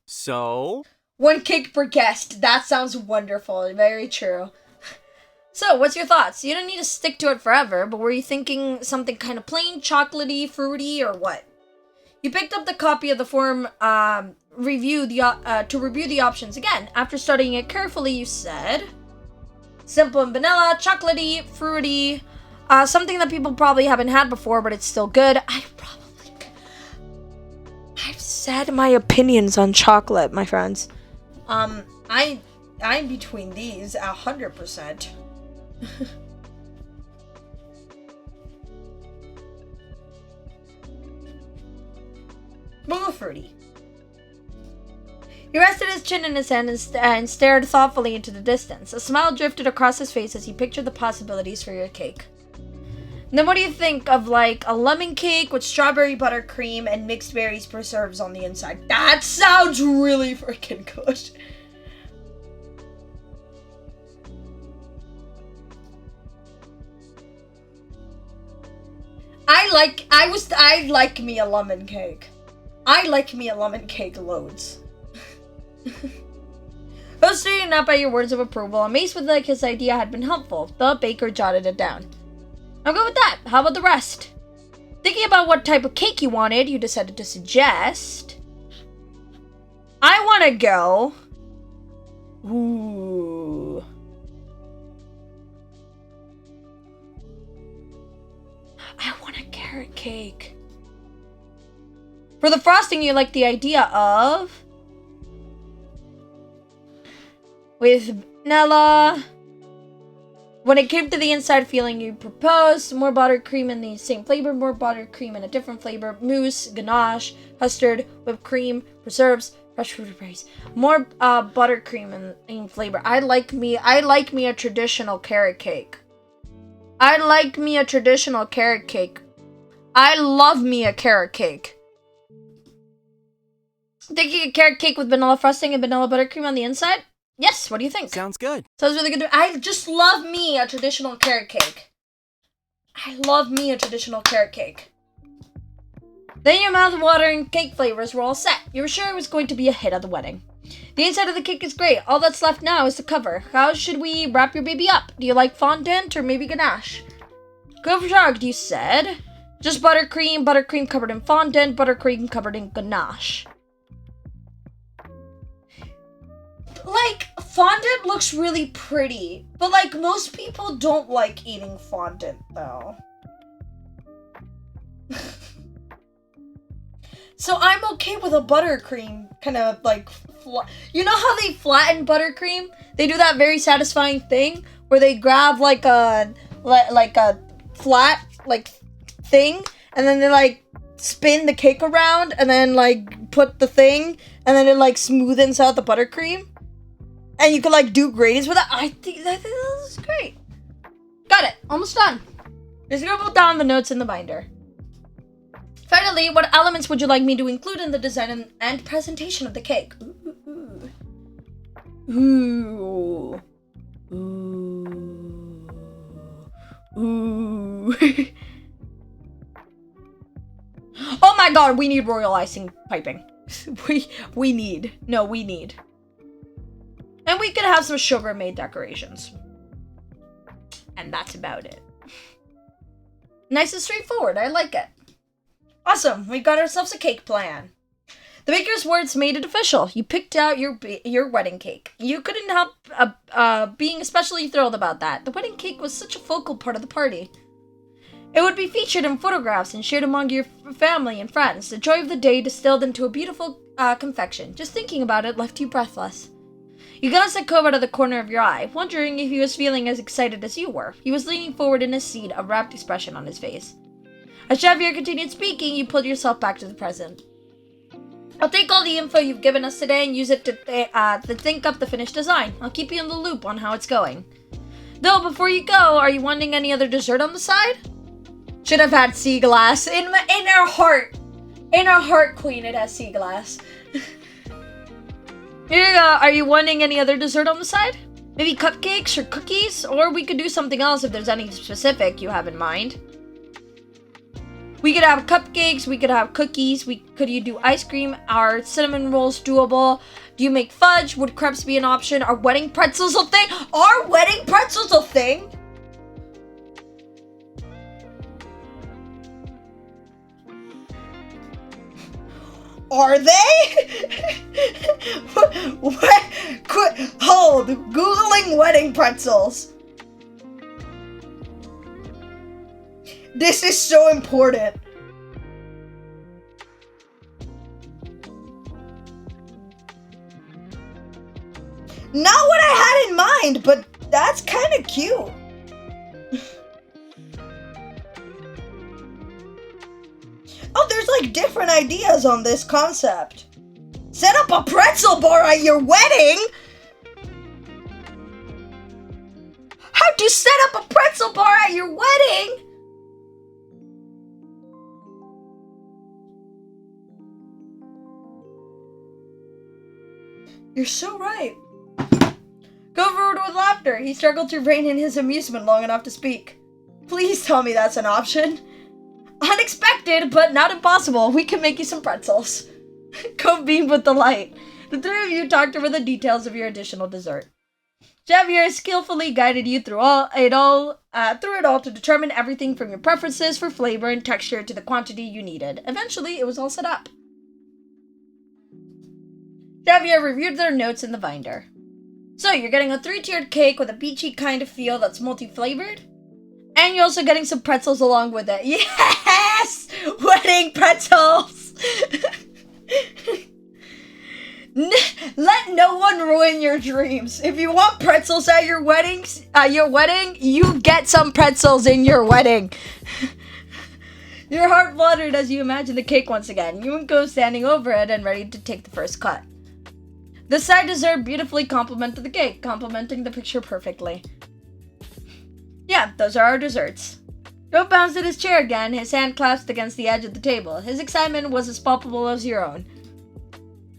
So? 1 cake per guest. That sounds wonderful. Very true. So, what's your thoughts? You don't need to stick to it forever, but were you thinking something kind of plain, chocolatey, fruity, or what? You picked up the copy of the form to review the options again. After studying it carefully, you said, simple and vanilla, chocolatey, fruity, something that people probably haven't had before, but it's still good. I've said my opinions on chocolate, my friends. I'm between these 100%. More fruity. He rested his chin in his hand and stared thoughtfully into the distance. A smile drifted across his face as he pictured the possibilities for your cake. And then what do you think of like a lemon cake with strawberry buttercream and mixed berries preserves on the inside? That sounds really freaking good. I like me a lemon cake. I like me a lemon cake loads. Both straightened up by your words of approval, amazed with like his idea had been helpful. The baker jotted it down. I'll go with that. How about the rest? Thinking about what type of cake you wanted, you decided to suggest. I want to go. Ooh. I want a carrot cake. For the frosting, you like the idea of with vanilla. When it came to the inside feeling, you proposed more buttercream in the same flavor, more buttercream in a different flavor, mousse, ganache, custard, whipped cream, preserves, fresh fruit berries, more buttercream in flavor. I like me a traditional carrot cake. I like me a traditional carrot cake. I love me a carrot cake. Thinking a carrot cake with vanilla frosting and vanilla buttercream on the inside? Yes, what do you think? Sounds good. Sounds really good. I just love me a traditional carrot cake. I love me a traditional carrot cake. Then your mouth-watering cake flavors were all set. You were sure it was going to be a hit at the wedding. The inside of the cake is great. All that's left now is the cover. How should we wrap your baby up? Do you like fondant or maybe ganache? Cove shrugged, you said. Just buttercream covered in fondant, buttercream covered in ganache. Like, fondant looks really pretty, but like most people don't like eating fondant though. So I'm okay with a buttercream kind of like, you know how they flatten buttercream? They do that very satisfying thing where they grab like a flat like thing and then they like spin the cake around and then like put the thing and then it like smoothens out the buttercream. And you can like do gratings with it. I think this is great. Got it. Almost done. Just scribble down the notes in the binder. Finally, what elements would you like me to include in the design and presentation of the cake? Ooh. Oh my god, we need royal icing piping. we need. And we could have some sugar-made decorations. And that's about it. Nice and straightforward, I like it. Awesome, we got ourselves a cake plan. The baker's words made it official. You picked out your wedding cake. You couldn't help being especially thrilled about that. The wedding cake was such a focal part of the party. It would be featured in photographs and shared among your family and friends. The joy of the day distilled into a beautiful confection. Just thinking about it left you breathless. You glanced at Cove out of the corner of your eye, wondering if he was feeling as excited as you were. He was leaning forward in his seat, a rapt expression on his face. As Xavier continued speaking, you pulled yourself back to the present. I'll take all the info you've given us today and use it to think up the finished design. I'll keep you in the loop on how it's going. Though, before you go, are you wanting any other dessert on the side? Should have had sea glass. In our heart. In our heart, Queen, it has sea glass. Here you go. Are you wanting any other dessert on the side? Maybe cupcakes or cookies? Or we could do something else if there's any specific you have in mind. We could have cupcakes, we could have cookies, could you do ice cream? Are cinnamon rolls doable? Do you make fudge? Would crepes be an option? Are wedding pretzels a thing? Are wedding pretzels a thing? Are they? Hold, Googling wedding pretzels. This is so important. Not what I had in mind, but that's kind of cute. Oh, there's like different ideas on this concept. Set up a pretzel bar at your wedding? How'd you set up a pretzel bar at your wedding? You're so right. Go forward with laughter. He struggled to rein in his amusement long enough to speak. Please tell me that's an option. Unexpected, but not impossible. We can make you some pretzels. Cove beamed with delight. The three of you talked over the details of your additional dessert. Xavier skillfully guided you through it all to determine everything from your preferences for flavor and texture to the quantity you needed. Eventually, it was all set up. Xavier reviewed their notes in the binder. So, you're getting a 3-tiered cake with a beachy kind of feel that's multi-flavored? And you're also getting some pretzels along with it. Yes! Wedding pretzels! Let no one ruin your dreams. If you want pretzels at your wedding, you get some pretzels in your wedding. Your heart fluttered as you imagined the cake once again. You and Cove standing over it and ready to take the first cut. The side dessert beautifully complemented the cake, complementing the picture perfectly. Yeah, those are our desserts. Cove bounced in his chair again, his hand clasped against the edge of the table. His excitement was as palpable as your own.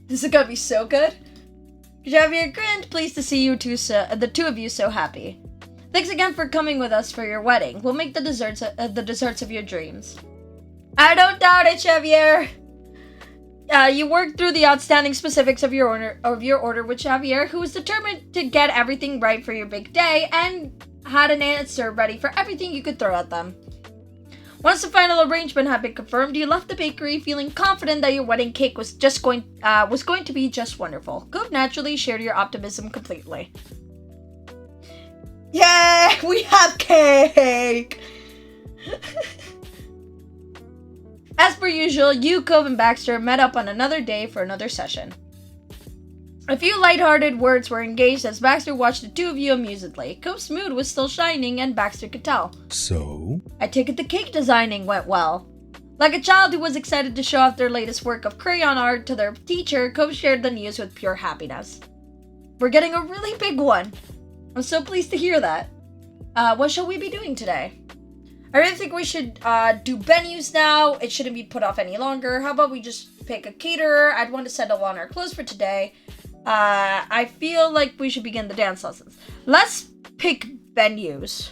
This is gonna be so good. Xavier grinned, pleased to see the two of you so happy. Thanks again for coming with us for your wedding. We'll make the desserts of your dreams. I don't doubt it, Xavier. You worked through the outstanding specifics of your order with Xavier, who was determined to get everything right for your big day and had an answer ready for everything you could throw at them. Once the final arrangement had been confirmed, you left the bakery feeling confident that your wedding cake was going to be just wonderful. Cove naturally shared your optimism completely. Yeah, we have cake! As per usual, you, Cove, and Baxter met up on another day for another session. A few lighthearted words were engaged as Baxter watched the two of you amusedly. Cove's mood was still shining, and Baxter could tell. So? I take it the cake designing went well. Like a child who was excited to show off their latest work of crayon art to their teacher, Cove shared the news with pure happiness. We're getting a really big one. I'm so pleased to hear that. What shall we be doing today? I really think we should do venues now. It shouldn't be put off any longer. How about we just pick a caterer? I'd want to settle on our clothes for today. I feel like we should begin the dance lessons. Let's pick venues.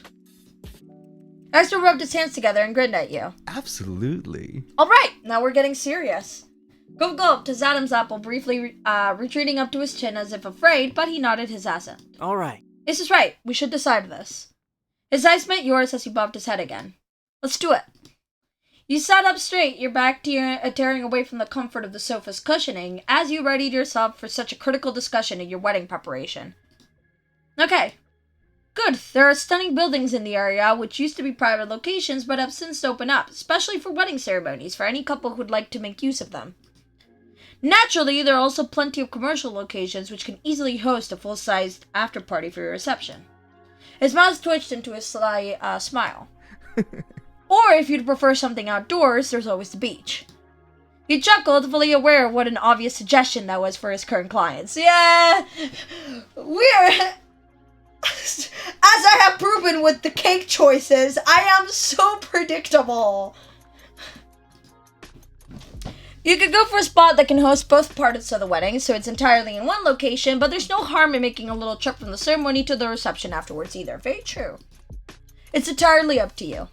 Baxter rubbed his hands together and grinned at you. Absolutely. Alright, now we're getting serious. Gulp gulped his Adam's apple, briefly retreating up to his chin as if afraid, but he nodded his assent. All right. This is right. We should decide this. His eyes met yours as he bobbed his head again. Let's do it. You sat up straight, your back tearing away from the comfort of the sofa's cushioning, as you readied yourself for such a critical discussion in your wedding preparation. Okay. Good. There are stunning buildings in the area, which used to be private locations, but have since opened up, especially for wedding ceremonies, for any couple who'd like to make use of them. Naturally, there are also plenty of commercial locations which can easily host a full-sized after-party for your reception. His mouth twitched into a sly smile. Or, if you'd prefer something outdoors, there's always the beach. He chuckled, fully aware of what an obvious suggestion that was for his current clients. Yeah, we're... As I have proven with the cake choices, I am so predictable. You could go for a spot that can host both parts of the wedding, so it's entirely in one location, but there's no harm in making a little trip from the ceremony to the reception afterwards either. Very true. It's entirely up to you.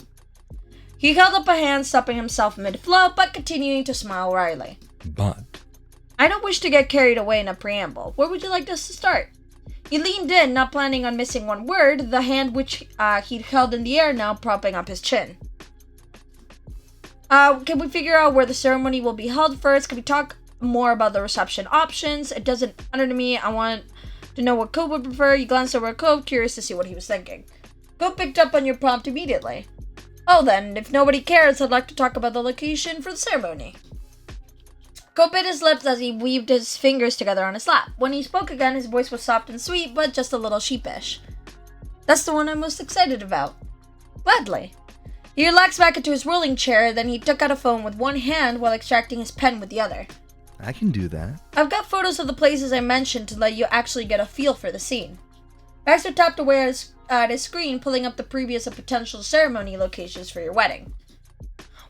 He held up a hand, stopping himself mid-flow, but continuing to smile wryly. But I don't wish to get carried away in a preamble. Where would you like us to start? He leaned in, not planning on missing one word, the hand which he'd held in the air now propping up his chin. Can we figure out where the ceremony will be held first? Can we talk more about the reception options? It doesn't matter to me. I want to know what Cope would prefer. You glanced over at Cope, curious to see what he was thinking. Cope picked up on your prompt immediately. Oh then, if nobody cares, I'd like to talk about the location for the ceremony. Cope bit his lips as he weaved his fingers together on his lap. When he spoke again, his voice was soft and sweet, but just a little sheepish. That's the one I'm most excited about. Gladly. He relaxed back into his rolling chair, then he took out a phone with one hand while extracting his pen with the other. I can do that. I've got photos of the places I mentioned to let you actually get a feel for the scene. Baxter tapped away at his screen, pulling up the previous and potential ceremony locations for your wedding.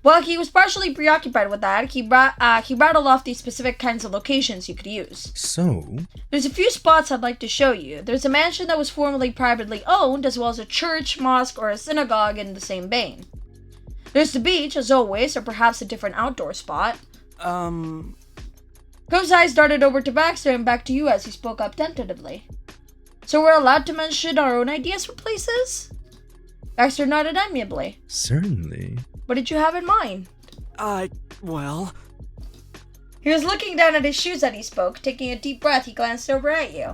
While he was partially preoccupied with that, he rattled off these specific kinds of locations you could use. So? There's a few spots I'd like to show you. There's a mansion that was formerly privately owned, as well as a church, mosque, or a synagogue in the same vein. There's the beach, as always, or perhaps a different outdoor spot. Cope's eyes darted over to Baxter and back to you as he spoke up tentatively. So we're allowed to mention our own ideas for places? Baxter nodded amiably. Certainly. What did you have in mind? Well... He was looking down at his shoes as he spoke. Taking a deep breath, he glanced over at you.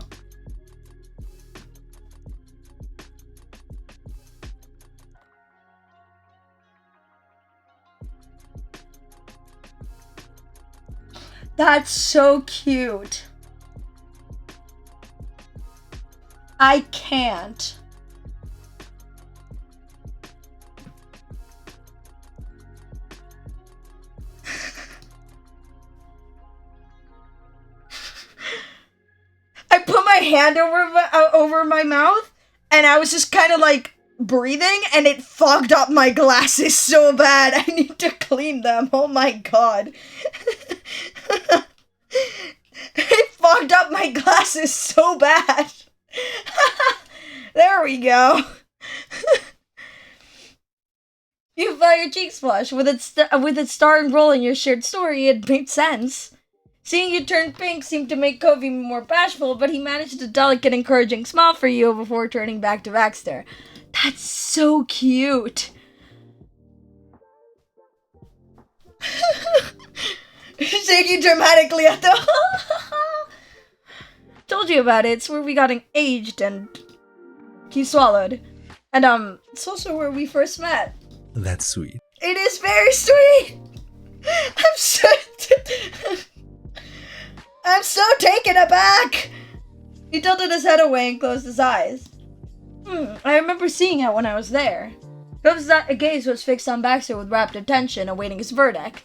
That's so cute. I can't. I put my hand over my mouth, and I was just kind of like breathing, and it fogged up my glasses so bad. I need to clean them. Oh my god. It fogged up my glasses so bad. There we go. You felt your cheeks flush. With its starring role in your shared story, it made sense. Seeing you turn pink seemed to make Cove even more bashful, but he managed a delicate, encouraging smile for you before turning back to Baxter. That's so cute. Shaking dramatically at the... Told you about it. It's where we got engaged, and he swallowed. And it's also where we first met. That's sweet. It is very sweet. I'm so taken aback. He tilted his head away and closed his eyes. I remember seeing it when I was there. Cove's gaze was fixed on Baxter with rapt attention, awaiting his verdict.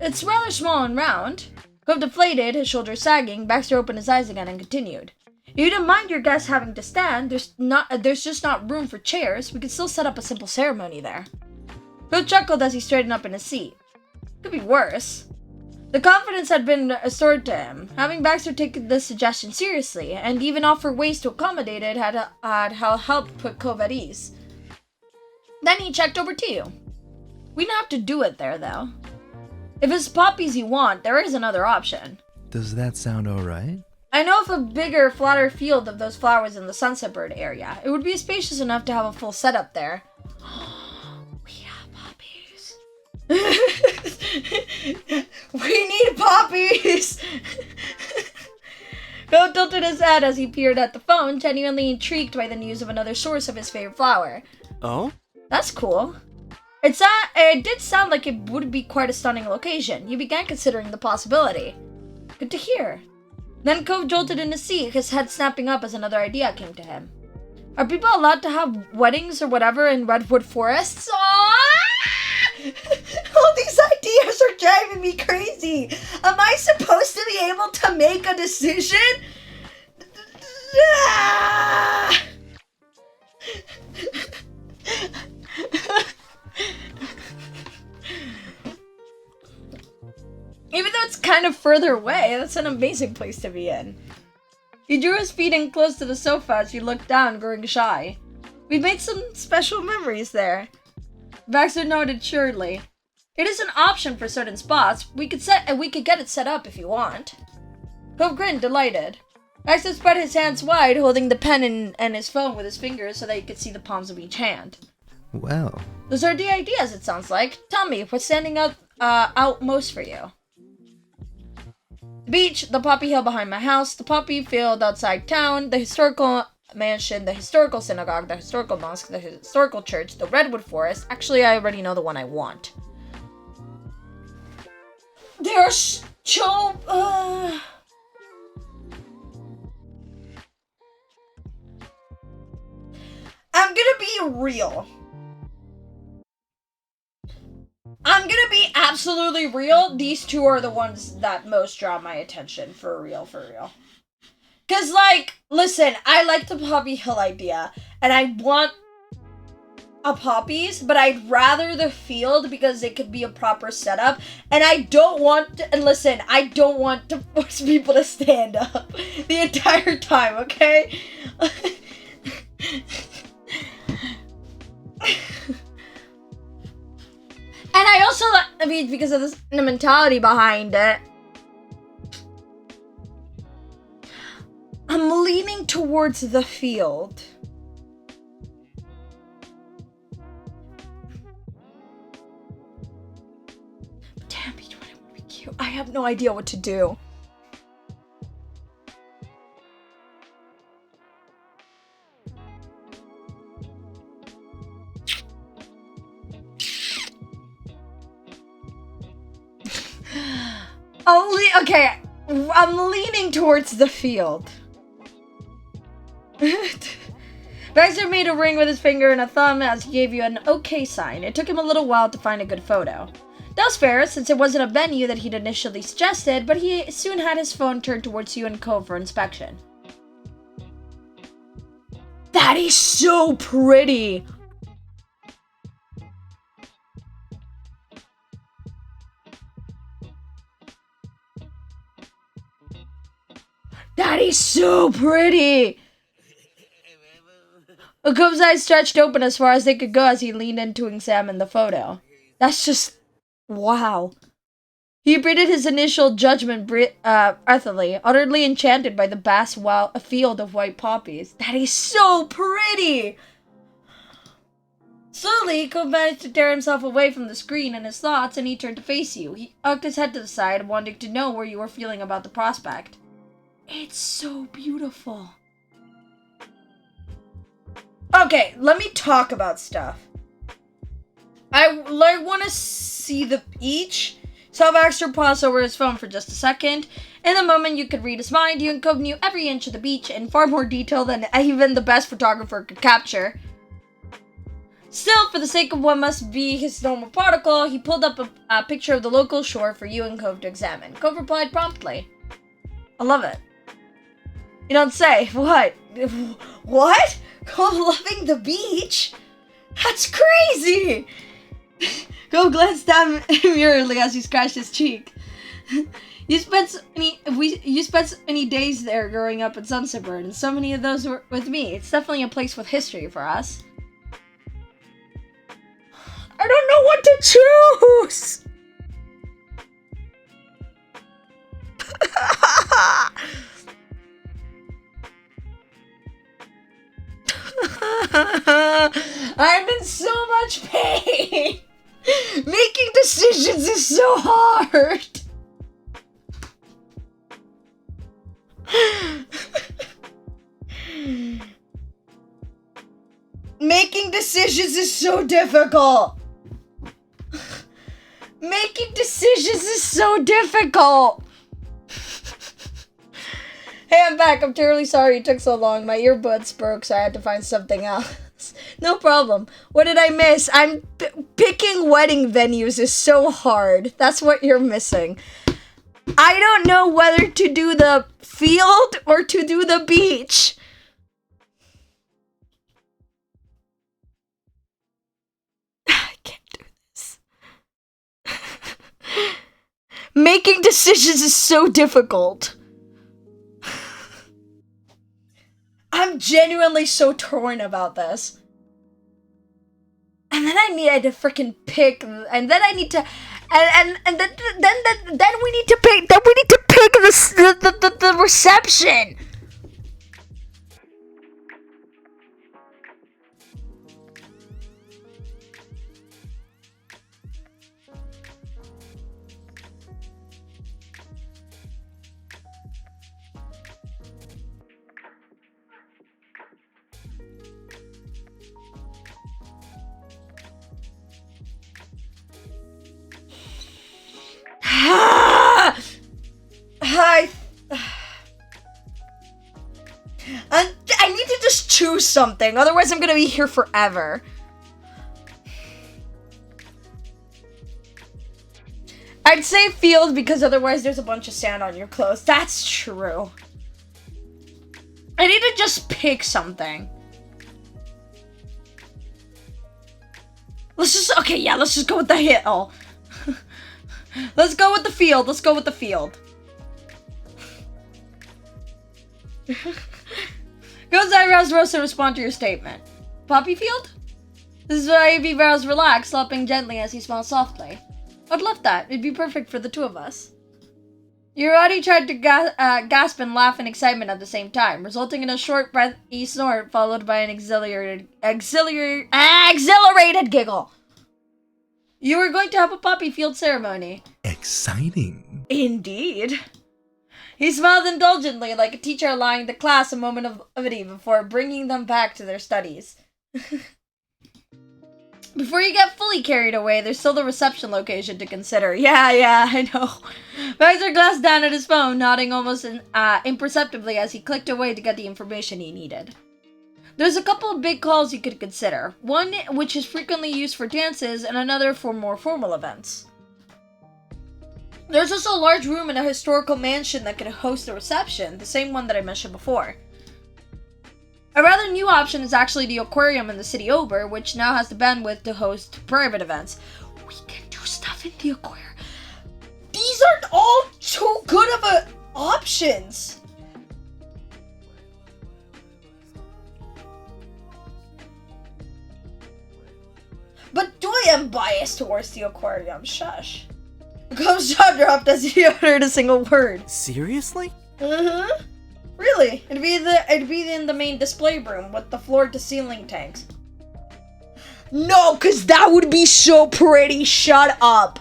It's rather small and round. Cove deflated, his shoulders sagging. Baxter opened his eyes again and continued. You don't mind your guests having to stand. There's just not room for chairs. We could still set up a simple ceremony there. Bill chuckled as he straightened up in his seat. Could be worse. The confidence had been restored to him. Having Baxter take this suggestion seriously and even offer ways to accommodate it had helped put Cove at ease. Then he checked over to you. We don't have to do it there, though. If it's poppies you want, there is another option. Does that sound alright? I know of a bigger, flatter field of those flowers in the Sunset Bird area. It would be spacious enough to have a full setup there. We have poppies. We need poppies! Bill tilted his head as he peered at the phone, genuinely intrigued by the news of another source of his favorite flower. Oh? That's cool. It did sound like it would be quite a stunning location. You began considering the possibility. Good to hear. Then Cove jolted in his seat, his head snapping up as another idea came to him. Are people allowed to have weddings or whatever in redwood forests? All these ideas are driving me crazy. Am I supposed to be able to make a decision? Even though it's kind of further away, that's an amazing place to be in. He drew his feet in close to the sofa as he looked down, growing shy. We made some special memories there. Baxter nodded surely. It is an option for certain spots. We could get it set up if you want. Cove grinned, delighted. Baxter spread his hands wide, holding the pen and his phone with his fingers so that he could see the palms of each hand. Well, Those are the ideas, it sounds like. Tell me, what's standing out most for you? The beach, the poppy hill behind my house, the poppy field outside town, the historical mansion, the historical synagogue, the historical mosque, the historical church, the redwood forest. Actually, I already know the one I want. There are so... I'm gonna be real. I'm gonna be absolutely real. These two are the ones that most draw my attention. For real, for real. Cause, like, listen, I like the Poppy Hill idea, and I want a poppies, but I'd rather the field because it could be a proper setup, and I don't want to, and listen, I don't want to force people to stand up the entire time, okay? And I also, because of the mentality behind it, I'm leaning towards the field. Damn, each one would be cute. I have no idea what to do. Okay, I'm leaning towards the field. Baxter made a ring with his finger and a thumb as he gave you an okay sign. It took him a little while to find a good photo. That was fair, since it wasn't a venue that he'd initially suggested, but he soon had his phone turned towards you and Cove for inspection. That is so pretty! That is so pretty! Cove's eyes stretched open as far as they could go as he leaned in to examine the photo. That's just... wow. He breathed his initial judgment breathily, utterly enchanted by the vast field of white poppies. That is so pretty! Slowly, Cove managed to tear himself away from the screen and his thoughts, and he turned to face you. He hugged his head to the side, wanting to know where you were feeling about the prospect. It's so beautiful. Okay, let me talk about stuff. I want to see the beach. So Baxter paused over his phone for just a second. In the moment you could read his mind, you and Cove knew every inch of the beach in far more detail than even the best photographer could capture. Still, for the sake of what must be his normal protocol, he pulled up a picture of the local shore for you and Cove to examine. Cove replied promptly. I love it. You don't say. What? What? Go loving the beach? That's crazy! Go glance down mirrorly as you scratch his cheek. You spent so many days there growing up in Sunsetburn, and so many of those were with me. It's definitely a place with history for us. I don't know what to choose! I'm in so much pain! Making decisions is so hard! Making decisions is so difficult! Making decisions is so difficult! Hey, I'm back. I'm terribly sorry it took so long. My earbuds broke, so I had to find something else. No problem. What did I miss? Picking wedding venues is so hard. That's what you're missing. I don't know whether to do the field or to do the beach. I can't do this. Making decisions is so difficult. I'm genuinely so torn about this. And then I needed to freaking pick, and then I need to, and then we need to pick, the reception. I need to just choose something, otherwise I'm gonna be here forever. I'd say field because otherwise there's a bunch of sand on your clothes. That's true. I need to just pick something. Let's just go with the hill. Let's go with the field. Let's go with the field. Go's eyebrows rose to respond to your statement. Poppy field? This is where Ivy brows relax, slapping gently as he smiles softly. I'd love that. It'd be perfect for the two of us. Urati tried to gasp and laugh in excitement at the same time, resulting in a short breathy snort followed by an exhilarated giggle. You were going to have a poppy field ceremony. Exciting. Indeed. He smiled indulgently, like a teacher allowing the class a moment of levity before bringing them back to their studies. Before you get fully carried away, there's still the reception location to consider. Yeah, I know. Baxter glanced down at his phone, nodding almost imperceptibly as he clicked away to get the information he needed. There's a couple of big calls you could consider. One which is frequently used for dances, and another for more formal events. There's also a large room in a historical mansion that could host a reception, the same one that I mentioned before. A rather new option is actually the aquarium in the city over, which now has the bandwidth to host private events. We can do stuff in the aquarium. These aren't all too good of options. But I am biased towards the aquarium. Shush. Co's jaw dropped as he uttered a single word. Seriously? Mm-hmm. Really? It'd be in the main display room with the floor-to-ceiling tanks. No, cause that would be so pretty. Shut up.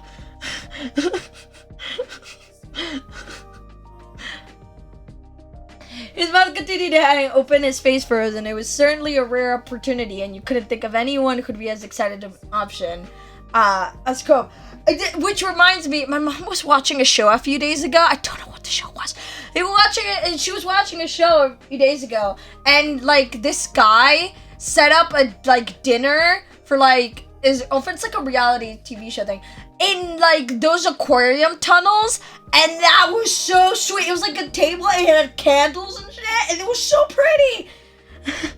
His mouth continued to hang open, his face froze, and it was certainly a rare opportunity, and you couldn't think of anyone who could be as excited an option as Cobb. Which reminds me, my mom was watching a show a few days ago. I don't know what the show was. They were watching it, and she was watching a show a few days ago, and like this guy set up a dinner for if it's like a reality TV show thing, in like those aquarium tunnels, and that was so sweet. It was like a table and it had candles and shit, and it was so pretty. It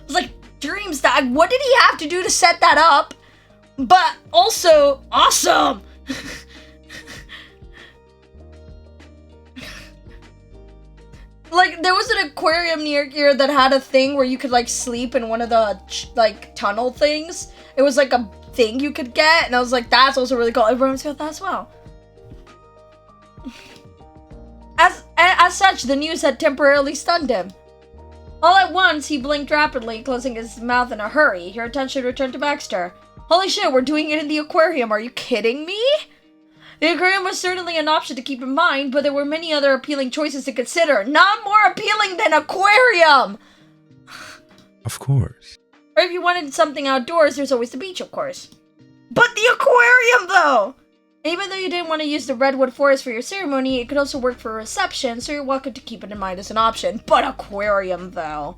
was like dreams. That what did he have to do to set that up? But also awesome. Like, there was an aquarium near here that had a thing where you could, like, sleep in one of the, like, tunnel things. It was, like, a thing you could get, and I was like, that's also really cool. Everyone's got that as well. As such, the news had temporarily stunned him. All at once, he blinked rapidly, closing his mouth in a hurry. Your attention returned to Baxter. Holy shit, we're doing it in the aquarium. Are you kidding me? The aquarium was certainly an option to keep in mind, but there were many other appealing choices to consider. Not more appealing than aquarium! Of course. Or if you wanted something outdoors, there's always the beach, of course. But the aquarium, though! Even though you didn't want to use the redwood forest for your ceremony, it could also work for a reception, so you're welcome to keep it in mind as an option. But aquarium, though.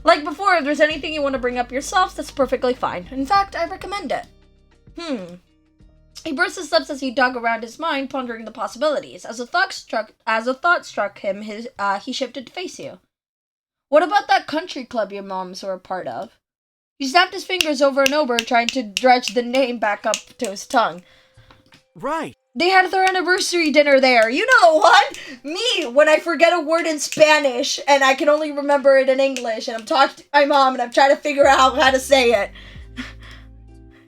Like before, if there's anything you want to bring up yourself, that's perfectly fine. In fact, I recommend it. He pursed his lips as he dug around his mind, pondering the possibilities. As a thought struck him, he shifted to face you. What about that country club your moms were a part of? He snapped his fingers over and over, trying to dredge the name back up to his tongue. Right. They had their anniversary dinner there. You know the one? Me, when I forget a word in Spanish, and I can only remember it in English, and I'm talking to my mom, and I'm trying to figure out how to say it.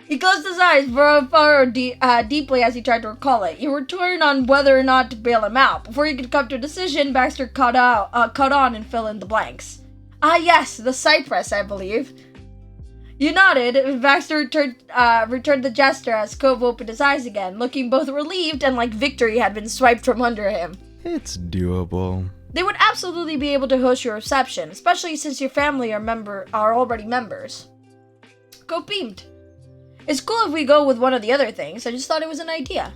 He closed his eyes, burrowed deeply as he tried to recall it. You were torn on whether or not to bail him out. Before you could come to a decision, Baxter caught on and fill in the blanks. Ah, yes, the Cypress, I believe. You nodded. Baxter returned the gesture as Cove opened his eyes again, looking both relieved and like victory had been swiped from under him. It's doable. They would absolutely be able to host your reception, especially since your family are already members. Cove beamed. It's cool if we go with one of the other things. I just thought it was an idea.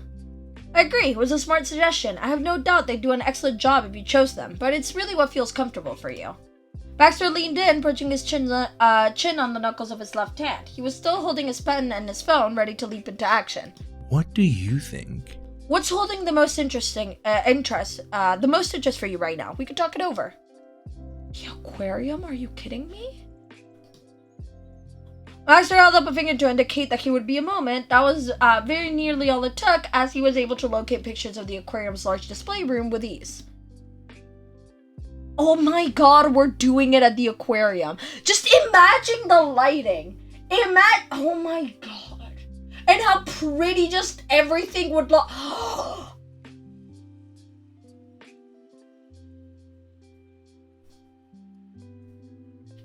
I agree. It was a smart suggestion. I have no doubt they'd do an excellent job if you chose them, but it's really what feels comfortable for you. Baxter leaned in, punching his chin on the knuckles of his left hand. He was still holding his pen and his phone, ready to leap into action. What do you think? What's holding the most interest for you right now? We could talk it over. The aquarium? Are you kidding me? Baxter held up a finger to indicate that he would be a moment. That was very nearly all it took, as he was able to locate pictures of the aquarium's large display room with ease. Oh my god, we're doing it at the aquarium. Just imagine the lighting. Oh my god. And how pretty just everything would look.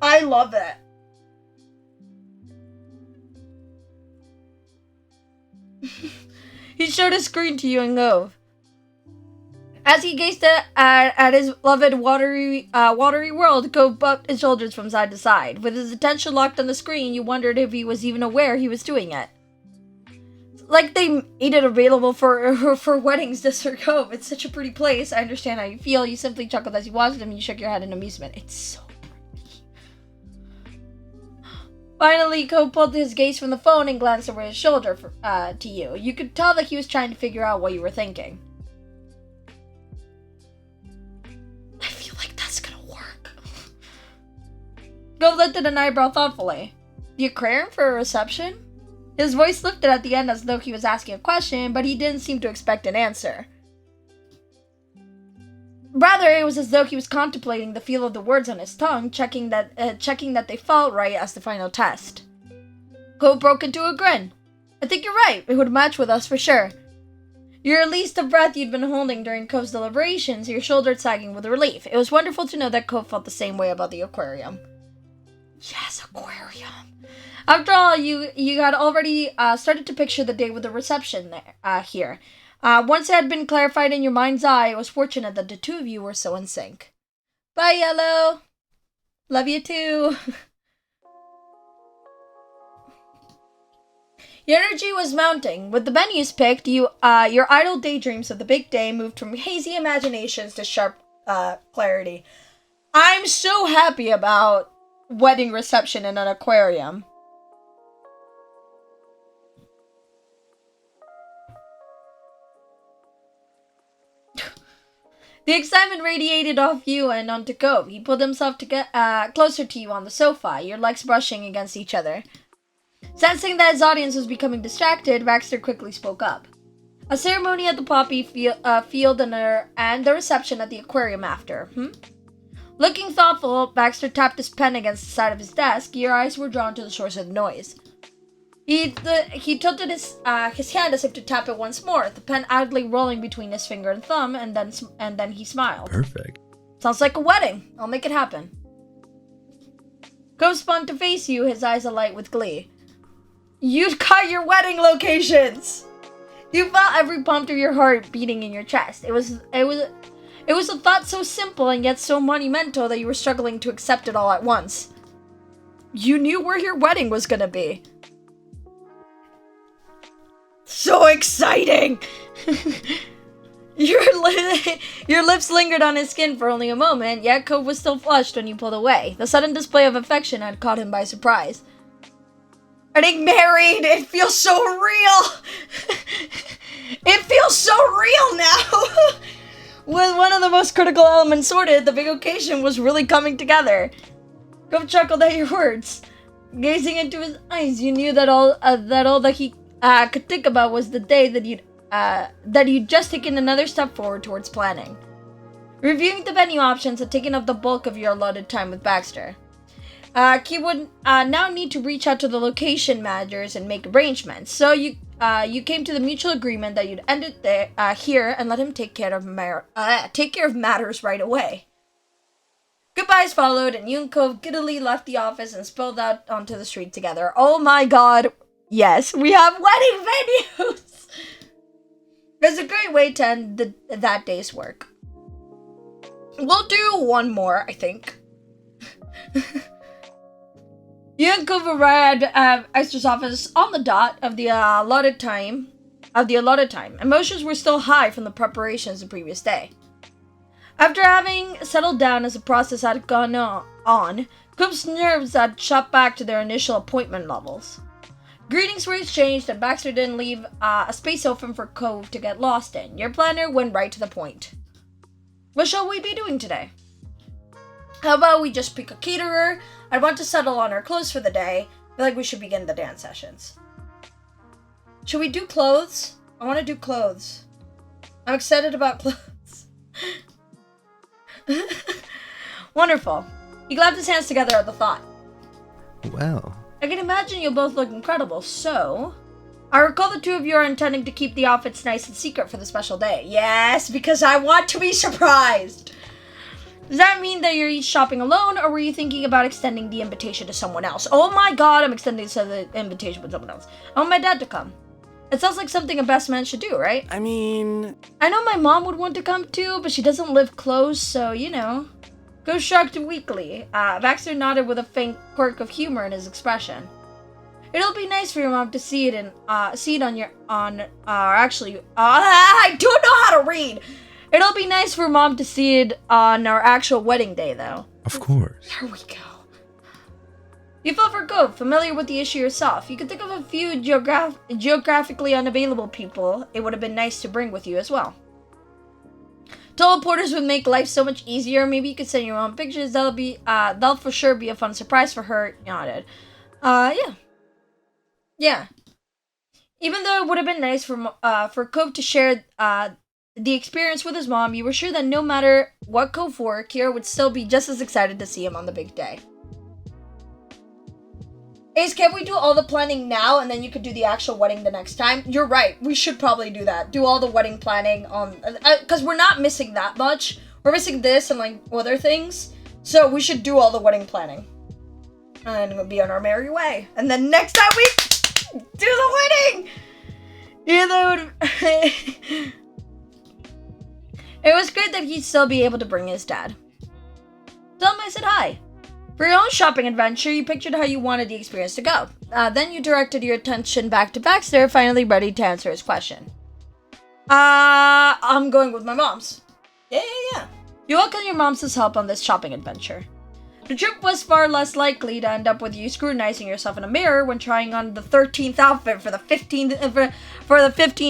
I love it. He showed a screen to you and Gove. As he gazed at his beloved watery world, Gove bucked his shoulders from side to side. With his attention locked on the screen, you wondered if he was even aware he was doing it. Like they made it available for weddings just for Gove. It's such a pretty place. I understand how you feel. You simply chuckled as you watched him and you shook your head in amusement. It's so pretty. Finally, Cove pulled his gaze from the phone and glanced over his shoulder to you. You could tell that he was trying to figure out what you were thinking. I feel like that's gonna work. Gove lifted an eyebrow thoughtfully. The aquarium for a reception? His voice lifted at the end as though he was asking a question, but he didn't seem to expect an answer. Rather, it was as though he was contemplating the feel of the words on his tongue, checking that they felt right as the final test. Cove broke into a grin. I think you're right. It would match with us for sure. You released the breath you'd been holding during Cove's deliberations, your shoulders sagging with relief. It was wonderful to know that Cove felt the same way about the aquarium. Yes, aquarium. After all, you had already started to picture the day with the reception here. Once it had been clarified in your mind's eye, it was fortunate that the two of you were so in sync. Bye, Yellow. Love you too. Your energy was mounting. With the venues picked, your idle daydreams of the big day moved from hazy imaginations to sharp clarity. I'm so happy about wedding reception in an aquarium. The excitement radiated off you and onto Cove. He pulled himself to get closer to you on the sofa, your legs brushing against each other. Sensing that his audience was becoming distracted, Baxter quickly spoke up. A ceremony at the poppy field and the reception at the aquarium after, Looking thoughtful, Baxter tapped his pen against the side of his desk. Your eyes were drawn to the source of the noise. He tilted his hand as if to tap it once more, the pen idly rolling between his finger and thumb, and then he smiled. Perfect. Sounds like a wedding. I'll make it happen. Cove spun to face you, his eyes alight with glee. You'd got your wedding locations! You felt every pump of your heart beating in your chest. It was a thought so simple and yet so monumental that you were struggling to accept it all at once. You knew where your wedding was gonna be. So exciting! Your lips lingered on his skin for only a moment, yet Cove was still flushed when you pulled away. The sudden display of affection had caught him by surprise. Getting married! It feels so real! It feels so real now! With one of the most critical elements sorted, the big occasion was really coming together. Cove chuckled at your words. Gazing into his eyes, you knew that all that he could think about was the day that you'd just taken another step forward towards planning. Reviewing the venue options had taken up the bulk of your allotted time with Baxter. He would now need to reach out to the location managers and make arrangements. So you came to the mutual agreement that you'd end it there, here and let him take care of matters right away. Goodbyes followed, and you and Cove giddily left the office and spilled out onto the street together. Oh my god, yes, we have wedding venues! It's a great way to end that day's work. We'll do one more, I think. You and Cove arrived at Extra's office on the dot of the allotted time. Emotions were still high from the preparations the previous day. After having settled down as the process had gone on, Cove's nerves had shot back to their initial appointment levels. Greetings were exchanged, and Baxter didn't leave a space open for Cove to get lost in. Your planner went right to the point. What shall we be doing today? How about we just pick a caterer? I want to settle on our clothes for the day. I feel like we should begin the dance sessions. Should we do clothes? I want to do clothes. I'm excited about clothes. Wonderful. He clapped his hands together at the thought. Well, I can imagine you'll both look incredible, so... I recall the two of you are intending to keep the outfits nice and secret for the special day. Yes, because I want to be surprised! Does that mean that you're each shopping alone, or were you thinking about extending the invitation to someone else? Oh my god, I'm extending the invitation with someone else. I want my dad to come. It sounds like something a best man should do, right? I mean... I know my mom would want to come too, but she doesn't live close, so, you know. Go shrugged weakly. Baxter nodded with a faint quirk of humor in his expression. It'll be nice for your mom to see it I don't know how to read! It'll be nice for Mom to see it on our actual wedding day, though. of course. There we go. You felt for Cove, familiar with the issue yourself. You could think of a few geographically unavailable people it would have been nice to bring with you as well. Teleporters would make life so much easier. Maybe you could send your mom pictures. That'll for sure be a fun surprise for her. Nodded. Yeah. Even though it would have been nice for Cove to share the experience with his mom, you were sure that no matter what Cove wore, Kira would still be just as excited to see him on the big day. Ace, can't we do all the planning now and then you could do the actual wedding the next time? You're right. We should probably do that. Do all the wedding planning on... Because we're not missing that much. We're missing this and, like, other things. So we should do all the wedding planning. And we'll be on our merry way. And then next time we do the wedding! Yeah, that would... It was great that he'd still be able to bring his dad. Tell him I said hi. For your own shopping adventure, you pictured how you wanted the experience to go. Then you directed your attention back to Baxter, finally ready to answer his question. I'm going with my mom's. Yeah. You welcome your mom's help on this shopping adventure. The trip was far less likely to end up with you scrutinizing yourself in a mirror when trying on the 13th outfit for the 15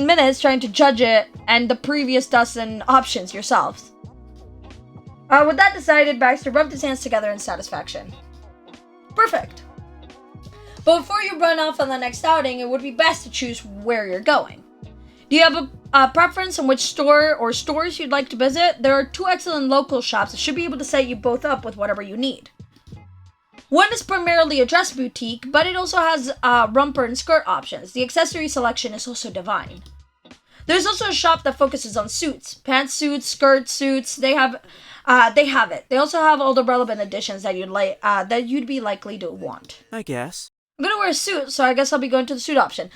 minutes trying to judge it and the previous dozen options yourselves. With that decided, Baxter rubbed his hands together in satisfaction. Perfect. But before you run off on the next outing, it would be best to choose where you're going. Do you have a preference on which store or stores you'd like to visit? There are 2 excellent local shops that should be able to set you both up with whatever you need. One is primarily a dress boutique, but it also has romper and skirt options. The accessory selection is also divine. There's also a shop that focuses on suits, pantsuits, skirt suits. They have it. They also have all the relevant additions that you'd be likely to want. I guess. I'm gonna wear a suit, so I guess I'll be going to the suit option.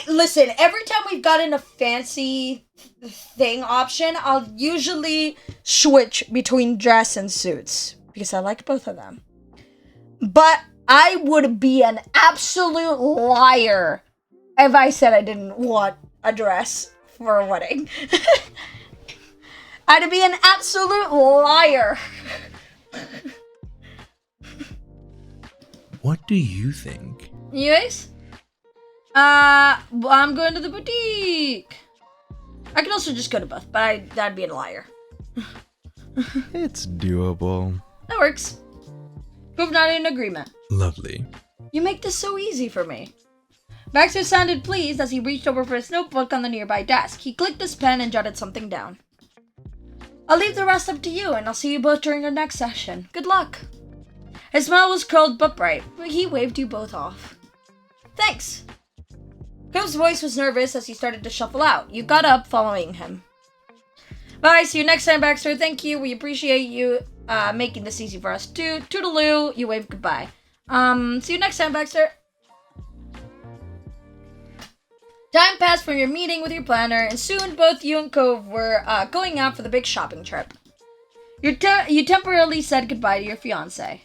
Listen, every time we've gotten a fancy thing option, I'll usually switch between dress and suits because I like both of them. But I would be an absolute liar if I said I didn't want a dress for a wedding. I'd be an absolute liar. What do you think? Anyways, I'm going to the boutique. I could also just go to both, but that'd be a liar. It's doable. That works. We've not in agreement. Lovely. You make this so easy for me. Baxter sounded pleased as he reached over for his notebook on the nearby desk. He clicked his pen and jotted something down. I'll leave the rest up to you, and I'll see you both during our next session. Good luck. His smile was curled but bright. He waved you both off. Thanks. Cove's voice was nervous as he started to shuffle out. You got up, following him. Bye, see you next time, Baxter. Thank you. We appreciate you making this easy for us too. Toodaloo. You waved goodbye. See you next time, Baxter. Time passed from your meeting with your planner, and soon both you and Cove were going out for the big shopping trip. You temporarily said goodbye to your fiancé.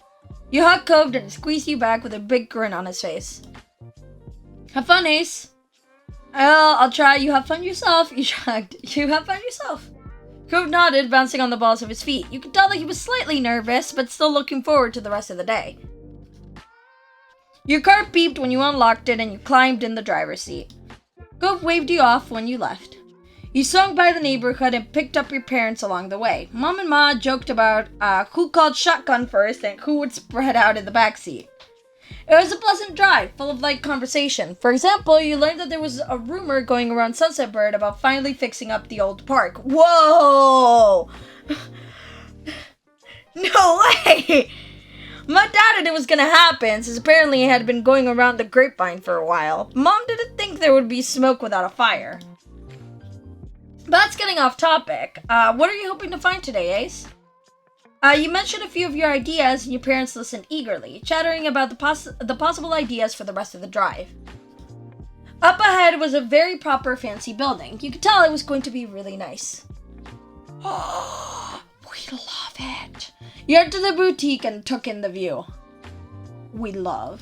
You hugged Cove and squeezed you back with a big grin on his face. Have fun, Ace. I'll try. You have fun yourself. You shrugged. You have fun yourself. Cove nodded, bouncing on the balls of his feet. You could tell that he was slightly nervous, but still looking forward to the rest of the day. Your car beeped when you unlocked it, and you climbed in the driver's seat. Cove waved you off when you left. You swung by the neighborhood and picked up your parents along the way. Mom and Ma joked about who called shotgun first and who would spread out in the backseat. It was a pleasant drive, full of light conversation. For example, you learned that there was a rumor going around Sunset Bird about finally fixing up the old park. Whoa! No way! Ma doubted it was gonna happen, since apparently it had been going around the grapevine for a while. Mom didn't think there would be smoke without a fire. But that's getting off topic. What are you hoping to find today, Ace? You mentioned a few of your ideas, and your parents listened eagerly, chattering about the possible ideas for the rest of the drive. Up ahead was a very proper, fancy building. You could tell it was going to be really nice. Oh, we love it. You entered the boutique and took in the view. We love.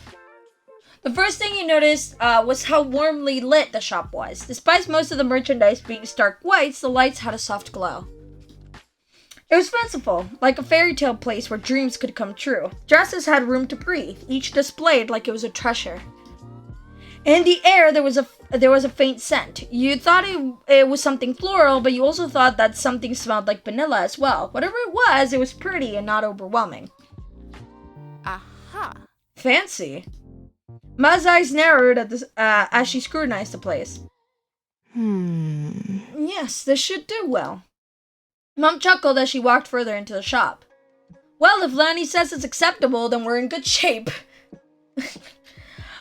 The first thing you noticed was how warmly lit the shop was. Despite most of the merchandise being stark whites, the lights had a soft glow. It was fanciful, like a fairy tale place where dreams could come true. Dresses had room to breathe, each displayed like it was a treasure. In the air, there was a faint scent. You thought it was something floral, but you also thought that something smelled like vanilla as well. Whatever it was pretty and not overwhelming. Aha. Fancy. Ma's eyes narrowed as she scrutinized the place. Yes, this should do well. Mom chuckled as she walked further into the shop. Well, if Lanny says it's acceptable, then we're in good shape.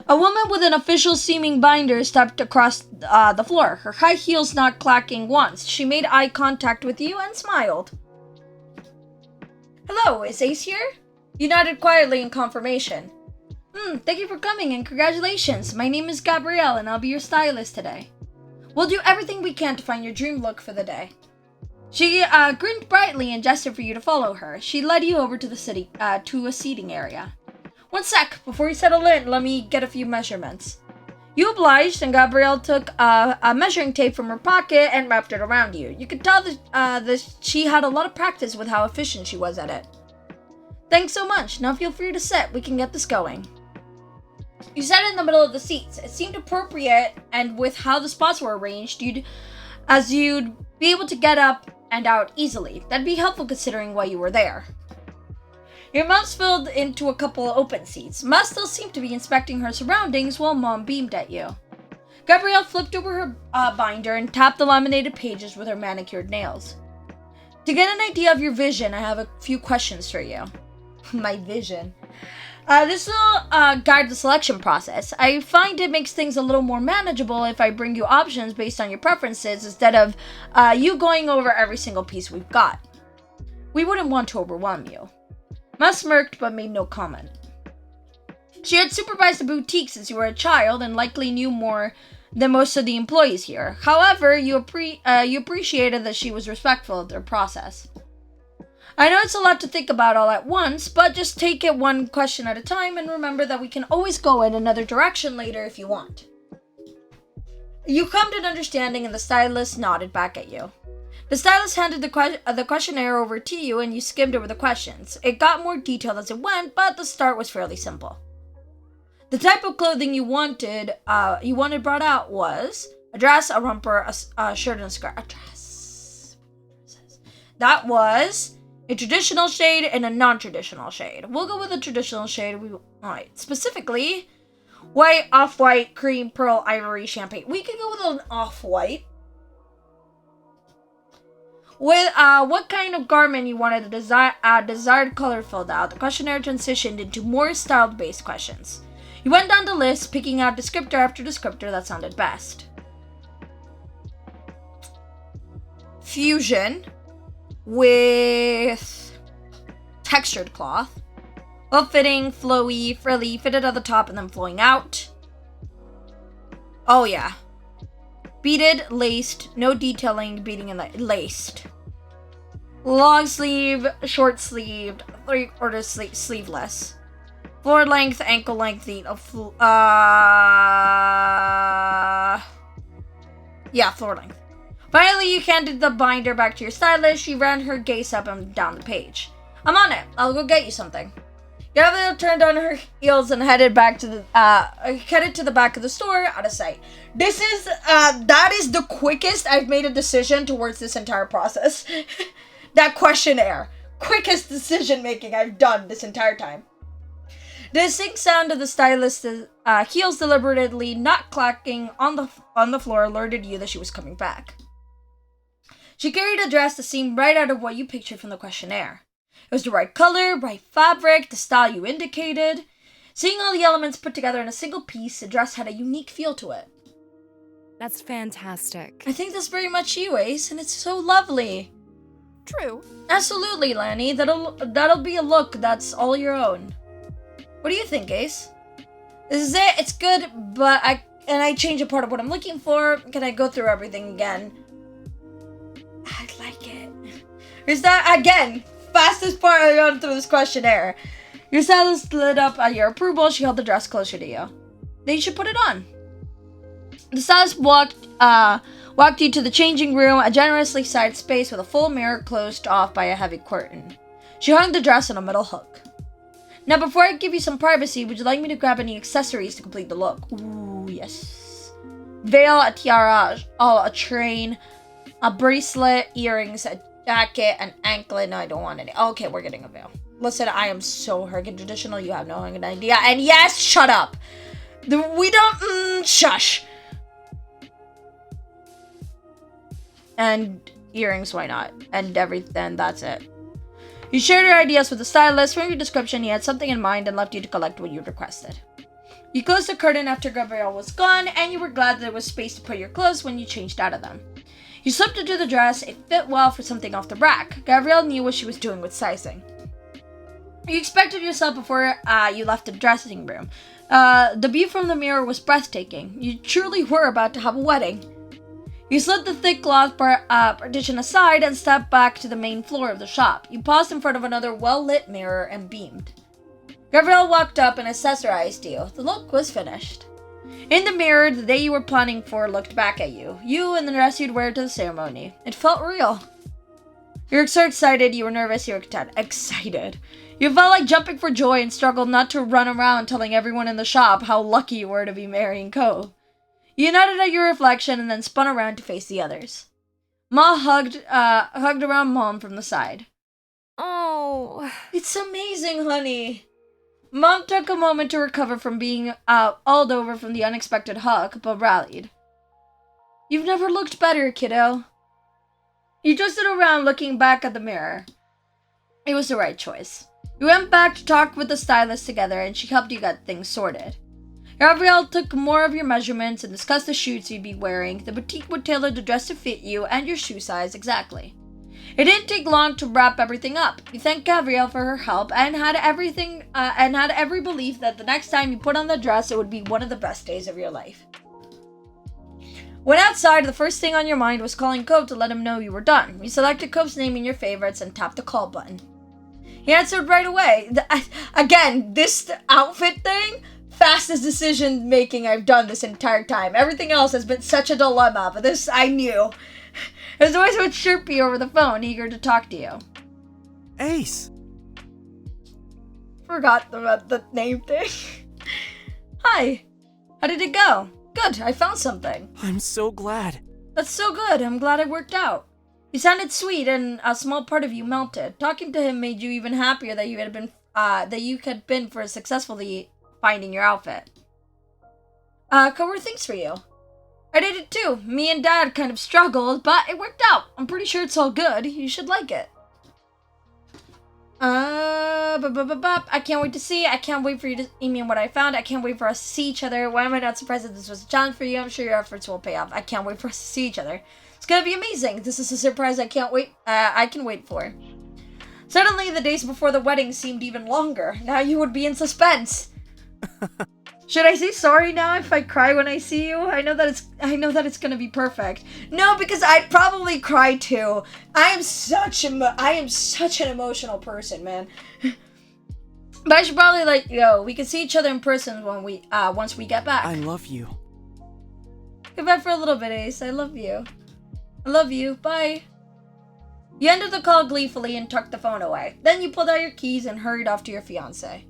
A woman with an official-seeming binder stepped across the floor, her high heels not clacking once. She made eye contact with you and smiled. Hello, is Ace here? You nodded quietly in confirmation. Thank you for coming and congratulations. My name is Gabrielle and I'll be your stylist today. We'll do everything we can to find your dream look for the day. She grinned brightly and gestured for you to follow her. She led you over to to a seating area. One sec, before you settle in, let me get a few measurements. You obliged, and Gabrielle took a measuring tape from her pocket and wrapped it around you. You could tell that she had a lot of practice with how efficient she was at it. Thanks so much. Now feel free to sit. We can get this going. You sat in the middle of the seats. It seemed appropriate, and with how the spots were arranged, you'd be able to get up and out easily. That'd be helpful considering why you were there. Your mom's filled into a couple of open seats. Ma still seemed to be inspecting her surroundings while Mom beamed at you. Gabrielle flipped over her binder and tapped the laminated pages with her manicured nails. To get an idea of your vision, I have a few questions for you. My vision. This will guide the selection process. I find it makes things a little more manageable if I bring you options based on your preferences instead of you going over every single piece we've got. We wouldn't want to overwhelm you. Ma smirked but made no comment. She had supervised a boutique since you were a child and likely knew more than most of the employees here. However, you appreciated that she was respectful of their process. I know it's a lot to think about all at once, but just take it one question at a time and remember that we can always go in another direction later if you want. You come to an understanding and the stylist nodded back at you. The stylist handed the questionnaire over to you and you skimmed over the questions. It got more detailed as it went, but the start was fairly simple. The type of clothing you wanted brought out was a dress, a romper, a shirt, and a skirt. A dress. That was a traditional shade and a non-traditional shade. We'll go with a traditional shade. Alright. Specifically, white, off-white, cream, pearl, ivory, champagne. We could go with an off-white. With what kind of garment you wanted the desired color filled out, the questionnaire transitioned into more style-based questions. You went down the list, picking out descriptor after descriptor that sounded best. Fusion with textured cloth. Well-fitting, flowy, frilly, fitted at the top and then flowing out. Oh yeah. Beaded, laced, no detailing, beading and laced. Long sleeve, short sleeved, 3/4 sleeveless. Floor length, ankle length, yeah, floor length. Finally, you handed the binder back to your stylist. She ran her gaze up and down the page. I'm on it. I'll go get you something. Gabrielle turned on her heels and headed to the back of the store, out of sight. That is the quickest I've made a decision towards this entire process. That questionnaire. Quickest decision making I've done this entire time. The distinct sound of the stylist's heels deliberately not clacking on the floor alerted you that she was coming back. She carried a dress that seemed right out of what you pictured from the questionnaire. It was the right color, right fabric, the style you indicated. Seeing all the elements put together in a single piece, the dress had a unique feel to it. That's fantastic. I think that's very much you, Ace, and it's so lovely. True. Absolutely, Lanny. That'll be a look that's all your own. What do you think, Ace? This is it. It's good, but I change a part of what I'm looking for. Can I go through everything again? I like it. Here's that again. Fastest part I gone through this questionnaire. Your stylist lit up at your approval. She held the dress closer to you. Then you should put it on. The stylist walked you to the changing room, a generously sized space with a full mirror closed off by a heavy curtain. She hung the dress on a metal hook. Now, before I give you some privacy, would you like me to grab any accessories to complete the look? Ooh, yes. Veil, a tiara, a train, a bracelet, earrings, a jacket, an anklet. No, I don't want any. Okay, we're getting a veil. Listen, I am so Hurricane traditional, you have no idea. And yes, shut up. We don't, shush. And earrings, why not? And everything, that's it. You shared your ideas with the stylist. From your description, he had something in mind and left you to collect what you requested. You closed the curtain after Gabrielle was gone, and you were glad there was space to put your clothes when you changed out of them. You slipped into the dress. It fit well for something off the rack. Gabrielle knew what she was doing with sizing. You expected yourself before you left the dressing room. The view from the mirror was breathtaking. You truly were about to have a wedding. You slid the thick cloth partition aside and stepped back to the main floor of the shop. You paused in front of another well-lit mirror and beamed. Gabrielle walked up and accessorized you. The look was finished. In the mirror, the day you were planning for looked back at you. You and the dress you'd wear to the ceremony. It felt real. You were so excited, you were nervous, you were excited. You felt like jumping for joy and struggled not to run around telling everyone in the shop how lucky you were to be marrying Cove. You nodded at your reflection and then spun around to face the others. Ma hugged around Mom from the side. Oh. It's amazing, honey. Mom took a moment to recover from being awed over from the unexpected hug, but rallied. You've never looked better, kiddo. You twisted around, looking back at the mirror. It was the right choice. You went back to talk with the stylist together, and she helped you get things sorted. Gabrielle took more of your measurements and discussed the shoes you'd be wearing. The boutique would tailor the dress to fit you and your shoe size exactly. It didn't take long to wrap everything up. You thanked Gabrielle for her help and had every belief that the next time you put on the dress, it would be one of the best days of your life. When outside, the first thing on your mind was calling Cove to let him know you were done. You selected Cove's name in your favorites and tapped the call button. He answered right away. Again, this outfit thing, fastest decision making I've done this entire time. Everything else has been such a dilemma, but this I knew. His voice was chirpy over the phone, eager to talk to you. Ace! Forgot about the name thing. Hi. How did it go? Good, I found something. I'm so glad. That's so good. I'm glad it worked out. He sounded sweet, and a small part of you melted. Talking to him made you even happier that you had been for successfully finding your outfit. Cover things for you. I did it too. Me and Dad kind of struggled, but it worked out. I'm pretty sure it's all good. You should like it. I can't wait to see. I can't wait for you to email what I found. I can't wait for us to see each other. Why am I not surprised that this was a challenge for you? I'm sure your efforts will pay off. I can't wait for us to see each other. It's gonna be amazing. This is a surprise I can wait for. Suddenly, the days before the wedding seemed even longer. Now you would be in suspense. Should I say sorry now if I cry when I see you? I know that it's gonna be perfect. No, because I'd probably cry too. I am such an emotional person, man. But I should probably let you go. We can see each other in person when once we get back. I love you. Goodbye for a little bit, Ace. I love you. I love you. Bye. You ended the call gleefully and tucked the phone away. Then you pulled out your keys and hurried off to your fiancé.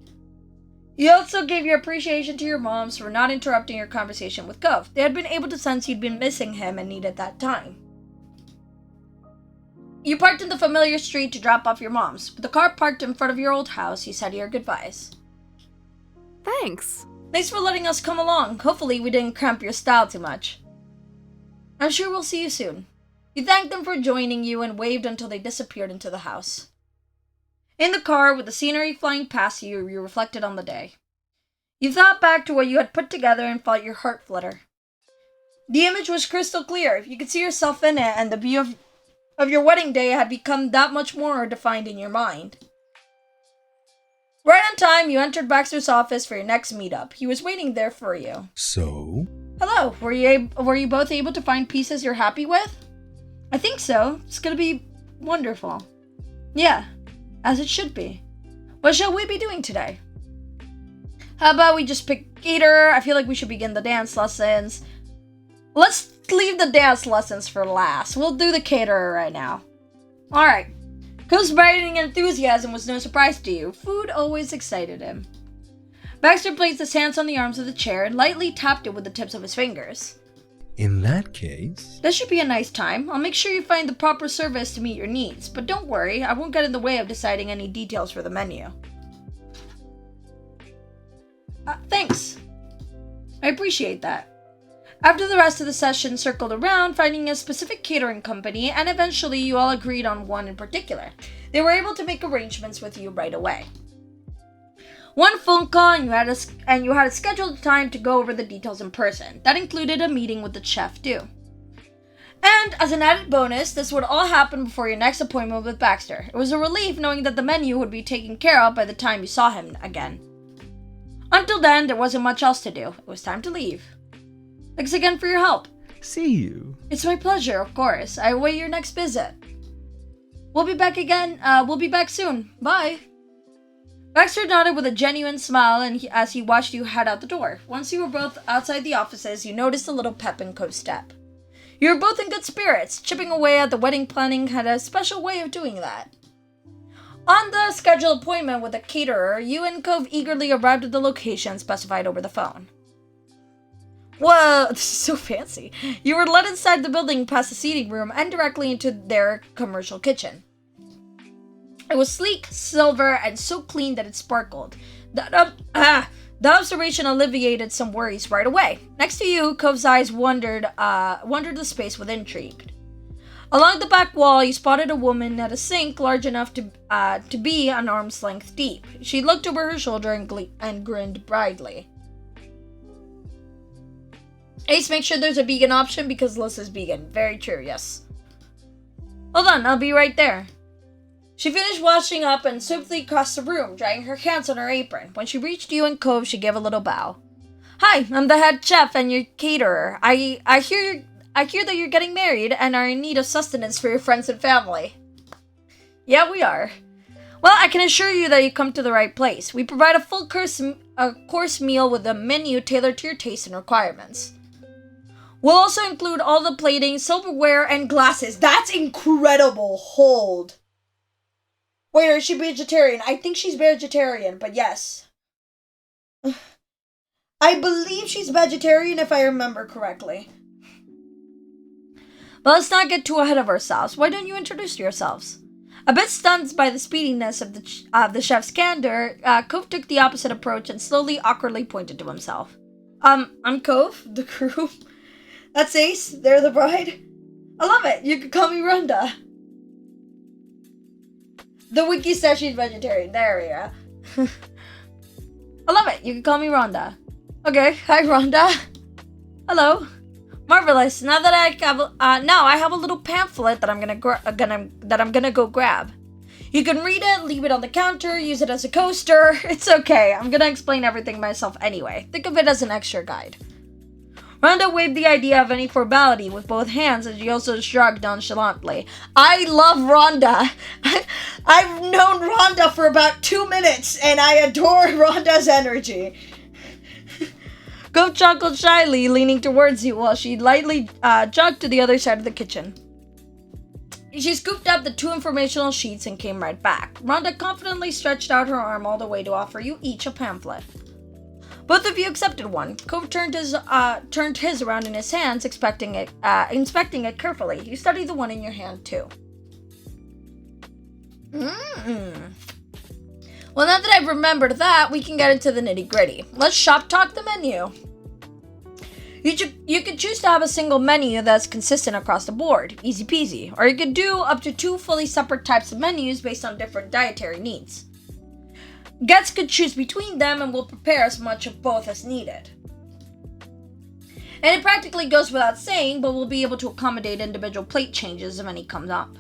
You also gave your appreciation to your moms for not interrupting your conversation with Cove. They had been able to sense you'd been missing him and needed that time. You parked in the familiar street to drop off your moms. With the car parked in front of your old house, you said your goodbyes. Thanks. Thanks for letting us come along. Hopefully we didn't cramp your style too much. I'm sure we'll see you soon. You thanked them for joining you and waved until they disappeared into the house. In the car, with the scenery flying past you, you reflected on the day. You thought back to what you had put together and felt your heart flutter. The image was crystal clear. You could see yourself in it, and the view of your wedding day had become that much more defined in your mind. Right on time, you entered Baxter's office for your next meetup. He was waiting there for you. So? Hello, were you both able to find pieces you're happy with? I think so. It's gonna be wonderful. Yeah. As it should be. What shall we be doing today? How about we just pick caterer? I feel like we should begin the dance lessons. Let's leave the dance lessons for last. We'll do the caterer right now. Alright. Cove's brightening enthusiasm was no surprise to you. Food always excited him. Baxter placed his hands on the arms of the chair and lightly tapped it with the tips of his fingers. In that case... This should be a nice time. I'll make sure you find the proper service to meet your needs. But don't worry, I won't get in the way of deciding any details for the menu. Thanks. I appreciate that. After the rest of the session circled around, finding a specific catering company, and eventually you all agreed on one in particular. They were able to make arrangements with you right away. One phone call and you had a scheduled time to go over the details in person. That included a meeting with the chef too. And as an added bonus, this would all happen before your next appointment with Baxter. It was a relief knowing that the menu would be taken care of by the time you saw him again. Until then, there wasn't much else to do. It was time to leave. Thanks again for your help. See you. It's my pleasure, of course. I await your next visit. We'll be back soon. Bye. Baxter nodded with a genuine smile as he watched you head out the door. Once you were both outside the offices, you noticed a little pep in Cove's step. You were both in good spirits. Chipping away at the wedding planning had a special way of doing that. On the scheduled appointment with a caterer, you and Cove eagerly arrived at the location specified over the phone. Whoa, this is so fancy. You were led inside the building past the seating room and directly into their commercial kitchen. It was sleek, silver, and so clean that it sparkled. The observation alleviated some worries right away. Next to you, Cove's eyes wandered the space with intrigue. Along the back wall, you spotted a woman at a sink large enough to be an arm's length deep. She looked over her shoulder and grinned brightly. Ace, make sure there's a vegan option because Liz is vegan. Very true, yes. Hold on, I'll be right there. She finished washing up and swiftly crossed the room, drying her hands on her apron. When she reached you and Cove, she gave a little bow. Hi, I'm the head chef and your caterer. I hear that you're getting married and are in need of sustenance for your friends and family. Yeah, we are. Well, I can assure you that you come to the right place. We provide a full course meal with a menu tailored to your taste and requirements. We'll also include all the plating, silverware, and glasses. That's incredible. Hold. Wait, is she vegetarian? I think she's vegetarian, but yes. I believe she's vegetarian if I remember correctly. But let's not get too ahead of ourselves. Why don't you introduce yourselves? A bit stunned by the speediness of the chef's candor, Cove took the opposite approach and slowly, awkwardly pointed to himself. I'm Cove, the crew. That's Ace, they're the bride. I love it. You could call me Rhonda. The wiki says she's vegetarian. There we go. I love it. You can call me Rhonda. Okay. Hi, Rhonda. Hello. Marvelous. Now that I have a little pamphlet that I'm gonna go grab. You can read it, leave it on the counter, use it as a coaster. It's okay. I'm gonna explain everything myself anyway. Think of it as an extra guide. Rhonda waved the idea of any formality with both hands and she also shrugged nonchalantly. I love Rhonda. I've known Rhonda for about 2 minutes and I adore Rhonda's energy. Go chuckled shyly, leaning towards you while she lightly jogged to the other side of the kitchen. She scooped up the 2 informational sheets and came right back. Rhonda confidently stretched out her arm all the way to offer you each a pamphlet. Both of you accepted one. Cove turned his around in his hands, inspecting it carefully. You studied the one in your hand too. Well, now that I've remembered that, we can get into the nitty-gritty. Let's shop talk the menu. You could choose to have a single menu that's consistent across the board, easy peasy, or you could do up to 2 fully separate types of menus based on different dietary needs. Guests could choose between them and we'll prepare as much of both as needed. And it practically goes without saying, but we'll be able to accommodate individual plate changes if any comes up.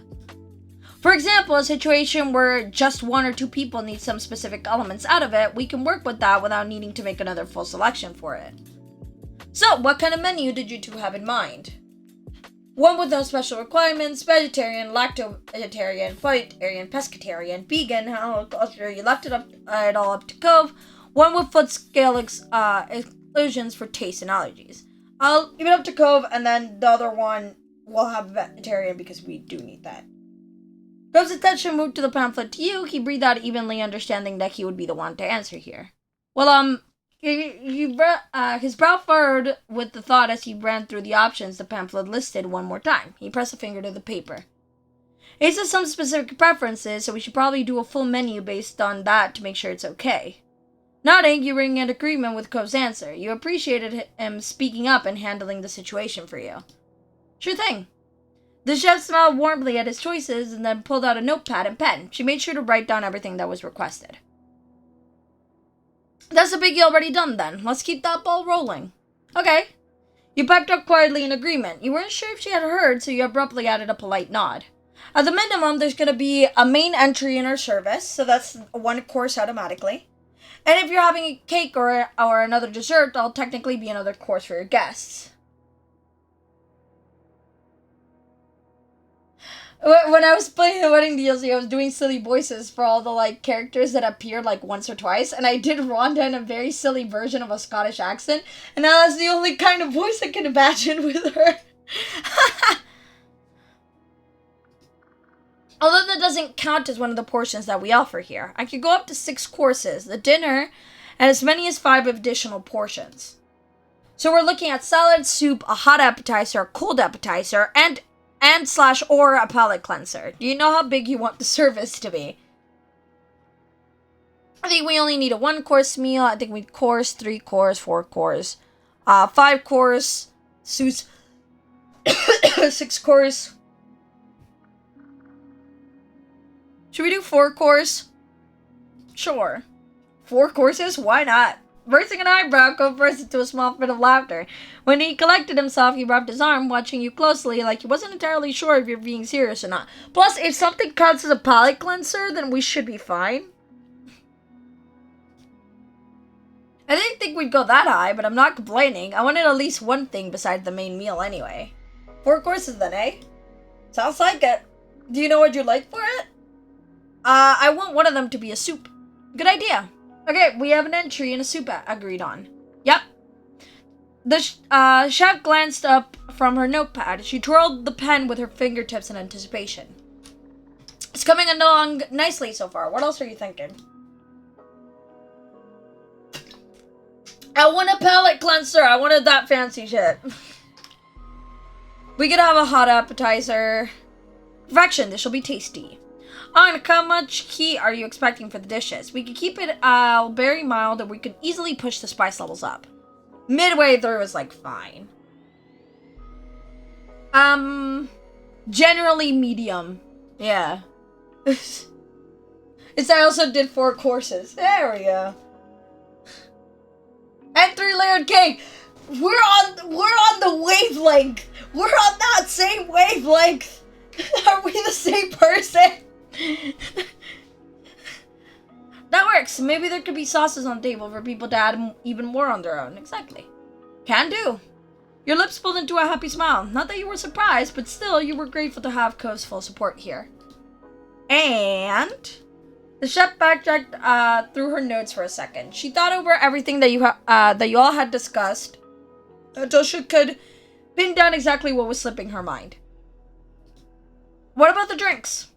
For example, a situation where just 1 or 2 people need some specific elements out of it, we can work with that without needing to make another full selection for it. So, what kind of menu did you 2 have in mind? One with no special requirements, vegetarian, lacto-vegetarian, vegetarian, pescatarian, vegan, you left it all up to Cove. One with foot scale exclusions for taste and allergies. I'll leave it up to Cove, and then the other one will have vegetarian because we do need that. Cove's attention moved to the pamphlet to you. He breathed out evenly, understanding that he would be the one to answer here. Well, his brow furrowed with the thought as he ran through the options the pamphlet listed one more time. He pressed a finger to the paper. Ace has some specific preferences, so we should probably do a full menu based on that to make sure it's okay. Nodding, you were in agreement with Cove's answer. You appreciated him speaking up and handling the situation for you. Sure thing. The chef smiled warmly at his choices and then pulled out a notepad and pen. She made sure to write down everything that was requested. That's a biggie already done then. Let's keep that ball rolling. Okay. You piped up quietly in agreement. You weren't sure if she had heard, so you abruptly added a polite nod. At the minimum, there's going to be a main entry in our service, so that's 1 course automatically. And if you're having a cake or another dessert, that'll technically be another course for your guests. When I was playing the wedding DLC, I was doing silly voices for all the characters that appeared once or twice, and I did Rhonda in a very silly version of a Scottish accent, and that was the only kind of voice I can imagine with her. Although that doesn't count as one of the portions that we offer here. I could go up to 6 courses, the dinner, and as many as 5 additional portions. So we're looking at salad, soup, a hot appetizer, a cold appetizer, and/or a palate cleanser. Do you know how big you want the service to be? I think we only need a 1-course meal. I think we course, 3-course, 4-course, 5-course, 6-course. Should we do 4-course? Sure. 4 courses? Why not? Bursting an eyebrow burst into a small fit of laughter. When he collected himself, he rubbed his arm, watching you closely, like he wasn't entirely sure if you're being serious or not. Plus, if something counts as a palate cleanser, then we should be fine. I didn't think we'd go that high, but I'm not complaining. I wanted at least one thing besides the main meal anyway. 4 courses then, eh? Sounds like it. Do you know what you'd like for it? I want one of them to be a soup. Good idea. Okay, we have an entry and a soup agreed on. Yep. The chef glanced up from her notepad. She twirled the pen with her fingertips in anticipation. It's coming along nicely so far. What else are you thinking? I want a palate cleanser. I wanted that fancy shit. We could have a hot appetizer. Perfection. This will be tasty. How much heat are you expecting for the dishes? We could keep it very mild, and we could easily push the spice levels up. Midway through is like fine. Generally medium. Yeah. It's I also did 4 courses. There we go. And 3-layered cake. We're on the wavelength. We're on that same wavelength. Are we the same person? That works. Maybe there could be sauces on the table for people to add even more on their own. Exactly. Can do. Your lips pulled into a happy smile. Not that you were surprised, but still, you were grateful to have Cove's full support here. And the chef backtracked through her notes for a second. She thought over everything that you all had discussed until she could pin down exactly what was slipping her mind. What about the drinks?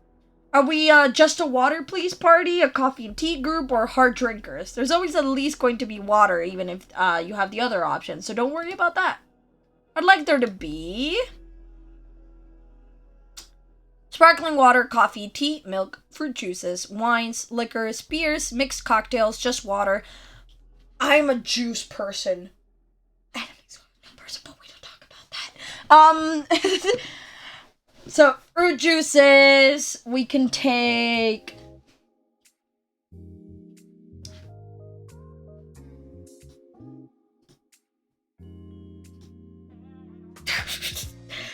Are we just a water please party, a coffee and tea group, or hard drinkers? There's always at least going to be water, even if you have the other option, so don't worry about that. I'd like there to be sparkling water, coffee, tea, milk, fruit juices, wines, liquors, beers, mixed cocktails, just water. I'm a juice person. And a mixed person, but we don't talk about that. So, fruit juices, we can take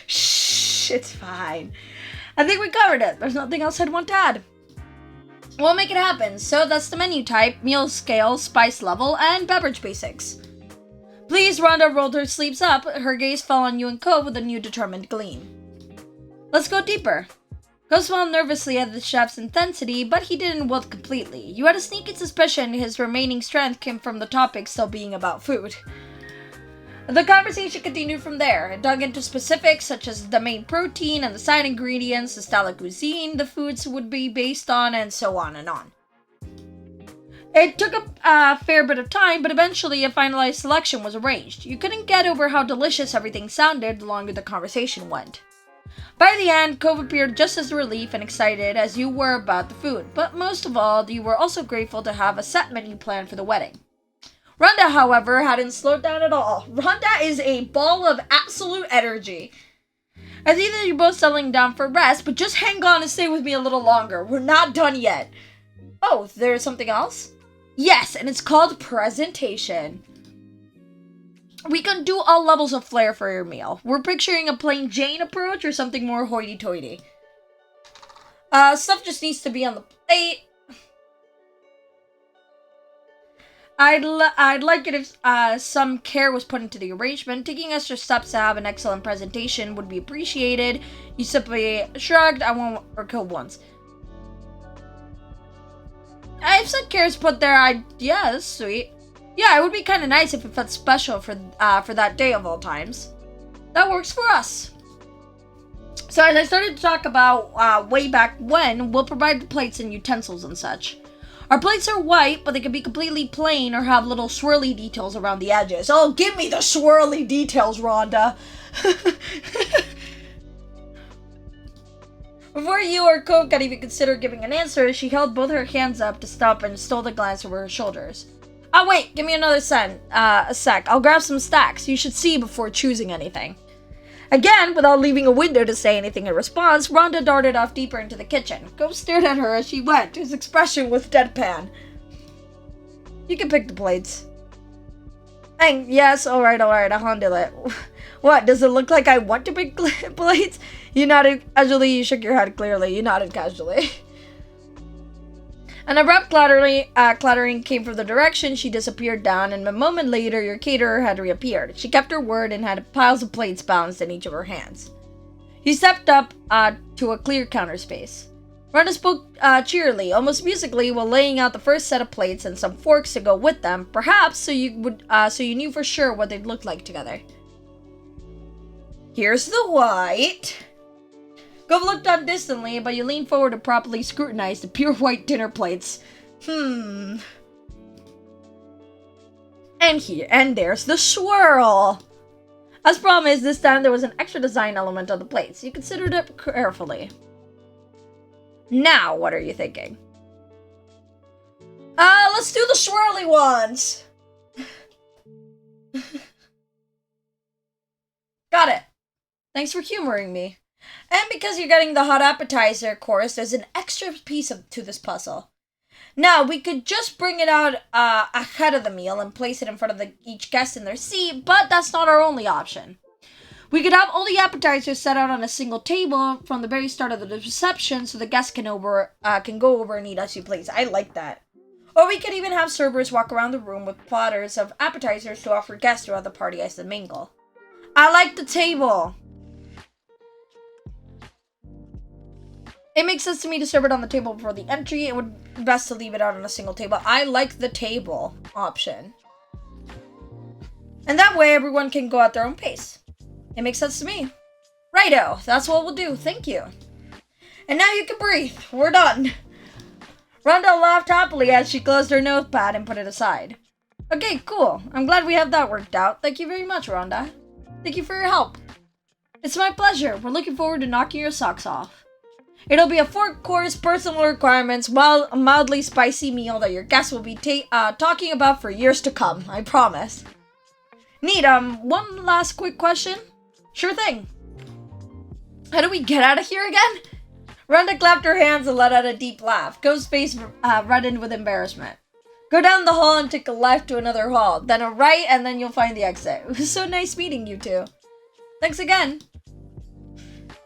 shh, it's fine. I think we covered it. There's nothing else I'd want to add. We'll make it happen. So that's the menu type, meal scale, spice level, and beverage basics. Please, Rhonda rolled her sleeves up. Her gaze fell on you and Cove with a new determined gleam. Let's go deeper. Cove smiled nervously at the chef's intensity, but he didn't wilt completely. You had a sneaky suspicion his remaining strength came from the topic still being about food. The conversation continued from there. It dug into specifics such as the main protein and the side ingredients, the style of cuisine the foods would be based on, and so on and on. It took a fair bit of time, but eventually a finalized selection was arranged. You couldn't get over how delicious everything sounded the longer the conversation went. By the end, Cove appeared just as relieved and excited as you were about the food, but most of all, you were also grateful to have a set menu planned for the wedding. Rhonda, however, hadn't slowed down at all. Rhonda is a ball of absolute energy. As either you're both settling down for rest, but just hang on and stay with me a little longer. We're not done yet. Oh, there's something else? Yes, and it's called presentation. We can do all levels of flair for your meal. We're picturing a plain Jane approach or something more hoity-toity. Stuff just needs to be on the plate. I'd like it if some care was put into the arrangement. Taking extra steps to have an excellent presentation would be appreciated. You simply shrugged. I won't or killed once. If some care is put there, yeah, that's sweet. Yeah, it would be kind of nice if it felt special for that day of all times. That works for us. So as I started to talk about way back when, we'll provide the plates and utensils and such. Our plates are white, but they can be completely plain or have little swirly details around the edges. Oh, give me the swirly details, Rhonda. Before you or Cove could even consider giving an answer, she held both her hands up to stop and stole a glance over her shoulders. Oh, wait, give me another a sec. I'll grab some stacks. You should see before choosing anything. Again, without leaving a window to say anything in response, Rhonda darted off deeper into the kitchen. Cove stared at her as she went. His expression was deadpan. You can pick the plates. Yes, alright, I'll handle it. What, does it look like I want to pick plates? You nodded casually, you shook your head clearly. You nodded casually. An abrupt clattering came from the direction she disappeared down, and a moment later your caterer had reappeared. She kept her word and had piles of plates balanced in each of her hands. He stepped up to a clear counter space. Rhonda spoke cheerily, almost musically, while laying out the first set of plates and some forks to go with them, perhaps so you knew for sure what they'd look like together. Here's the white. Gov looked on distantly, but you leaned forward to properly scrutinize the pure white dinner plates. And there's the swirl. As promised, this time there was an extra design element on the plates. You considered it carefully. Now, what are you thinking? Let's do the swirly ones. Got it. Thanks for humoring me. And because you're getting the hot appetizer course, there's an extra piece to this puzzle. Now, we could just bring it out ahead of the meal and place it in front of each guest in their seat, but that's not our only option. We could have all the appetizers set out on a single table from the very start of the reception so the guests can go over and eat as you please. I like that. Or we could even have servers walk around the room with platters of appetizers to offer guests throughout the party as they mingle. I like the table. It makes sense to me to serve it on the table before the entry. It would be best to leave it out on a single table. I like the table option. And that way everyone can go at their own pace. It makes sense to me. Righto, that's what we'll do. Thank you. And now you can breathe. We're done. Rhonda laughed happily as she closed her notepad and put it aside. Okay, cool. I'm glad we have that worked out. Thank you very much, Rhonda. Thank you for your help. It's my pleasure. We're looking forward to knocking your socks off. It'll be a 4-course personal requirements, mildly spicy meal that your guests will be talking about for years to come. I promise. Neat. One last quick question. Sure thing. How do we get out of here again? Rhonda clapped her hands and let out a deep laugh. Go's face reddened with embarrassment. Go down the hall and take a left to another hall, then a right, and then you'll find the exit. It was so nice meeting you two. Thanks again.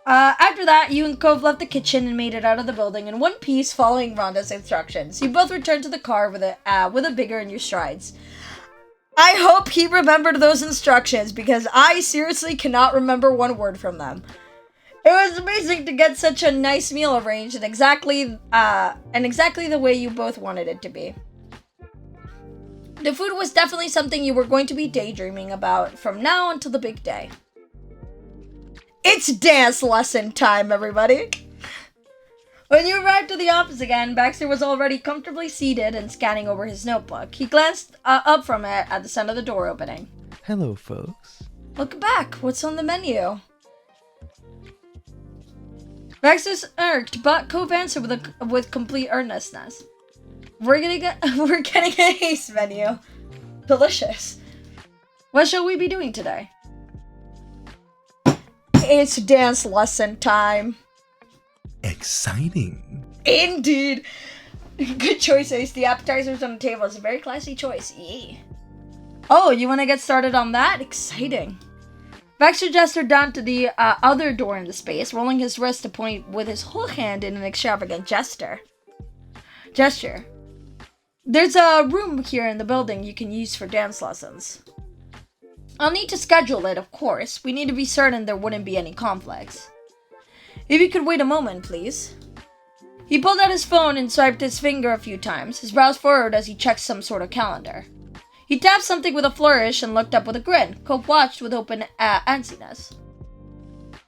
After that, you and Cove left the kitchen and made it out of the building in one piece following Rhonda's instructions. You both returned to the car with a bigger in your strides. I hope he remembered those instructions because I seriously cannot remember one word from them. It was amazing to get such a nice meal arranged and exactly the way you both wanted it to be. The food was definitely something you were going to be daydreaming about from now until the big day. It's dance lesson time, everybody! When you arrived to the office again, Baxter was already comfortably seated and scanning over his notebook. He glanced up from it at the sound of the door opening. Hello, folks. Welcome back. What's on the menu? Baxter smirked, but Cove answered with complete earnestness. We're getting a haste menu. Delicious. What shall we be doing today? It's dance lesson time. Exciting. Indeed. Good choice, Ace. The appetizers on the table is a very classy choice. Yeah. Oh, you want to get started on that? Exciting. Baxter gestured down to the other door in the space, rolling his wrist to point with his whole hand in an extravagant gesture. There's a room here in the building you can use for dance lessons. I'll need to schedule it, of course. We need to be certain there wouldn't be any conflicts. If you could wait a moment, please. He pulled out his phone and swiped his finger a few times, his brows furrowed as he checked some sort of calendar. He tapped something with a flourish and looked up with a grin. Cope watched with open anxiousness.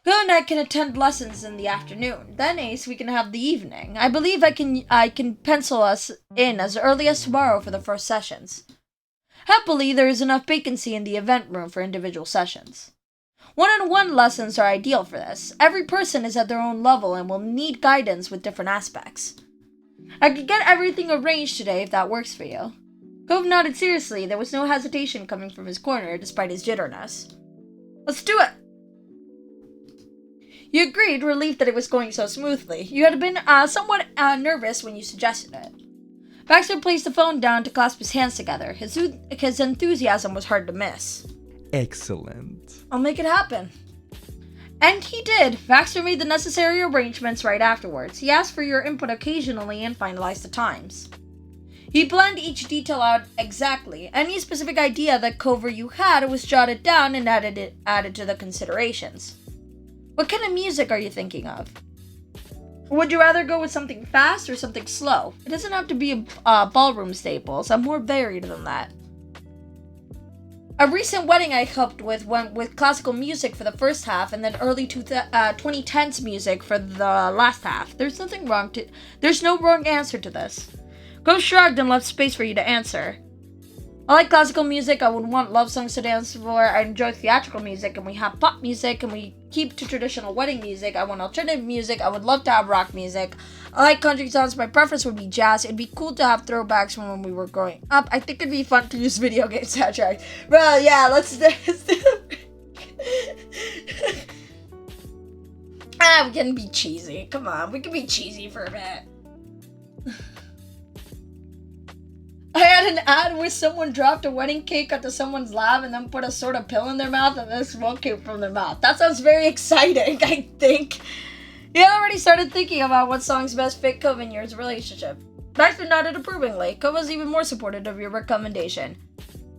Go and I can attend lessons in the afternoon. Then, Ace, we can have the evening. I believe I can pencil us in as early as tomorrow for the first sessions. Happily, there is enough vacancy in the event room for individual sessions. One-on-one lessons are ideal for this. Every person is at their own level and will need guidance with different aspects. I could get everything arranged today if that works for you. Cove nodded seriously. There was no hesitation coming from his corner, despite his jitterness. Let's do it! You agreed, relieved that it was going so smoothly. You had been somewhat nervous when you suggested it. Baxter placed the phone down to clasp his hands together. His enthusiasm was hard to miss. Excellent. I'll make it happen. And he did. Baxter made the necessary arrangements right afterwards. He asked for your input occasionally and finalized the times. He planned each detail out exactly. Any specific idea that Cove or you had was jotted down and added to the considerations. What kind of music are you thinking of? Would you rather go with something fast or something slow? It doesn't have to be ballroom staples. I'm more varied than that. A recent wedding I helped with went with classical music for the first half and then early 2010s music for the last half. There's no wrong answer to this. Go shrugged and left space for you to answer. I like classical music. I would want love songs to dance for. I enjoy theatrical music, and we have pop music, and we keep to traditional wedding music. I want alternative music. I would love to have rock music. I like country songs. My preference would be jazz. It'd be cool to have throwbacks from when we were growing up. I think it'd be fun to use video game soundtracks. Well, yeah, let's do we can be cheesy. Come on, we can be cheesy for a bit. I had an ad where someone dropped a wedding cake onto someone's lap and then put a sort of pill in their mouth and then smoke came from their mouth. That sounds very exciting, I think. You had already started thinking about what songs best fit Cove and your relationship. Baxter nodded approvingly. Cove was even more supportive of your recommendation.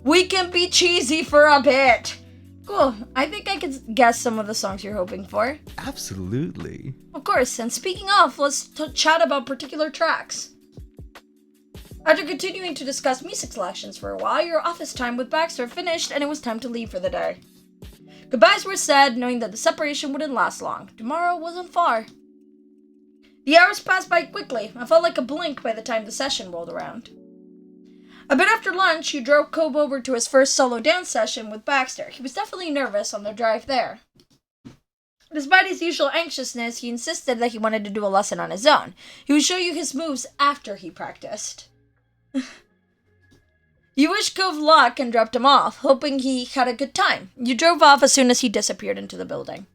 We can be cheesy for a bit. Cool. I think I can guess some of the songs you're hoping for. Absolutely. Of course, and speaking of, let's chat about particular tracks. After continuing to discuss music selections for a while, your office time with Baxter finished and it was time to leave for the day. Goodbyes were said, knowing that the separation wouldn't last long. Tomorrow wasn't far. The hours passed by quickly. I felt like a blink by the time the session rolled around. A bit after lunch, you drove Cove over to his first solo dance session with Baxter. He was definitely nervous on the drive there. Despite his usual anxiousness, he insisted that he wanted to do a lesson on his own. He would show you his moves after he practiced. You wished Cove luck and dropped him off, hoping he had a good time. You drove off as soon as he disappeared into the building.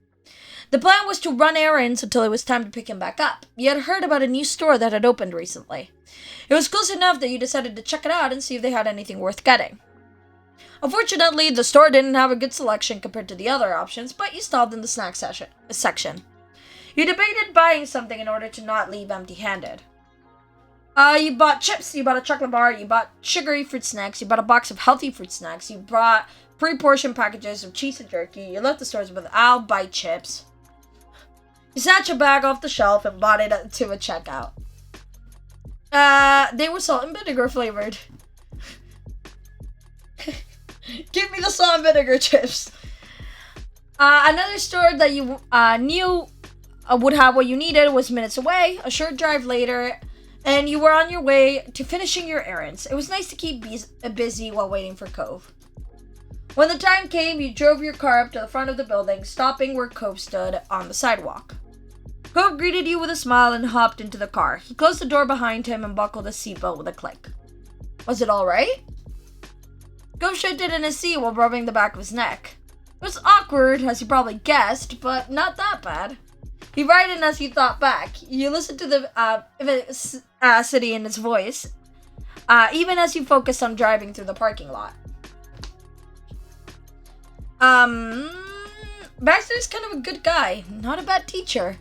The plan was to run errands until it was time to pick him back up. You had heard about a new store that had opened recently. It was close enough that you decided to check it out and see if they had anything worth getting. Unfortunately, the store didn't have a good selection compared to the other options, but you stalled in the snack section. You debated buying something in order to not leave empty-handed. You bought chips, you bought a chocolate bar, you bought sugary fruit snacks, you bought a box of healthy fruit snacks, you bought pre-portioned packages of cheese and jerky, you left the stores with I'll buy chips. You snatched a bag off the shelf and bought it to a checkout. They were salt and vinegar flavored. Give me the salt and vinegar chips. Another store that you knew would have what you needed was minutes away, a short drive later, and you were on your way to finishing your errands. It was nice to keep busy while waiting for Cove. When the time came, you drove your car up to the front of the building, stopping where Cove stood on the sidewalk. Cove greeted you with a smile and hopped into the car. He closed the door behind him and buckled his seatbelt with a click. Was it alright? Cove shifted in his seat while rubbing the back of his neck. It was awkward, as you probably guessed, but not that bad. He brightened as he thought back. You listened to the city in his voice, even as you focused on driving through the parking lot. Baxter's kind of a good guy, not a bad teacher.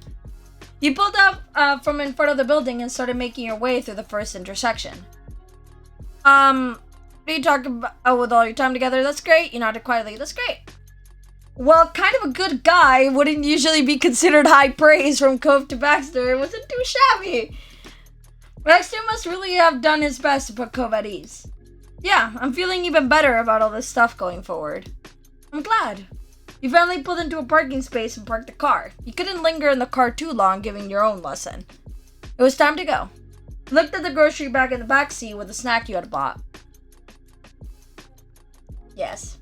You pulled up from in front of the building and started making your way through the first intersection. You talk about with all your time together, that's great. You nodded quietly, that's great. Well, kind of a good guy wouldn't usually be considered high praise from Cove to Baxter. It wasn't too shabby. Baxter must really have done his best to put Cove at ease. Yeah, I'm feeling even better about all this stuff going forward. I'm glad. You finally pulled into a parking space and parked the car. You couldn't linger in the car too long giving your own lesson. It was time to go. You looked at the grocery bag in the back seat with the snack you had bought. Yes.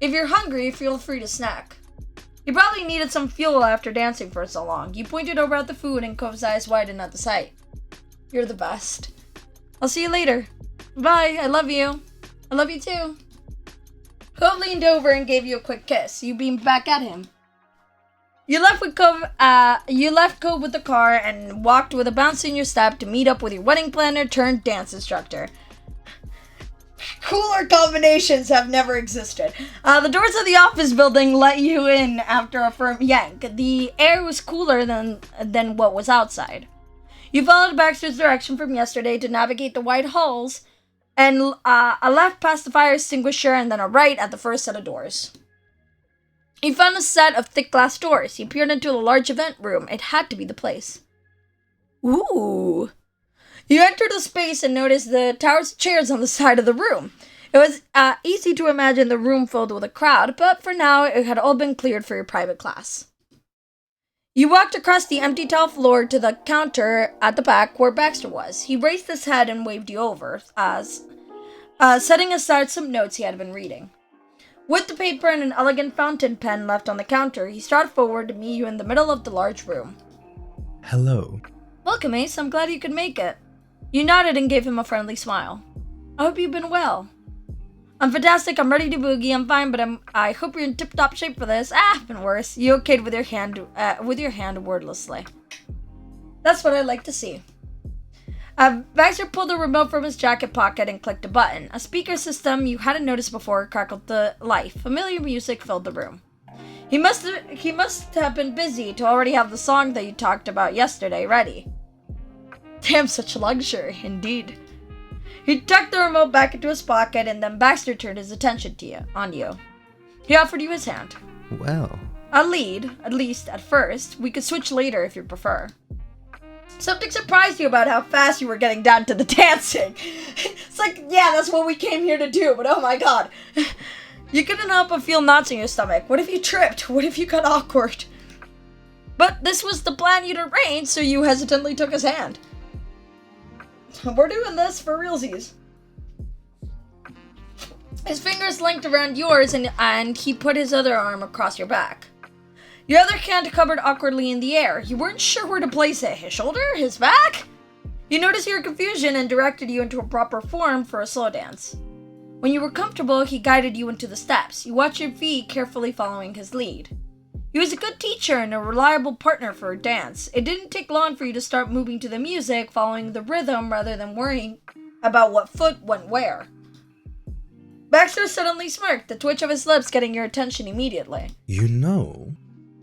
If you're hungry, feel free to snack. You probably needed some fuel after dancing for so long. You pointed over at the food and Cove's eyes widened at the sight. You're the best. I'll see you later. Bye, I love you. I love you too. Cove leaned over and gave you a quick kiss. You beamed back at him. You left Cove with the car and walked with a bounce in your step to meet up with your wedding planner turned dance instructor. Cooler combinations have never existed. The doors of the office building let you in after a firm yank. The air was cooler than what was outside. You followed Baxter's direction from yesterday to navigate the wide halls, and a left past the fire extinguisher and then a right at the first set of doors. You found a set of thick glass doors. You peered into a large event room. It had to be the place. Ooh. You entered the space and noticed the towers of chairs on the side of the room. It was easy to imagine the room filled with a crowd, but for now it had all been cleared for your private class. You walked across the empty tile floor to the counter at the back where Baxter was. He raised his head and waved you over, setting aside some notes he had been reading. With the paper and an elegant fountain pen left on the counter, he started forward to meet you in the middle of the large room. Hello. Welcome, Ace. I'm glad you could make it. You nodded and gave him a friendly smile. I hope you've been well. I'm fantastic. I'm ready to boogie. I'm fine, but I hope you're in tip-top shape for this. Been worse. You okayed with your hand wordlessly. That's what I like to see. Baxter pulled a remote from his jacket pocket and clicked a button. A speaker system you hadn't noticed before crackled to life. Familiar music filled the room. He must have been busy to already have the song that you talked about yesterday ready. Damn, such luxury, indeed. He tucked the remote back into his pocket, and then Baxter turned his attention on you. He offered you his hand. Well. A lead, at least at first. We could switch later if you prefer. Something surprised you about how fast you were getting down to the dancing. It's like, yeah, that's what we came here to do, but oh my god. You couldn't help but feel knots in your stomach. What if you tripped? What if you got awkward? But this was the plan you'd arranged, so you hesitantly took his hand. We're doing this for realsies. His fingers linked around yours, and he put his other arm across your back. Your other hand covered awkwardly in the air. You weren't sure where to place it. His shoulder? His back? You noticed your confusion and directed you into a proper form for a slow dance. When you were comfortable, he guided you into the steps. You watched your feet, carefully following his lead. He was a good teacher and a reliable partner for a dance. It didn't take long for you to start moving to the music, following the rhythm rather than worrying about what foot went where. Baxter suddenly smirked, the twitch of his lips getting your attention immediately. You know.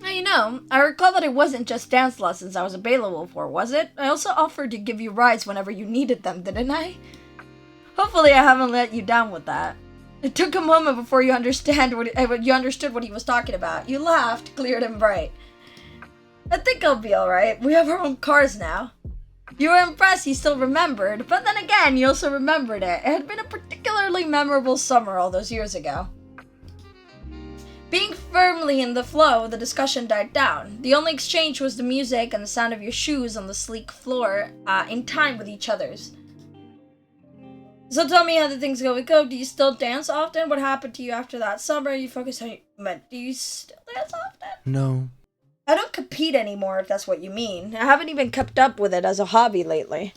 Now, I recall that it wasn't just dance lessons I was available for, was it? I also offered to give you rides whenever you needed them, didn't I? Hopefully I haven't let you down with that. It took a moment before you understood what he was talking about. You laughed, clear and bright. I think I'll be alright. We have our own cars now. You were impressed you still remembered, but then again, you also remembered it. It had been a particularly memorable summer all those years ago. Being firmly in the flow, the discussion died down. The only exchange was the music and the sound of your shoes on the sleek floor in time with each other's. So tell me how the things go with Cove. Do you still dance often? What happened to you after that summer? You focus on... But do you still dance often? No. I don't compete anymore, if that's what you mean. I haven't even kept up with it as a hobby lately.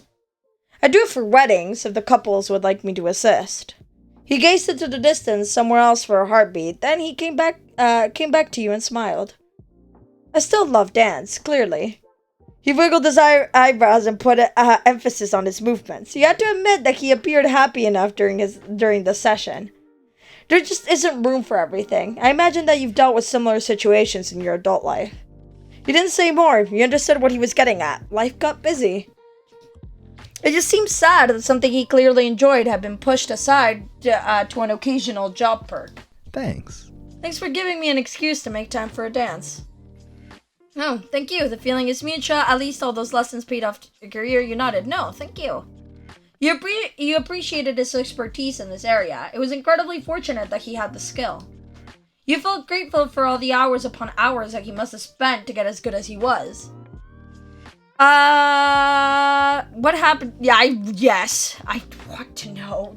I do it for weddings, if the couples would like me to assist. He gazed into the distance, somewhere else for a heartbeat. Then he came back to you and smiled. I still love dance, clearly. He wiggled his eyebrows and put emphasis on his movements. You had to admit that he appeared happy enough during the session. There just isn't room for everything. I imagine that you've dealt with similar situations in your adult life. He didn't say more. You understood what he was getting at. Life got busy. It just seems sad that something he clearly enjoyed had been pushed aside to an occasional job perk. Thanks. Thanks for giving me an excuse to make time for a dance. Oh, thank you. The feeling is mutual. At least all those lessons paid off your career. You nodded. No, thank you. You appreciated his expertise in this area. It was incredibly fortunate that he had the skill. You felt grateful for all the hours upon hours that he must have spent to get as good as he was. What happened? Yes, I want to know.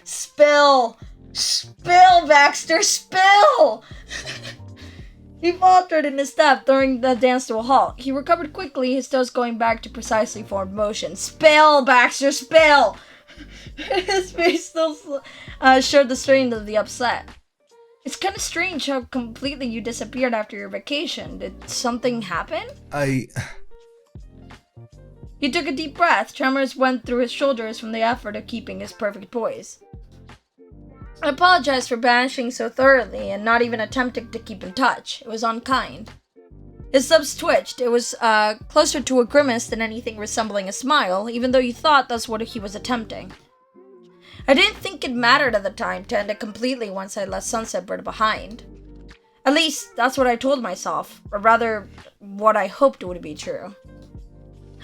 Spill, Baxter, spill! He faltered in his step, throwing the dance to a halt. He recovered quickly, his toes going back to precisely formed motion. Spill, Baxter, spill! His face still showed the strain of the upset. It's kind of strange how completely you disappeared after your vacation. Did something happen? He took a deep breath. Tremors went through his shoulders from the effort of keeping his perfect poise. I apologized for banishing so thoroughly and not even attempting to keep in touch. It was unkind. His lips twitched. It was closer to a grimace than anything resembling a smile, even though you thought that's what he was attempting. I didn't think it mattered at the time to end it completely once I left Sunset Bird behind. At least, that's what I told myself, or rather, what I hoped would be true.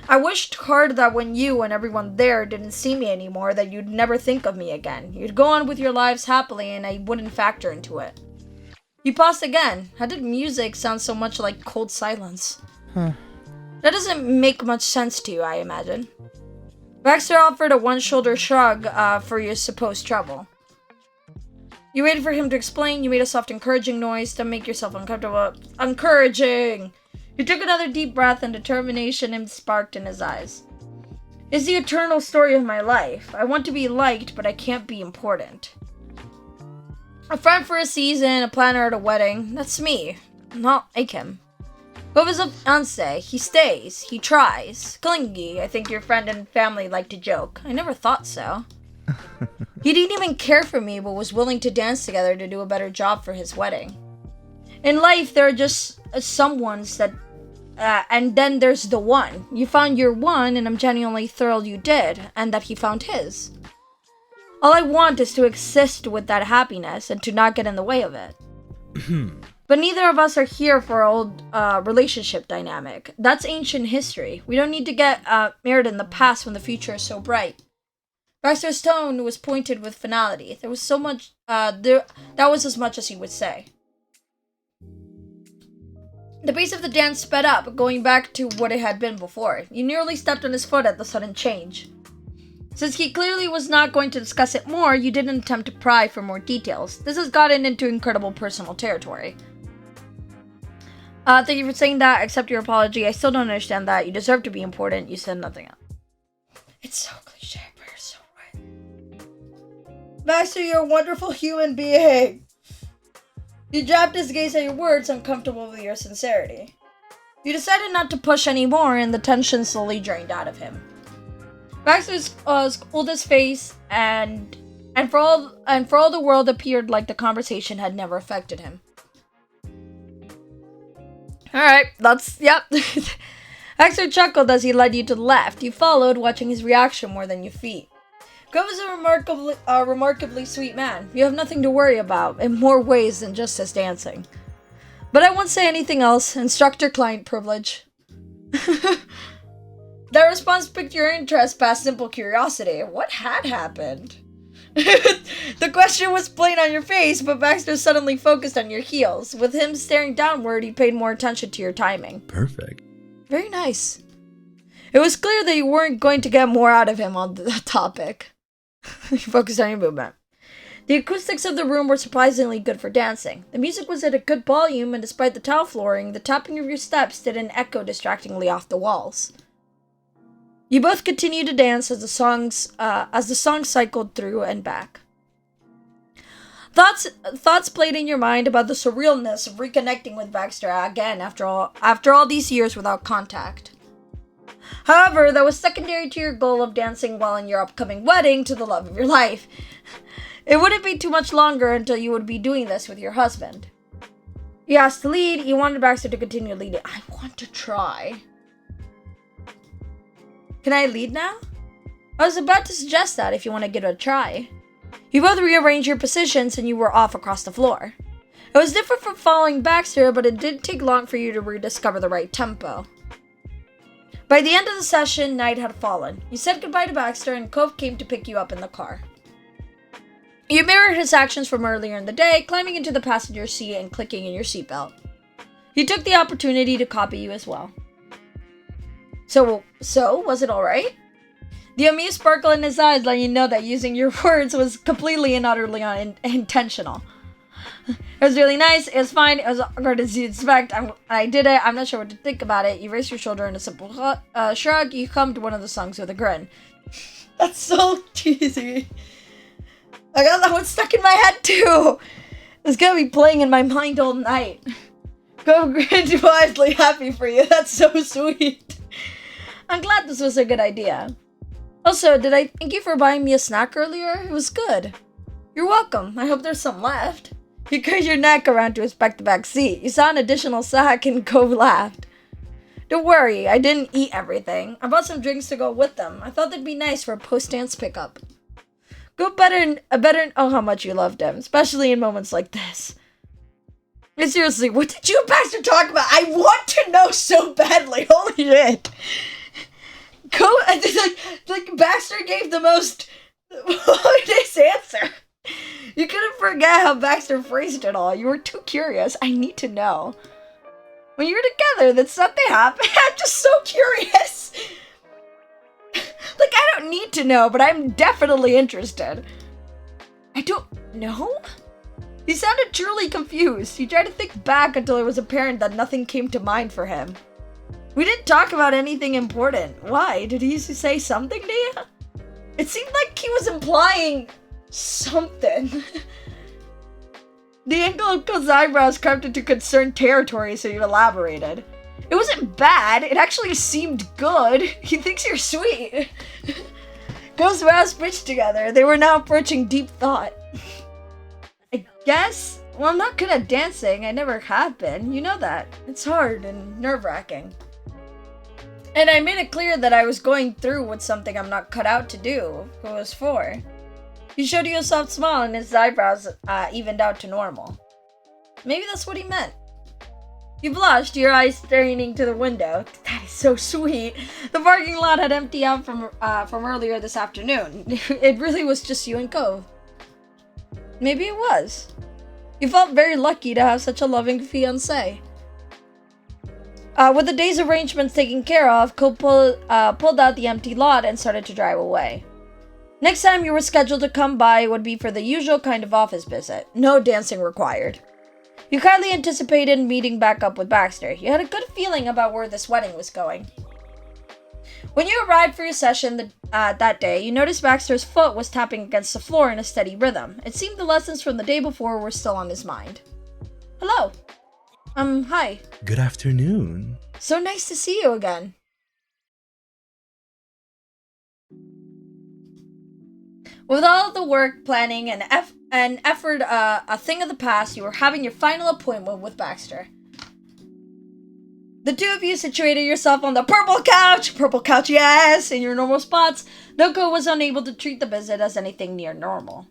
I wished hard that when you and everyone there didn't see me anymore, that you'd never think of me again. You'd go on with your lives happily and I wouldn't factor into it. You paused again. How did music sound so much like cold silence? That doesn't make much sense to you, I imagine. Baxter offered a one-shoulder shrug for your supposed trouble. You waited for him to explain. You made a soft encouraging noise to make yourself uncomfortable. Encouraging! He took another deep breath and determination sparked in his eyes. It's the eternal story of my life. I want to be liked, but I can't be important. A friend for a season, a planner at a wedding. That's me. Not like him. What was a fiancé? He stays. He tries. Clingy, I think your friend and family like to joke. I never thought so. He didn't even care for me, but was willing to dance together to do a better job for his wedding. In life, there are just someones that, and then there's the one. You found your one, and I'm genuinely thrilled you did, and that he found his. All I want is to exist with that happiness and to not get in the way of it. But neither of us are here for our old relationship dynamic. That's ancient history. We don't need to get married in the past when the future is so bright. Baxter's tone was pointed with finality. There was so much, that was as much as he would say. The pace of the dance sped up, going back to what it had been before. You nearly stepped on his foot at the sudden change. Since he clearly was not going to discuss it more, you didn't attempt to pry for more details. This has gotten into incredible personal territory. Thank you for saying that. Accept your apology. I still don't understand that. You deserve to be important. You said nothing else. It's so cliche, but you're so right. Baxter, you're a wonderful human being. He dropped his gaze at your words, uncomfortable with your sincerity. You decided not to push anymore, and the tension slowly drained out of him. Baxter pulled his face, and for all the world appeared like the conversation had never affected him. Alright, yep. Baxter chuckled as he led you to the left. You followed, watching his reaction more than your feet. Grove is a remarkably sweet man. You have nothing to worry about, in more ways than just his dancing. But I won't say anything else. Instructor-client privilege. That response piqued your interest past simple curiosity. What had happened? The question was plain on your face, but Baxter suddenly focused on your heels. With him staring downward, he paid more attention to your timing. Perfect. Very nice. It was clear that you weren't going to get more out of him on the topic. You focused on your movement. The acoustics of the room were surprisingly good for dancing. The music was at a good volume, and despite the tile flooring, the tapping of your steps didn't echo distractingly off the walls. You both continued to dance as the song cycled through and back. Thoughts played in your mind about the surrealness of reconnecting with Baxter again after all these years without contact. However, that was secondary to your goal of dancing well in your upcoming wedding to the love of your life. It wouldn't be too much longer until you would be doing this with your husband. You asked to lead. You wanted Baxter to continue leading. I want to try. Can I lead now? I was about to suggest that if you want to give it a try. You both rearranged your positions and you were off across the floor. It was different from following Baxter, but it didn't take long for you to rediscover the right tempo. By the end of the session, night had fallen. You said goodbye to Baxter and Cove came to pick you up in the car. You mirrored his actions from earlier in the day, climbing into the passenger seat and clicking in your seatbelt. He took the opportunity to copy you as well. So, was it alright? The amused sparkle in his eyes let you know that using your words was completely and utterly unintentional. It was really nice, it was fine, it was awkward as you'd expect. I did it, I'm not sure what to think about it. You raise your shoulder in a simple shrug, you come to one of the songs with a grin. That's so cheesy. I got that one stuck in my head too. It's gonna be playing in my mind all night. Go grin wisely, happy for you, that's so sweet. I'm glad this was a good idea. Also, did I thank you for buying me a snack earlier? It was good. You're welcome. I hope there's some left. You curved your neck around to inspect the back seat. You saw an additional sack and Cove laughed. Don't worry, I didn't eat everything. I bought some drinks to go with them. I thought they'd be nice for a post-dance pickup. Go better know how much you loved him, especially in moments like this. And seriously, what did you and Baxter talk about? I want to know so badly. Holy shit. Like Baxter gave the most honest answer. You couldn't forget how Baxter phrased it all. You were too curious. I need to know. When you were together, did something happen? I'm just so curious. Like, I don't need to know, but I'm definitely interested. I don't know? He sounded truly confused. He tried to think back until it was apparent that nothing came to mind for him. We didn't talk about anything important. Why? Did he say something to you? It seemed like he was implying something. The angle of Cole's eyebrows crept into concerned territory, so you elaborated. It wasn't bad. It actually seemed good. He thinks you're sweet. Cole's brows pitched together. They were now approaching deep thought. I guess? Well, I'm not good at dancing. I never have been. You know that. It's hard and nerve-wracking. And I made it clear that I was going through with something I'm not cut out to do. Who it was for. He showed you a soft smile and his eyebrows evened out to normal. Maybe that's what he meant. You blushed, your eyes straining to the window. That is so sweet. The parking lot had emptied out from earlier this afternoon. It really was just you and Cove. Maybe it was. You felt very lucky to have such a loving fiancé. With the day's arrangements taken care of, Cole pulled out the empty lot and started to drive away. Next time you were scheduled to come by would be for the usual kind of office visit. No dancing required. You kindly anticipated meeting back up with Baxter. You had a good feeling about where this wedding was going. When you arrived for your session that day, you noticed Baxter's foot was tapping against the floor in a steady rhythm. It seemed the lessons from the day before were still on his mind. Hello. Hi. Good afternoon. So nice to see you again. With all the work, planning, and effort a thing of the past, you were having your final appointment with Baxter. The two of you situated yourself on the purple couch, yes, in your normal spots. Noko was unable to treat the visit as anything near normal.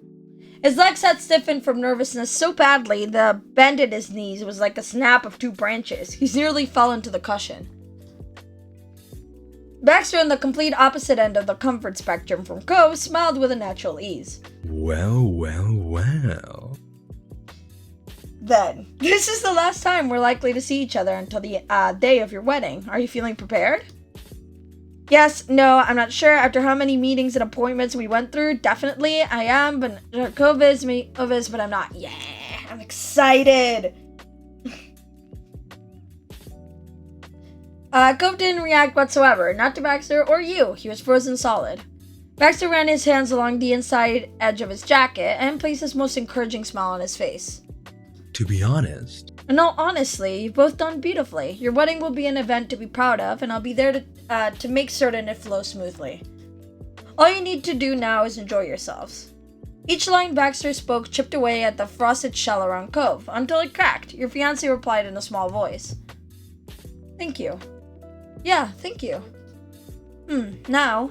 His legs had stiffened from nervousness so badly, the bend in his knees was like a snap of two branches. He's nearly fell into the cushion. Baxter, on the complete opposite end of the comfort spectrum from Cove, smiled with a natural ease. Well. Then, this is the last time we're likely to see each other until the day of your wedding. Are you feeling prepared? Yes, no, I'm not sure. After how many meetings and appointments we went through, definitely I am, but Cove is, but I'm not. Yeah, I'm excited. Cove didn't react whatsoever, not to Baxter or you. He was frozen solid. Baxter ran his hands along the inside edge of his jacket and placed his most encouraging smile on his face. To be honest. No, honestly, you've both done beautifully. Your wedding will be an event to be proud of, and I'll be there to make certain it flows smoothly. All you need to do now is enjoy yourselves. Each line Baxter spoke chipped away at the frosted shell around Cove, until it cracked. Your fiancé replied in a small voice. Thank you. Yeah, thank you. Now,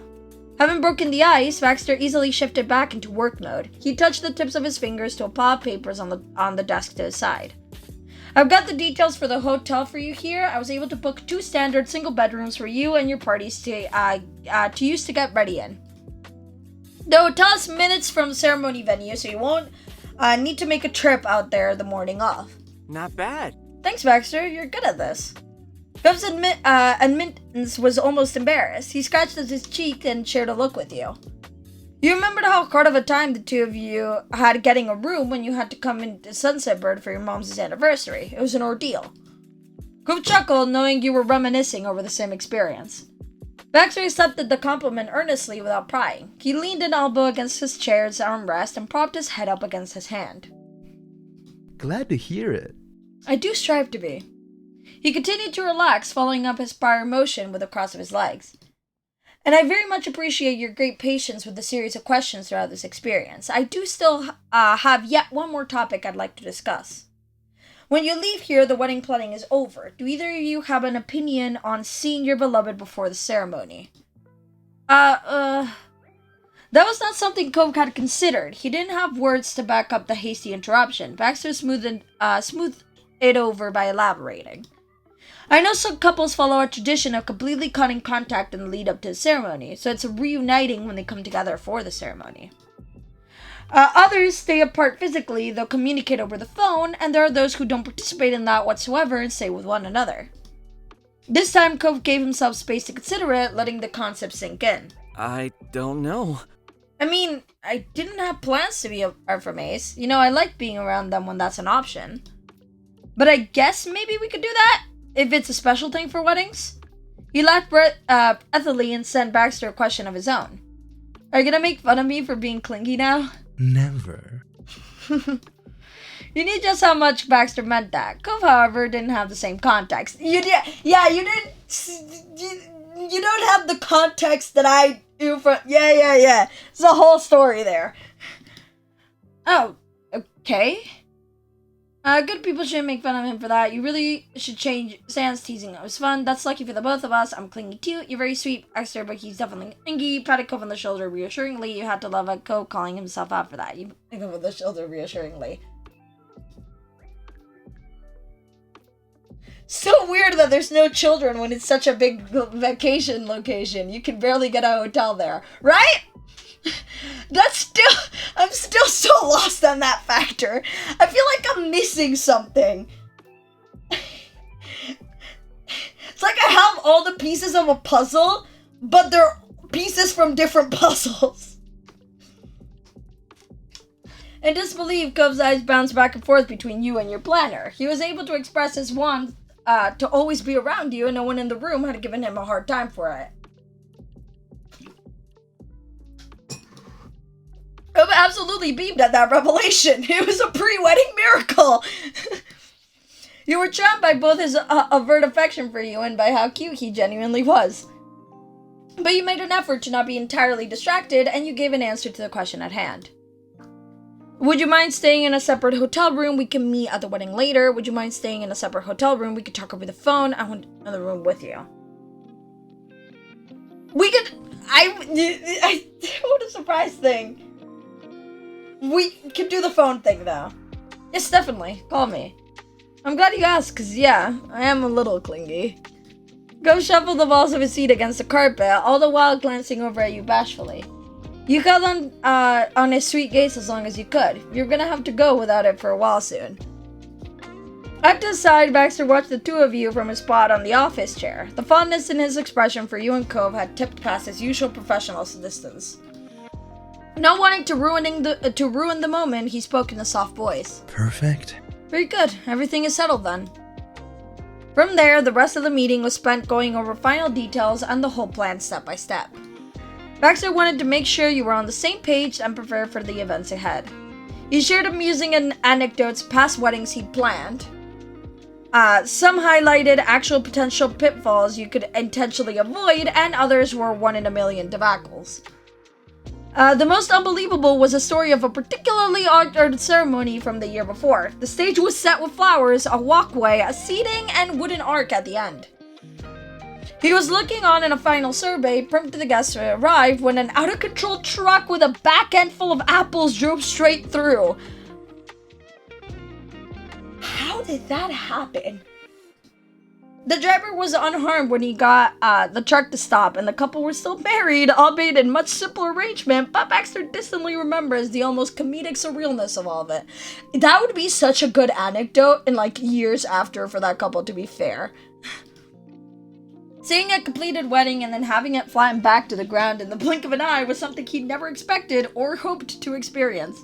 having broken the ice, Baxter easily shifted back into work mode. He touched the tips of his fingers to a pile of papers on the desk to his side. I've got the details for the hotel for you here. I was able to book 2 standard single bedrooms for you and your parties to use to get ready in. The hotel is minutes from the ceremony venue, so you won't need to make a trip out there the morning of. Not bad. Thanks, Baxter. You're good at this. Gov's admittance was almost embarrassed. He scratched at his cheek and shared a look with you. You remembered how hard of a time the two of you had getting a room when you had to come into Sunset Bird for your mom's anniversary. It was an ordeal. Gov chuckled, knowing you were reminiscing over the same experience. Baxter accepted the compliment earnestly without prying. He leaned an elbow against his chair's armrest and propped his head up against his hand. Glad to hear it. I do strive to be. He continued to relax, following up his prior motion with a cross of his legs. And I very much appreciate your great patience with the series of questions throughout this experience. I do still have yet one more topic I'd like to discuss. When you leave here, the wedding planning is over. Do either of you have an opinion on seeing your beloved before the ceremony? That was not something Cove had considered. He didn't have words to back up the hasty interruption. Baxter smoothed it over by elaborating. I know some couples follow a tradition of completely cutting contact in the lead up to the ceremony, so it's reuniting when they come together for the ceremony. Others stay apart physically, they'll communicate over the phone, and there are those who don't participate in that whatsoever and stay with one another. This time, Cove gave himself space to consider it, letting the concept sink in. I don't know. I mean, I didn't have plans to be apart from Ace. You know, I like being around them when that's an option. But I guess maybe we could do that, if it's a special thing for weddings? He laughed breathily and sent Baxter a question of his own. Are you gonna make fun of me for being clingy now? Never. You knew just how much Baxter meant that. Cove, however, didn't have the same context. You don't have the context that I do for... Yeah. It's a whole story there. Oh, okay. Good people shouldn't make fun of him for that. You really should change Sans teasing. It was fun. That's lucky for the both of us. I'm clingy too. You're very sweet, Baxter, but he's definitely clingy. Patted Cove on the shoulder reassuringly. You had to love a Cove calling himself out for that. You patted Cove on the shoulder reassuringly. So weird that there's no children when it's such a big vacation location. You can barely get a hotel there, right? I'm still so lost on that factor. I feel like I'm missing something. It's like I have all the pieces of a puzzle, but they're pieces from different puzzles. In disbelief, Cove's eyes bounced back and forth between you and your planner. He was able to express his want to always be around you, and no one in the room had given him a hard time for it. Cove absolutely beamed at that revelation. It was a pre-wedding miracle. You were charmed by both his overt affection for you and by how cute he genuinely was. But you made an effort to not be entirely distracted, and you gave an answer to the question at hand. Would you mind staying in a separate hotel room? We can meet at the wedding later. Would you mind staying in a separate hotel room? We could talk over the phone. I want another room with you. We could... what a surprise thing. We could do the phone thing, though. Yes, definitely. Call me. I'm glad you asked, because, yeah, I am a little clingy. Go shuffle the balls of his seat against the carpet, all the while glancing over at you bashfully. You held on his sweet gaze as long as you could. You're gonna have to go without it for a while soon. Up to the side, Baxter watched the two of you from his spot on the office chair. The fondness in his expression for you and Cove had tipped past his usual professional distance. Not wanting to ruin the moment, he spoke in a soft voice. Perfect. Very good. Everything is settled then. From there, the rest of the meeting was spent going over final details and the whole plan step by step. Baxter wanted to make sure you were on the same page and prepare for the events ahead. He shared amusing anecdotes past weddings he'd planned. Some highlighted actual potential pitfalls you could intentionally avoid, and others were 1 in a million debacles. The most unbelievable was a story of a particularly awkward ceremony from the year before. The stage was set with flowers, a walkway, a seating, and wooden arc at the end. He was looking on in a final survey, prompt to the guests to arrive, when an out-of-control truck with a back end full of apples drove straight through. How did that happen? The driver was unharmed when he got the truck to stop, and the couple were still married, albeit in much simpler arrangement, but Baxter distantly remembers the almost comedic surrealness of all of it. That would be such a good anecdote in, like, years after for that couple, to be fair. Seeing a completed wedding and then having it flatten back to the ground in the blink of an eye was something he'd never expected or hoped to experience.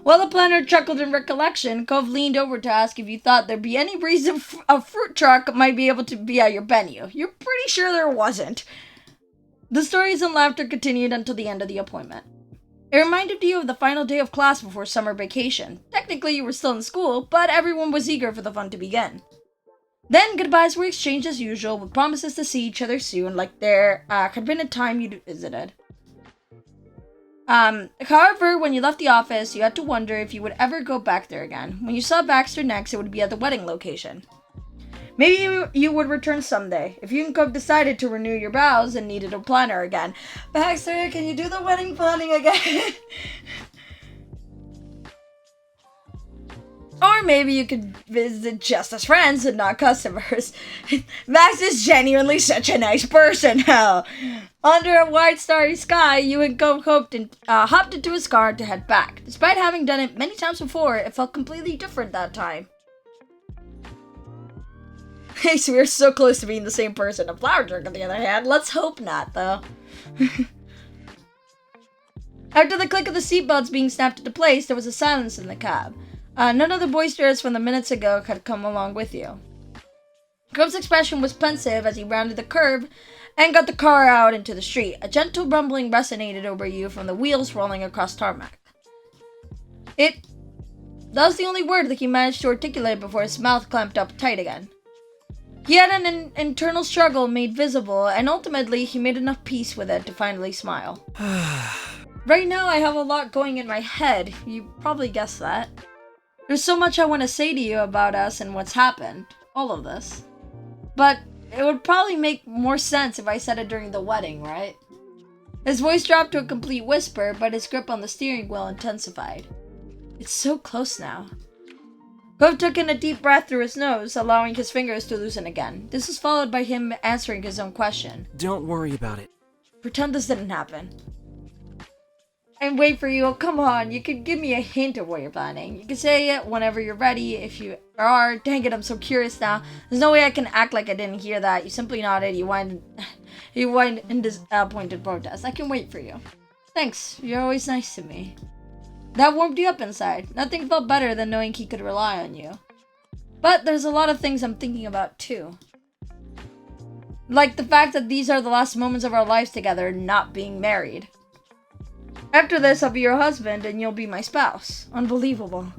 While the planner chuckled in recollection, Cove leaned over to ask if you thought there'd be any reason a fruit truck might be able to be at your venue. You're pretty sure there wasn't. The stories and laughter continued until the end of the appointment. It reminded you of the final day of class before summer vacation. Technically, you were still in school, but everyone was eager for the fun to begin. Then goodbyes were exchanged as usual, with promises to see each other soon, like there had been a time you'd visited. However, when you left the office, you had to wonder if you would ever go back there again. When you saw Baxter next, it would be at the wedding location. Maybe you would return someday, if you and Cove decided to renew your vows and needed a planner again. Baxter, can you do the wedding planning again? Or maybe you could visit just as friends and not customers. Max is genuinely such a nice person, hell. Under a wide starry sky, you and Cove hopped into his car to head back. Despite having done it many times before, it felt completely different that time. Hey, so we're so close to being the same person. A flower truck, on the other hand. Let's hope not, though. After the click of the seatbelts being snapped into place, there was a silence in the cab. None of the boisterous from the minutes ago had come along with you. Cove's expression was pensive as he rounded the curve and got the car out into the street. A gentle rumbling resonated over you from the wheels rolling across tarmac. That was the only word that he managed to articulate before his mouth clamped up tight again. He had an internal struggle made visible, and ultimately he made enough peace with it to finally smile. Right now I have a lot going in my head. You probably guessed that. There's so much I want to say to you about us and what's happened. All of this. But it would probably make more sense if I said it during the wedding, right? His voice dropped to a complete whisper, but his grip on the steering wheel intensified. It's so close now. Cove took in a deep breath through his nose, allowing his fingers to loosen again. This was followed by him answering his own question. Don't worry about it. Pretend this didn't happen. And wait for you. Oh, come on. You could give me a hint of what you're planning. You can say it whenever you're ready, if you are. Dang it, I'm so curious now. There's no way I can act like I didn't hear that. You simply nodded. You whined in disappointed protest. I can wait for you. Thanks. You're always nice to me. That warmed you up inside. Nothing felt better than knowing he could rely on you. But there's a lot of things I'm thinking about, too. Like the fact that these are the last moments of our lives together, not being married. After this, I'll be your husband, and you'll be my spouse. Unbelievable.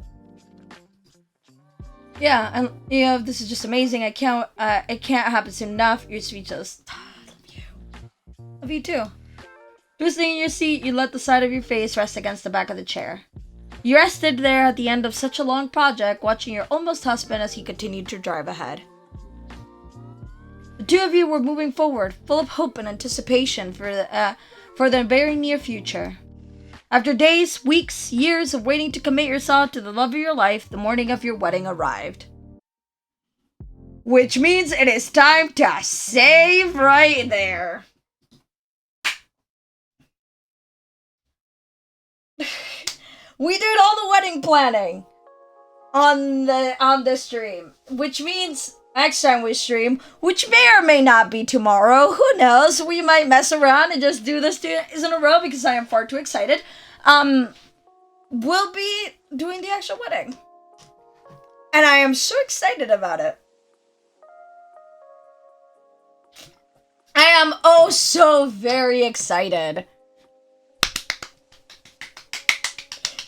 Yeah, and this is just amazing. It can't happen soon enough. You're speechless. I love you. Love you too. Twisting in your seat, you let the side of your face rest against the back of the chair. You rested there at the end of such a long project, watching your almost husband as he continued to drive ahead. The two of you were moving forward, full of hope and anticipation for the very near future. After days, weeks, years of waiting to commit yourself to the love of your life, the morning of your wedding arrived. Which means it is time to save right there. We did all the wedding planning on this stream, which means next time we stream, which may or may not be tomorrow, who knows, we might mess around and just do this 2 days in a row because I am far too excited. We'll be doing the actual wedding. And I am so excited about it. I am oh so very excited.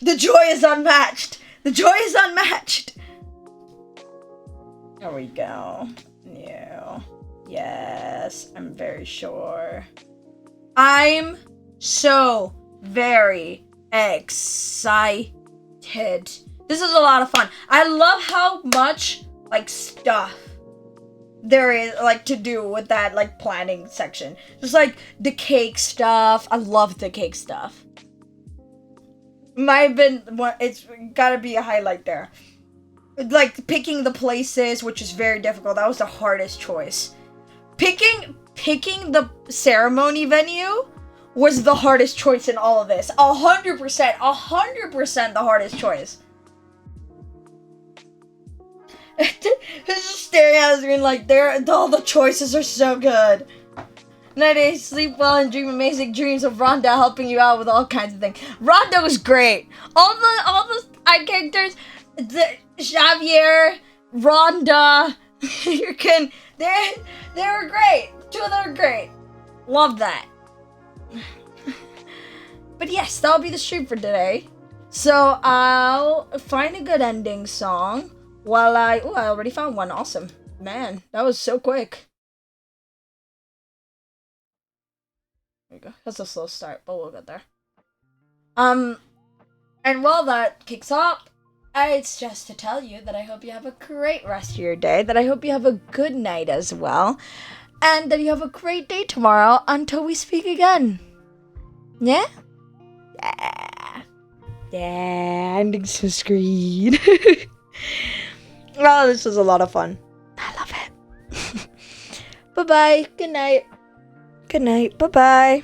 The joy is unmatched. The joy is unmatched. There we go. Yeah. Yes, I'm very sure. I'm so very excited. This is a lot of fun. I love how much, stuff there is, to do with that, planning section. Just, the cake stuff. I love the cake stuff. Might have been, it's gotta be a highlight there. like picking the places, which is very difficult. That was the hardest choice. Picking the ceremony venue was the hardest choice in all of this. 100% the hardest choice. Just staring at the screen like, all the choices are so good. Night A, sleep well and dream amazing dreams of Rhonda helping you out with all kinds of things. Rhonda was great. All the side characters, Xavier, Rhonda, they were great. Two of them were great. Love that. But yes, that'll be the stream for today. So I'll find a good ending song while I already found one. Awesome. Man, that was so quick. There we go. That's a slow start, but we'll get there. And while that kicks off, it's just to tell you that I hope you have a great rest of your day, that I hope you have a good night as well, and that you have a great day tomorrow until we speak again. Yeah? Yeah, ending so screen. Oh, this was a lot of fun. I love it. Bye-bye. Good night. Good night. Bye-bye.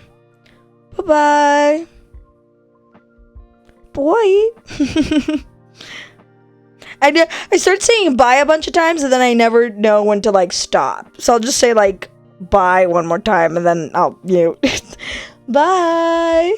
Bye-bye. Boy. I start saying bye a bunch of times and then I never know when to like stop. So I'll just say like bye one more time and then I'll mute. Bye.